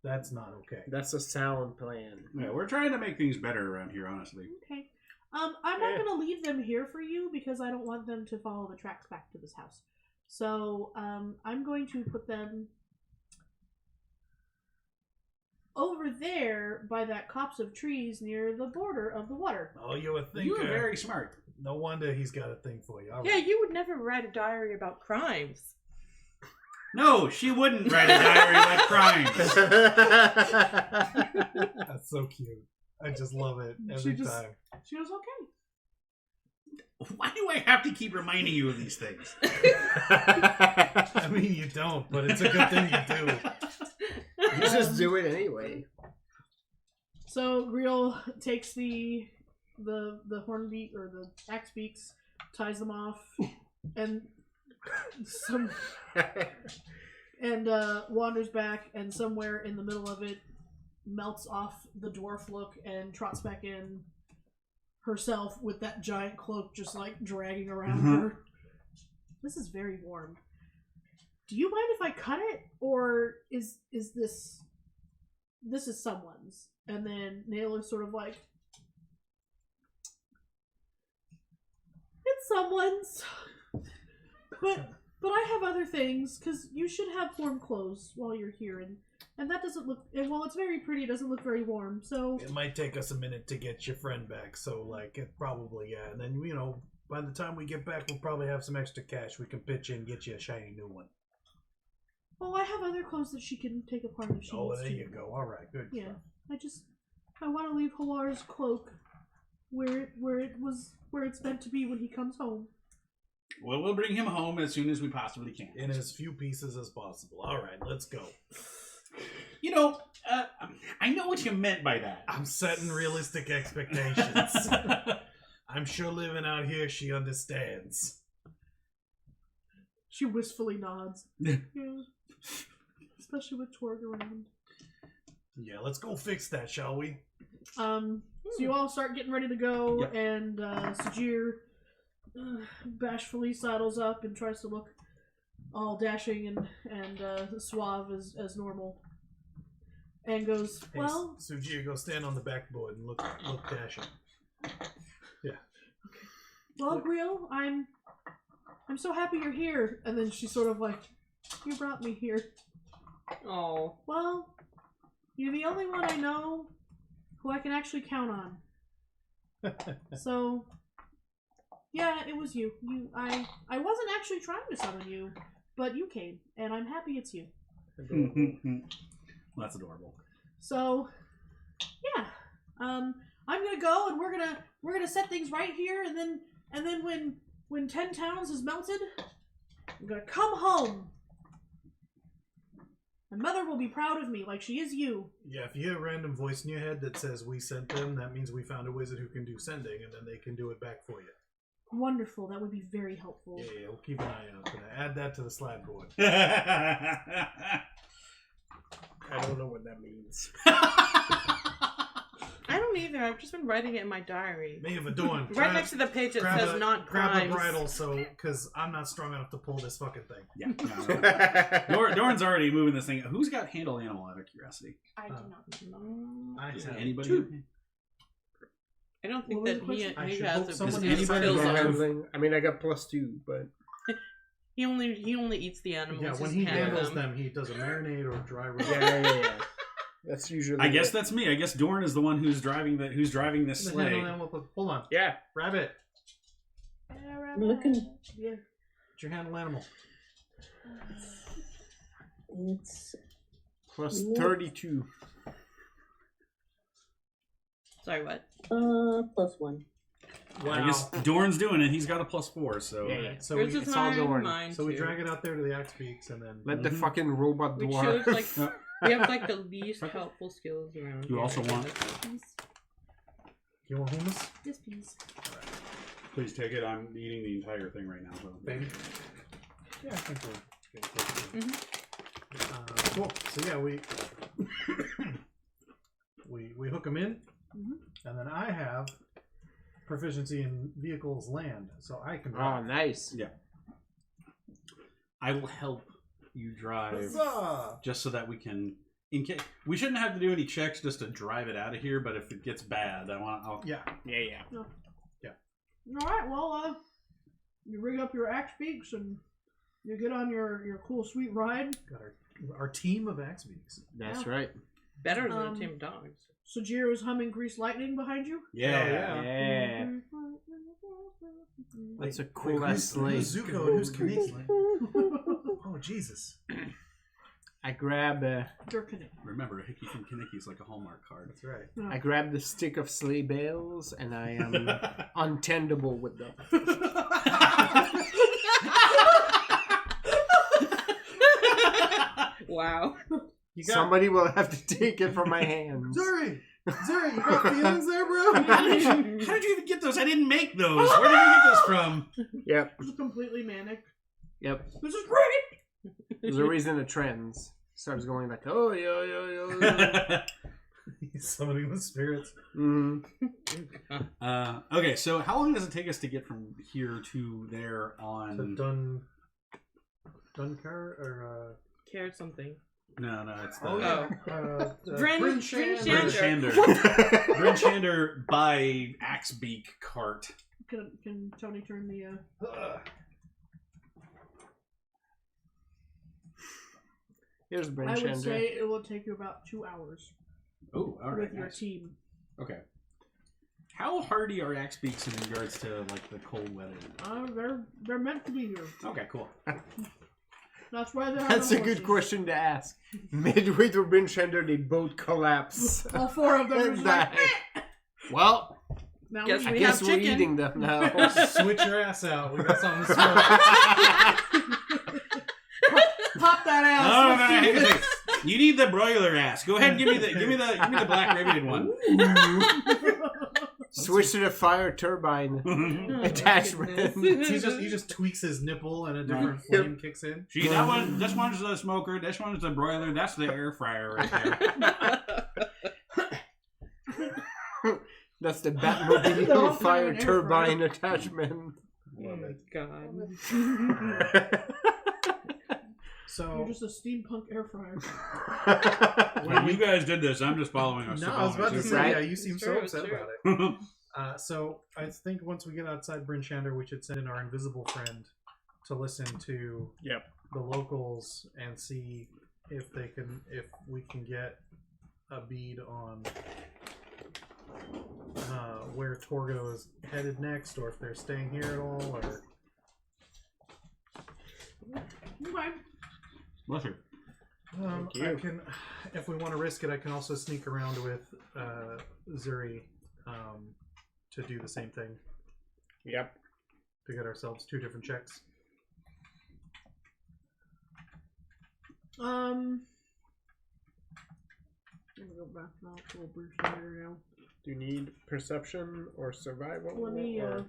That's not okay. That's a sound plan. yeah, we're trying to make things better around here, honestly. Okay. I'm not gonna leave them here for you because I don't want them to follow the tracks back to this house. So, I'm going to put them over there by that copse of trees near the border of the water. Oh, you're a thinker. You were very smart. No wonder he's got a thing for you. All Yeah, right. you would never write a diary about crimes. No, she wouldn't write a diary about crimes. That's so cute. I just love it every time. She goes, "Okay." Why do I have to keep reminding you of these things? I mean, you don't, but it's a good thing you do. You just do it anyway. So Griel takes the hornbeak or the axe beaks, ties them off, and wanders back, and somewhere in the middle of it melts off the dwarf look and trots back in herself with that giant cloak just like dragging around her. This is very warm. Do you mind if I cut it, or is this is someone's? And then Nail is sort of like, it's someone's, but I have other things, because you should have warm clothes while you're here, and that doesn't look, and while it's very pretty, it doesn't look very warm, so... It might take us a minute to get your friend back, so, like, it probably, yeah. And then, you know, by the time we get back, we'll probably have some extra cash. We can pitch in and get you a shiny new one. Oh, I have other clothes that she can take apart if she Oh, needs there to. you go. All right, good Yeah, stuff. I want to leave Halar's cloak where it's meant to be when he comes home. Well, we'll bring him home as soon as we possibly can. In as few pieces as possible. All right, let's go. You know, I know what you meant by that. I'm setting realistic expectations. I'm sure living out here, she understands. She wistfully nods. Yeah. Especially with Torg around. Yeah, let's go fix that, shall we? So you all start getting ready to go, Yep. and Sajir bashfully saddles up and tries to look all dashing and suave as normal. And goes, Hey, well... Sujir, go stand on the backboard and look dashing. Well, Griel, I'm so happy you're here. And then she's sort of like, you brought me here. Oh. Well, you're the only one I know who I can actually count on. So, yeah, it was you. I wasn't actually trying to summon you, but you came, and I'm happy it's you. That's adorable. So, yeah, I'm gonna go, and we're gonna set things right here, and then when 10 towns is melted, I'm gonna come home. My mother will be proud of me, like she is you. Yeah, if you hear a random voice in your head that says we sent them, that means we found a wizard who can do sending, and then they can do it back for you. Wonderful, that would be very helpful. Yeah, we'll keep an eye out for that. Add that to the slide board. I don't know what that means. I don't either. I've just been writing it in my diary. May have adorned. Right next to the page that says not grab crimes. the bridle, because I'm not strong enough to pull this fucking thing. Yeah. Doran's already moving this thing. Who's got handle animal out of curiosity? I do not. I Is have anybody? two. I don't think What was that the he question? I he should has hope a someone any has skills handle on. animal. I mean, I got +2, but He only eats the animals. Yeah, He when doesn't he handle handles them, he does a marinade or a dry rub. yeah. That's usually. I guess that's me. I guess Doran is the one who's driving this The sleigh. handle animal. Hold on. Yeah. Rabbit. I'm looking. Yeah. What's your handle animal? It's +32. Sorry, what? +1. I guess Doran's doing it. He's got a +4, so. Yeah. So Yours we, is it's all mine, Doran. mine so we too. drag it out there to the axe peaks, and then Let the fucking robot We dwarf. chose like we have like the least helpful skills around. You here. also want- you want hummus, Yes, please. Please take it. I'm eating the entire thing right now. So. baby? Yeah, I think we're getting close to it. Cool. So yeah, we we hook them in, and then I have proficiency in vehicles land, so I can. Oh, nice. Yeah. I will help you drive, Huzzah! just so that we can. In case we shouldn't have to do any checks just to drive it out of here, but if it gets bad, I'll Yeah. All right. Well, you rig up your axe beaks and you get on your cool sweet ride. Got our team of axe beaks. That's right. Better than a team of dogs. Sajir is humming Grease Lightning behind you. Yeah. Yeah. That's a cool Wait, ass who's slate. Zuko and who's Kaneki? Oh Jesus! I grab Durkanik. Remember, a hickey from Kaneki is like a Hallmark card. That's right. I grab the stick of sleigh bells and I am untendable with them. Wow. Somebody will have to take it from my hands. Zuri, you got feelings there, bro? How did you even get those? I didn't make those. Where did you get those from? Yep. It's completely manic. Yep. This is great. There's a reason the trends starts going like, oh, yo. He's summoning the spirits. Okay, so how long does it take us to get from here to there So on... Dunkar or Care something. No, it's the... Bryn Shander. Bryn Shander by Axebeak cart. Can Tony turn the? Here's Bryn I would Shander. say it will take you about 2 hours Oh, all right. with your Nice. team. Okay. How hardy are Axebeaks in regards to like the cold weather? They're meant to be here. Okay, cool. That's why they're. That's a good question to ask. Midway through Bryn Shander, they both collapse. All 4 of them are And just like, die. Well, now Guess I we guess have we're chicken. eating them now. Switch your ass out. We got something to smoke. pop that ass. No, Let's do hang on a this. second. You need the broiler ass. Go ahead and give me the black riveted one. Switch to the fire turbine attachment. he just tweaks his nipple and a different flame kicks in. See, this one's the smoker, this one's the broiler, that's the air fryer right there. That's the They Batmobile don't fire have an air turbine attachment. Love it. God. So You're just a steampunk air fryer. When you guys did this, I'm just following us. no, I was about to say, Right? yeah, you seem It's so true, upset it's true. about it. So I think once we get outside Bryn Shander, we should send in our invisible friend to listen to the locals and see if we can get a bead on where Torgo is headed next, or if they're staying here at all, or Okay. Bless you. Thank you. I can, if we want to risk it, I can also sneak around with Zuri to do the same thing. Yep. To get ourselves 2 different checks. Let me go back now to a brief later now. Do you need perception or survival? Let me. or...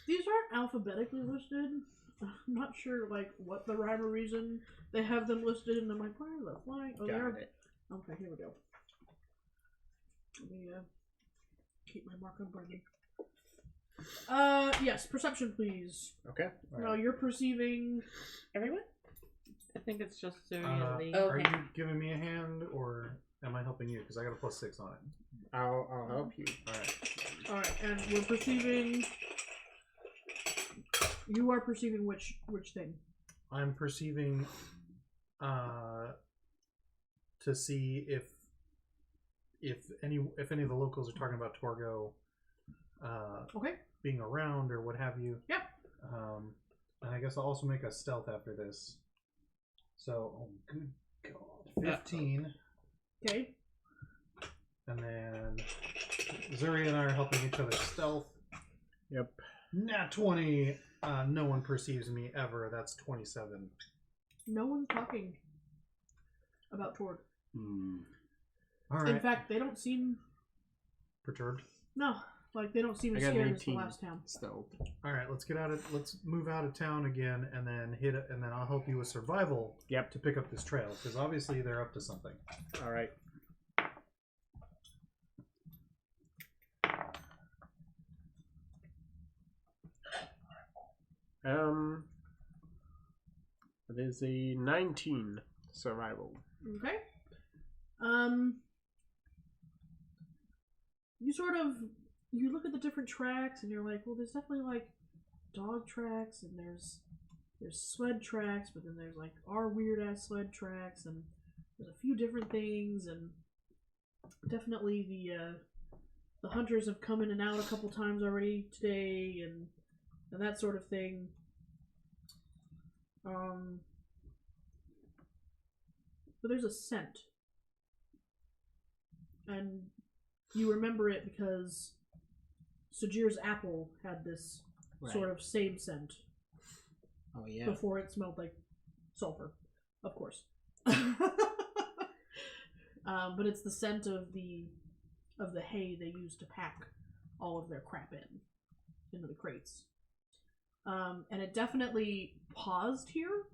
These aren't alphabetically listed. I'm not sure what the rhyme or reason they have them listed, and I'm like, why are they flying? Oh, they're. Got it. Okay, here we go. Let me keep my mark on Brendan. Yes, perception, please. Okay. No, you're perceiving. Everyone? I think it's just Suri and Lee. Oh. Are Okay. you giving me a hand, or am I helping you? Because I got a +6 on it. I'll help you. All right. All right, and we're perceiving. You are perceiving which thing? I'm perceiving to see if any of the locals are talking about Torgo Okay. being around or what have you. Yep. And I guess I'll also make a stealth after this. So, oh good god, 15. Okay. And then Zuri and I are helping each other stealth. Yep. Nat 20. No one perceives me ever. That's 27. No one's talking about Tord. All right. In fact, they don't seem. Perturbed. No. Like they don't seem I as got an scared as the 18. last town. Stealth. All right, let's move out of town again, and then hit it, and then I'll help you with survival. Yep. To pick up this trail, because obviously they're up to something. All right. It is a 19 survival. Okay. You look at the different tracks and you're like, well, there's definitely like dog tracks and there's sled tracks, but then there's like our weird ass sled tracks and there's a few different things and definitely the hunters have come in and out a couple times already today and that sort of thing. But there's a scent. And you remember it because Sajir's apple had this sort of same scent. Oh yeah. Before it smelled like sulfur, of course. But it's the scent of the hay they used to pack all of their crap into the crates. And it definitely paused here,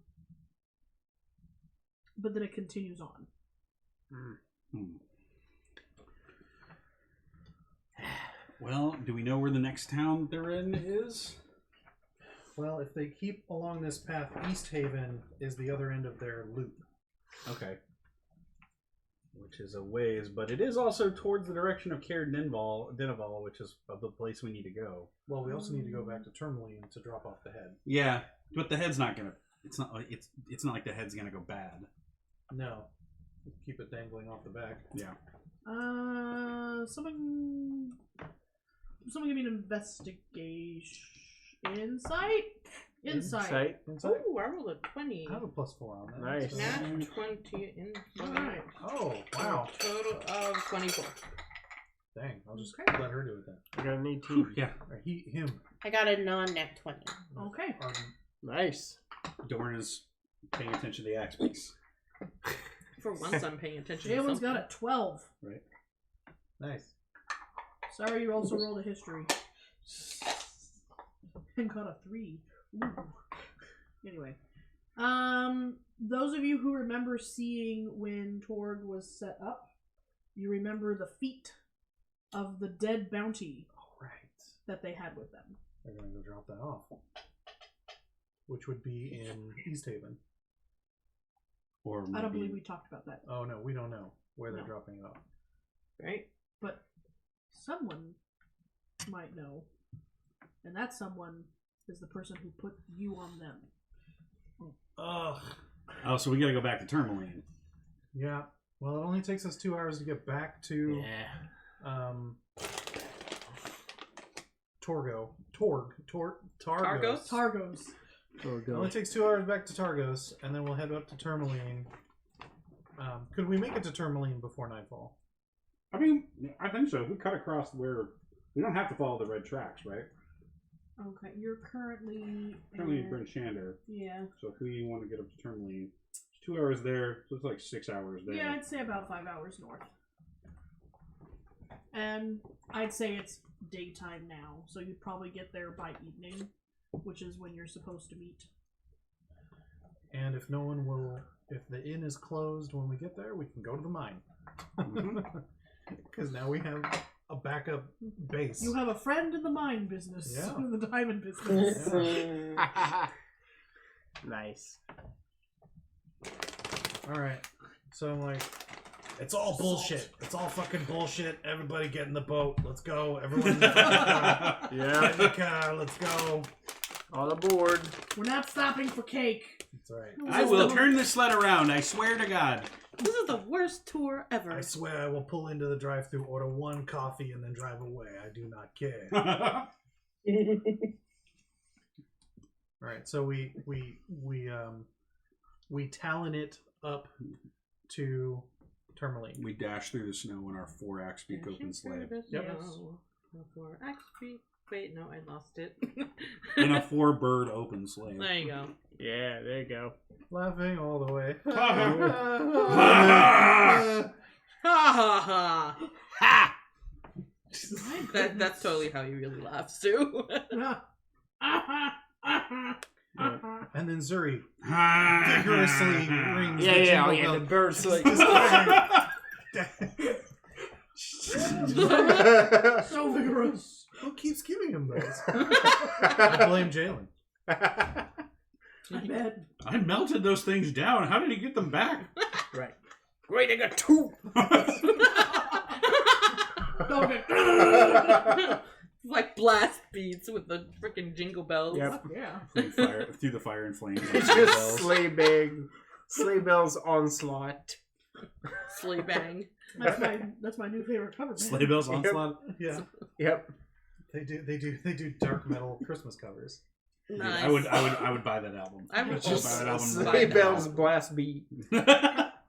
but then it continues on. Well, do we know where the next town they're in is? Well, if they keep along this path, East Haven is the other end of their loop. Okay. Which is a ways, but it is also towards the direction of Caird Denival, which is the place we need to go. Well, we also need to go back to Tourmaline to drop off the head. Yeah, but the head's not gonna. It's not like the head's gonna go bad. No, keep it dangling off the back. Yeah. Someone give me an investigation. Insight. Ooh, I rolled a 20. I have a +4 on that. Nice. Nat 20 in Alright. Oh, wow. A total of 24. Dang, I'll just let her do it then. I got an 18. Yeah. Or him. I got a non-net 20. Okay. Nice. Dorn is paying attention to the axe piece. For once, I'm paying attention. Jalen's got a 12. Right. Nice. Sorry, you also rolled a history. And got a 3. Ooh. Anyway. Those of you who remember seeing when Torg was set up, you remember the feet of the dead bounty that they had with them. They're going to go drop that off. Which would be in East Haven. Or maybe... I don't believe we talked about that. Oh, no, we don't know where they're No. dropping it off. Right? But someone might know. And that someone is the person who put you on them. Ugh. Oh, so we gotta go back to Tourmaline. Yeah. Well, it only takes us 2 hours to get back to Targos. Targos. It only takes 2 hours back to Targos, and then we'll head up to Tourmaline. Could we make it to Tourmaline before nightfall? I mean, I think so. If we cut across where... We don't have to follow the red tracks, right? Okay, you're currently Currently in Bryn Shander. Yeah. So if we want to get up to Tourmaline, it's 2 hours there, so it's like 6 hours there. Yeah, I'd say about 5 hours north. And I'd say it's daytime now, so you'd probably get there by evening, which is when you're supposed to meet. And if no one will... If the inn is closed when we get there, we can go to the mine. Because now we have a backup base. You have a friend in the mine business. Yeah. In the diamond business. Yeah. Nice. Alright. So I'm like, it's all bullshit. It's all fucking bullshit. Everybody get in the boat. Let's go. Everyone in the car. Yeah. Get in the car. Let's go. All aboard. We're not stopping for cake. That's alright. I will turn this sled around, I swear to God. This is the worst tour ever. I swear I will pull into the drive-thru, order 1 coffee, and then drive away. I do not care. Alright, so we talon it up to Tourmaline. We dash through the snow in our 4-axe-peak open sleigh. Yep. Wait, no, I lost it. In a 4-bird open sleigh. There you go. Yeah, there you go. Laughing all the way. Ha ha ha! My That's totally how he really laughs too. And then Zuri vigorously rings the jingle bell. The bird's like... So vigorous. Who keeps giving him those? I blame Jalen. I bet. I melted those things down. How did he get them back? Right. Great, I got 2! Like blast beats with the freaking jingle bells. Yep. Yeah. Through the fire and flames. It's just sleigh bells onslaught. Sleigh bang. That's my new favorite cover. Man. Sleigh bells onslaught. Yeah, Yep. they do dark metal Christmas covers. Nice. I would buy that album. I would Just buy that album sleigh right now. bells blast beat.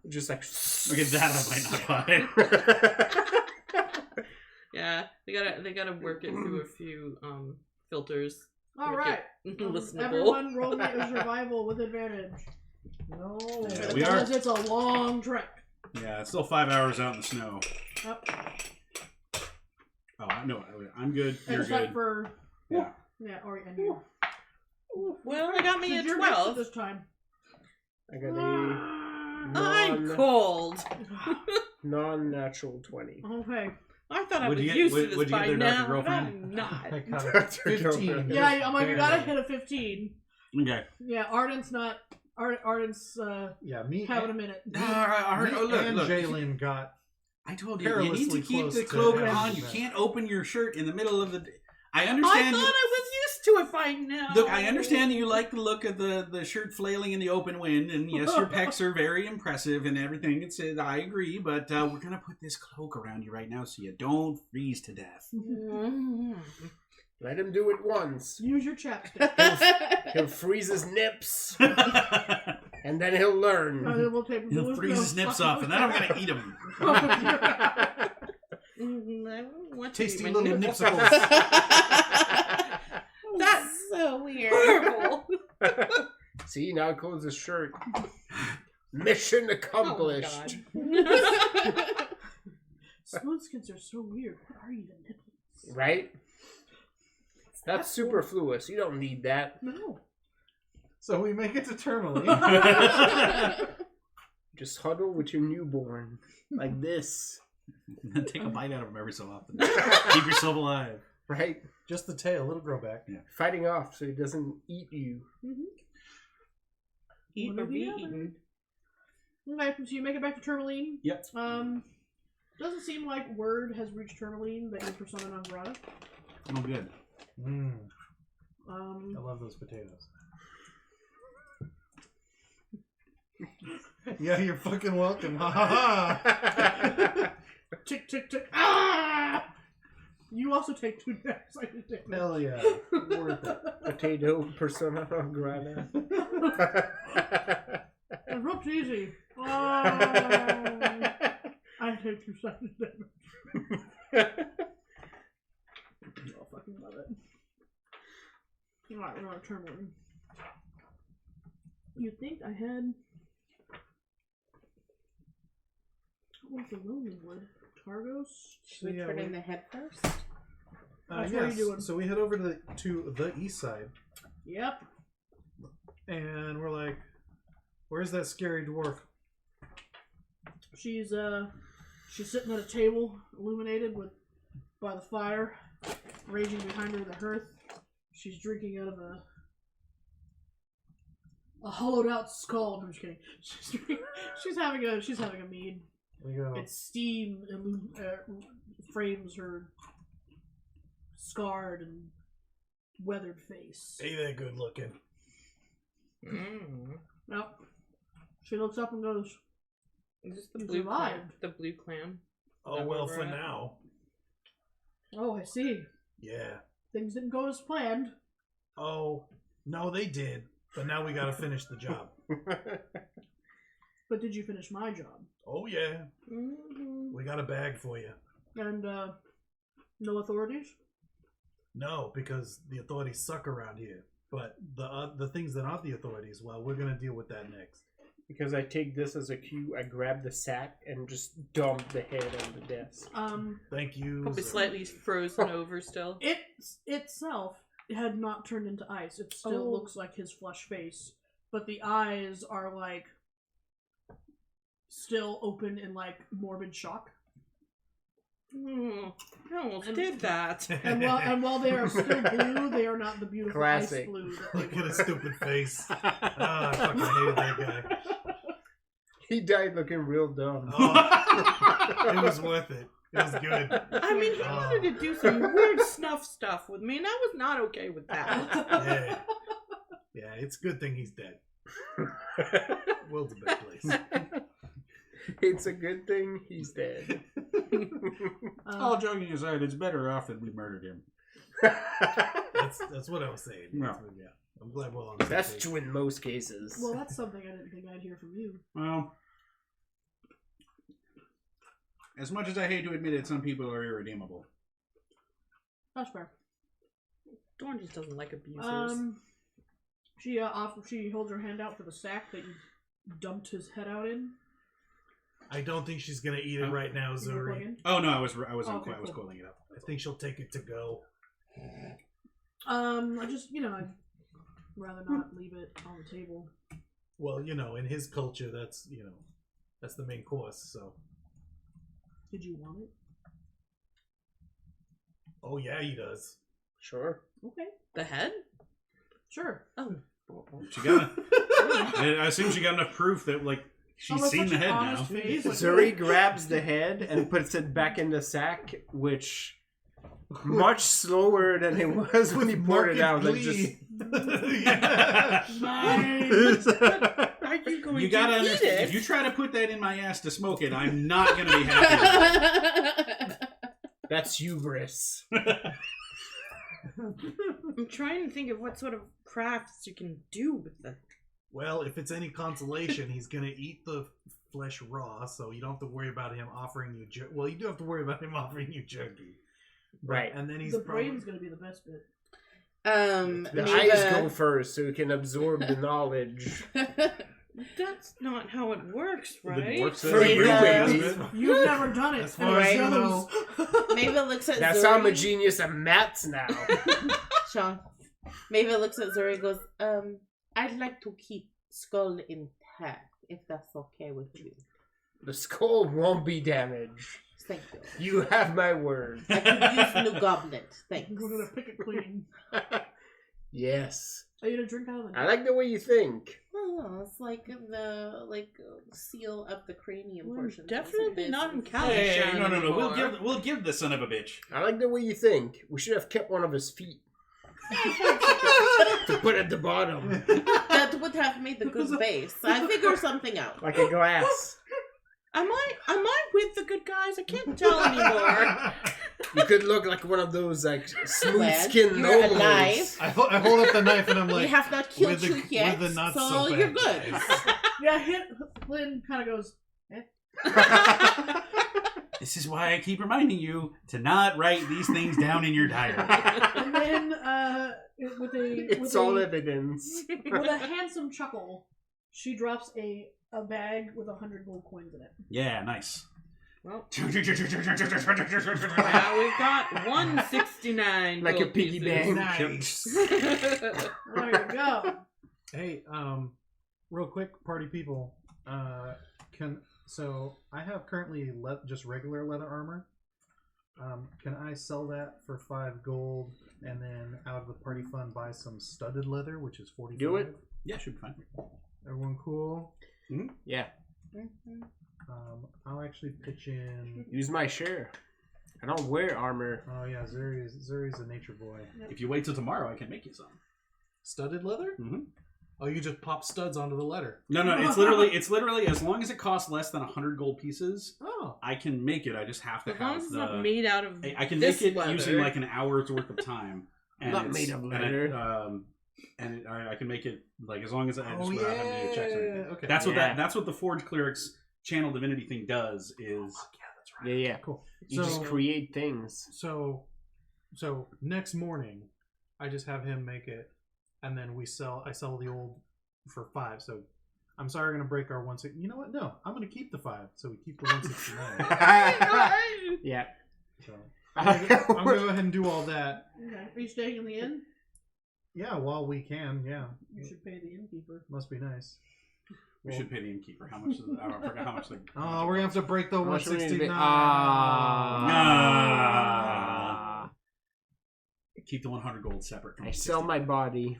Just like... Okay, that I might not buy. Yeah, they gotta work it through a few filters. All right. Listenable. Everyone roll me a survival with advantage. No. Yeah, Because it's a long trek. Yeah, it's still 5 hours out in the snow. Yep. Oh, no, I'm good. You're Except good. for... Yeah. Yeah, and you. Well, I got me a You're next 12. this time. I got a I'm cold. non-natural 20. Okay. I thought I was Would you get- used would- to this would you get by their darker now, but girlfriend? I'm not. I got a That's your 15. girlfriend. Yeah, I'm like, you gotta Barely. hit a 15. Okay. Yeah, Arden's not... Arden's Yeah, me having a minute. me Look, and look. Jalen got... I told you, you need perilously to keep close the to cloak having on. You that. can't open your shirt in the middle of the day. I I understand. thought I was used to it by now. Look, I understand that you like the look of the shirt flailing in the open wind, and yes, your pecs are very impressive and everything. I agree, but we're gonna put this cloak around you right now so you don't freeze to death. Let him do it once. Use your chapstick. He'll freeze his nips, and then he'll learn. We'll take He'll freeze his nips off, and then I'm gonna eat them. I don't want to Tasty eat my little nipples. nipsicles. That's so weird. Horrible. See, now close his shirt. Mission accomplished. Smooth skins are so weird. What are even nipples? Right? That's superfluous. You don't need that. No. So we make it to Tourmaline. Just huddle with your newborn. Like this. Take a bite out of them every so often. Keep yourself alive. Right? Just the tail, it'll grow back. Yeah. Fighting off so he doesn't eat you. Eat or be eaten. Okay, so you make it back to Tourmaline. Yep. Doesn't seem like word has reached Tourmaline that you're persona non grata. Oh, good. I love those potatoes. Yeah, you're fucking welcome. Ha ha ha. Tick, tick, tick. Ah! You also take 2 naps. I just did. Hell yeah. Worth it. Potato persona non grata. It looks easy. Oh, I take 2 seconds damage. I'll fucking love it. Alright, we're on Tourmaline. You'd think I had... What was the lonely wood? Targos? Should we turn in the head first? That's what you're doing. So we head over to the east side, Yep. and we're like, "Where's that scary dwarf?" She's sitting at a table, illuminated by the fire, raging behind her the hearth. She's drinking out of a hollowed out skull. I'm just kidding. She's having a mead. We go. It's steam frames her scarred and weathered face. Hey there, good looking. Nope. She looks up and goes, Is this the You blue clam? survived. The blue clam? Oh, That well, where for we're at? now. "Oh, I see. Yeah. Things didn't go as planned." Oh, no, they did. But now we gotta finish the job. But did you finish my job? Oh, yeah. Mm-hmm. We got a bag for you. And, no authorities? No, because the authorities suck around here. But the things that aren't the authorities, well, we're gonna deal with that next. Because I take this as a cue, I grab the sack and just dump the head on the desk. Thank you. Probably sir. slightly frozen over still. It itself had not turned into ice. It still Oh. looks like his flesh face, but the eyes are like still open in like morbid shock. I almost did that. And while they are still blue, they are not the beautiful Classic. ice blue. That Look they at were. his stupid face. I fucking hated that guy. He died looking real dumb. Oh, it was worth it. It was good. I mean, he wanted to do some weird snuff stuff with me, and I was not okay with that. Yeah. Yeah, it's a good thing he's dead. World's a better place. It's a good thing he's dead. All joking aside, it's better off that we murdered him. That's what I was saying. No. Yeah. I'm glad we're on the same That's page. true in most cases. Well, that's something I didn't think I'd hear from you. Well, as much as I hate to admit it, some people are irredeemable. That's fair. Dawn just doesn't like abusers. She holds her hand out for the sack that you dumped his head out in. I don't think she's gonna eat it right now, You were Zuri. plugging? Oh no, I was Okay, I was cool. calling it up. I think she'll take it to go. I just, I'd rather not leave it on the table. Well, in his culture, that's that's the main course. So, Did you want it? oh yeah, he does. Sure. Okay. The head? Sure. Oh. She got. I assume she got enough proof that she's that's seen such the an head honest now. face, like, Zuri grabs the head and puts it back in the sack, which much slower than it was when he poured it out. Like just Yeah. Nice. Are you going You to gotta eat understand. it? If you try to put that in my ass to smoke it, I'm not gonna be happy. that's hubris. I'm trying to think of what sort of crafts you can do with it. Well, if it's any consolation, he's gonna eat the flesh raw, so you don't have to worry about him offering you. Well, you do have to worry about him offering you jerky, Right. And then he's the probably brain's gonna be the best bit. The eyes go first so you can absorb the knowledge. That's not how it works, right? It works For you, baby. You've never done it. That's and why it I shows. Maeve looks at That's Zuri. how I'm a genius at maths now. Sean. Maeve looks at Zuri and goes, I'd like to keep skull intact, if that's okay with you. The skull won't be damaged. Thank you. You have my word. I could use new goblet. Thanks. We're gonna pick it clean. Yes. Are you gonna drink out of the I like the way you think. Oh, it's like the seal up the cranium We're portion. definitely not in Cal- Hey, Shine no. anymore. We'll give the son of a bitch. I like the way you think. We should have kept one of his feet to put at the bottom, That would have made the good base. I figure something out. like a glass. Am I with the good guys? I can't tell anymore. You could look like one of those smooth Well, skin you're nobles. alive. I hold up the knife and I'm We like, have not killed with the- you yet, with the not so so bad you're good. guys. Yeah, Lynn kind of goes, This is why I keep reminding you to not write these things down in your diary. and then It's all evidence. with a handsome chuckle, she drops a bag with 100 gold coins in it. Yeah, nice. Well, now we've got 169 Like a gold piggy pieces. bank. Nice. There you go. Hey, real quick, party people. So I have currently just regular leather armor. Can I sell that for 5 gold, and then out of the party fund buy some studded leather, which is 45? Do it. Yeah, should be fine. Everyone cool? Yeah. I'll actually pitch in. Use my share. I don't wear armor. Oh yeah, Zuri's a nature boy. If you wait till tomorrow, I can make you some. Studded leather? Mm-hmm. Oh, you just pop studs onto the letter. No, it's literally as long as it costs less than 100 gold pieces, Oh. I can make it. I just have to As long have as it's not the. made out of I can this make it leather. using like an hour's worth of time. And Not it's- made of and leather. I can make it like as long as I just Oh, without having to do checks or anything. yeah. Okay. That's what Yeah. that's what the Forge Cleric's Channel Divinity thing does. Is Yeah. Cool. You just create things. So next morning, I just have him make it, and then I sell the old for 5. So I'm sorry, we're gonna break our 160. You know what? No, I'm gonna keep the 5, so we keep the 169. Yeah. So I'm gonna go ahead and do all that. Okay. Are you staying in the inn? Yeah, while we can. Yeah, You should pay the innkeeper. must be nice. We should pay the innkeeper. How much is it? I forgot how much. Oh, we're gonna have to break the much do we need to pay? 169. Keep the 100 gold separate from I the sell 60. my body.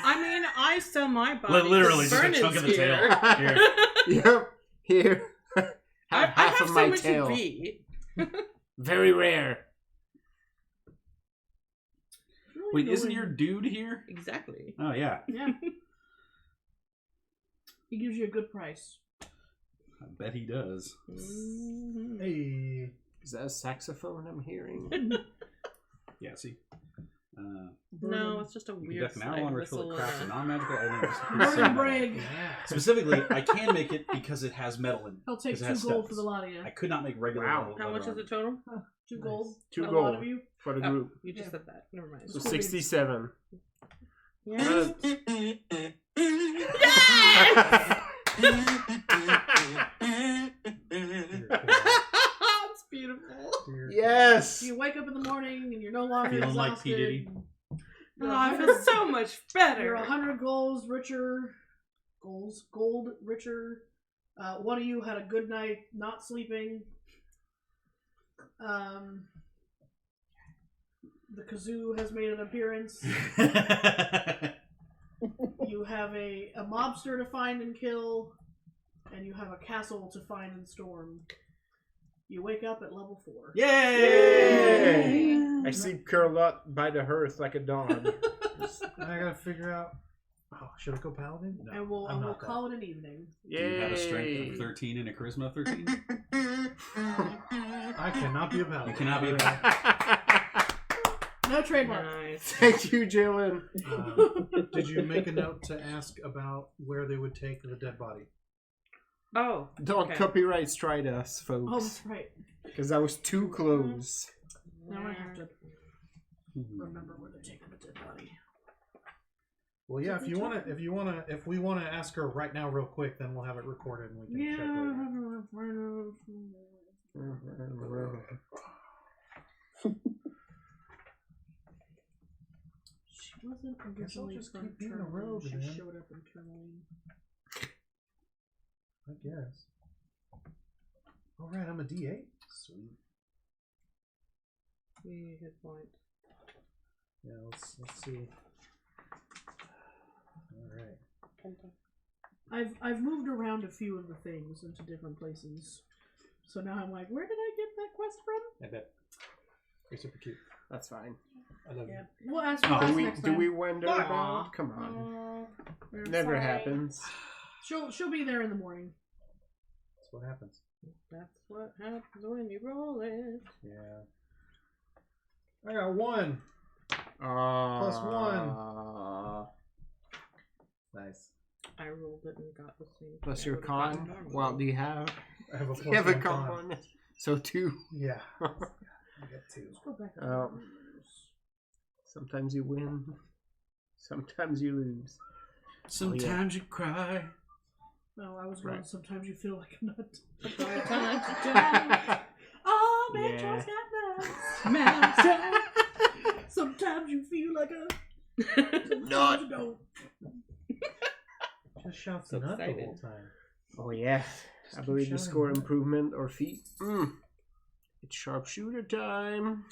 I mean, I sell my body. Literally, The just a Vernon's chunk of the here. tail. Here. Yep. Here. I Have half have of my so much tail. to be. Very rare. Wait, isn't your dude here? Exactly. Oh, yeah. Yeah. He gives you a good price. I bet he does. Hey. Is that a saxophone I'm hearing? Yeah, see? No, it's just a You can weird deck an hour long ritual that crafts a whistle. non-magical item. Burn Bragg. Yeah. Specifically, I can make it because it has metal in it. He'll take 'cause it 2 has gold steps. for the lot of you. I could not make regular Wow. metal How much leather is the total? 2 gold. 2 for a lot gold of you. for the Oh, group. you just Yeah. said that. Never mind. So 67. Yeah. It's beautiful. Yes. You wake up in the morning and you're no longer Feeling exhausted. like P. Diddy. You're Oh, I 100 feel so much better. You're 100 gold richer. Gold richer. One of you had a good night not sleeping. The kazoo has made an appearance. You have a mobster to find and kill, and you have a castle to find and storm. You wake up at level 4. Yay! I sleep curled up by the hearth like a dog. I gotta figure out. Oh, should I go paladin? No, And we'll I'm not call it an evening. Do you have a strength of 13 and a charisma of 13? I cannot be a paladin. You cannot be a paladin. No trademark. Nice. Thank you, Jalen. Did you make a note to ask about where they would take the dead body? Oh. Don't okay. copyright strike us, Oh, folks. that's right. Because that was too close. Now I have to remember where they're taking the dead body. Well, yeah. If we wanna ask her right now, real quick, then we'll have it recorded and we can check later. She wasn't Guess I'll originally just from keep being a Tourmaline. rogue, She man. showed up in Tourmaline. I guess. All right, I'm a D8. Sweet. Yeah, good point. Yeah, let's see. All right. I've moved around a few of the things into different places. So now I'm like, where did I get that quest from? I bet. You're super cute. That's fine. I love Yeah. We'll ask Oh, her Do next we time. wonder Aw. about? Come on. Never happens. She'll be there in the morning. you. That's what happens. That's what happens when you roll it. Yeah. I got 1. +1. Nice. I rolled it and got the same. Plus I your would've gotten con. normal. Well, do you have? I have a You have a +1 con. con. So 2. Yeah. I got 2. Let's go back to Oh. the rooms. Sometimes you win. Sometimes you lose. Sometimes you cry. No, I was going, Right. sometimes you feel like a nut. Time to die. Oh, Yeah. Metro's got nuts. Master. Sometimes you feel like a Nut. you don't. Just shouts So nut the excited. whole time. Oh yeah. I keep believe you shouting score nut. improvement or feat. It's sharpshooter time.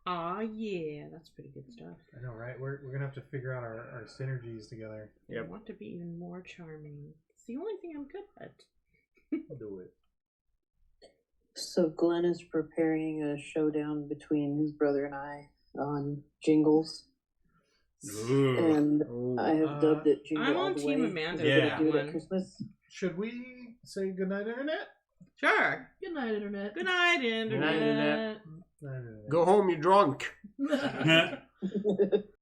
Aw, yeah, that's pretty good stuff. I know, right? We're gonna have to figure out our synergies together. Yep. I want to be even more charming. It's the only thing I'm good at. Do it. So Glenn is preparing a showdown between his brother and I on Jingles, and I have dubbed it Jingle I'm All on the Team Way. Amanda We're for gonna that do it one. at Christmas. Should we say goodnight, internet? Sure. Good night, Internet. Good night, Internet. Internet. Night, internet. Go home, you're drunk.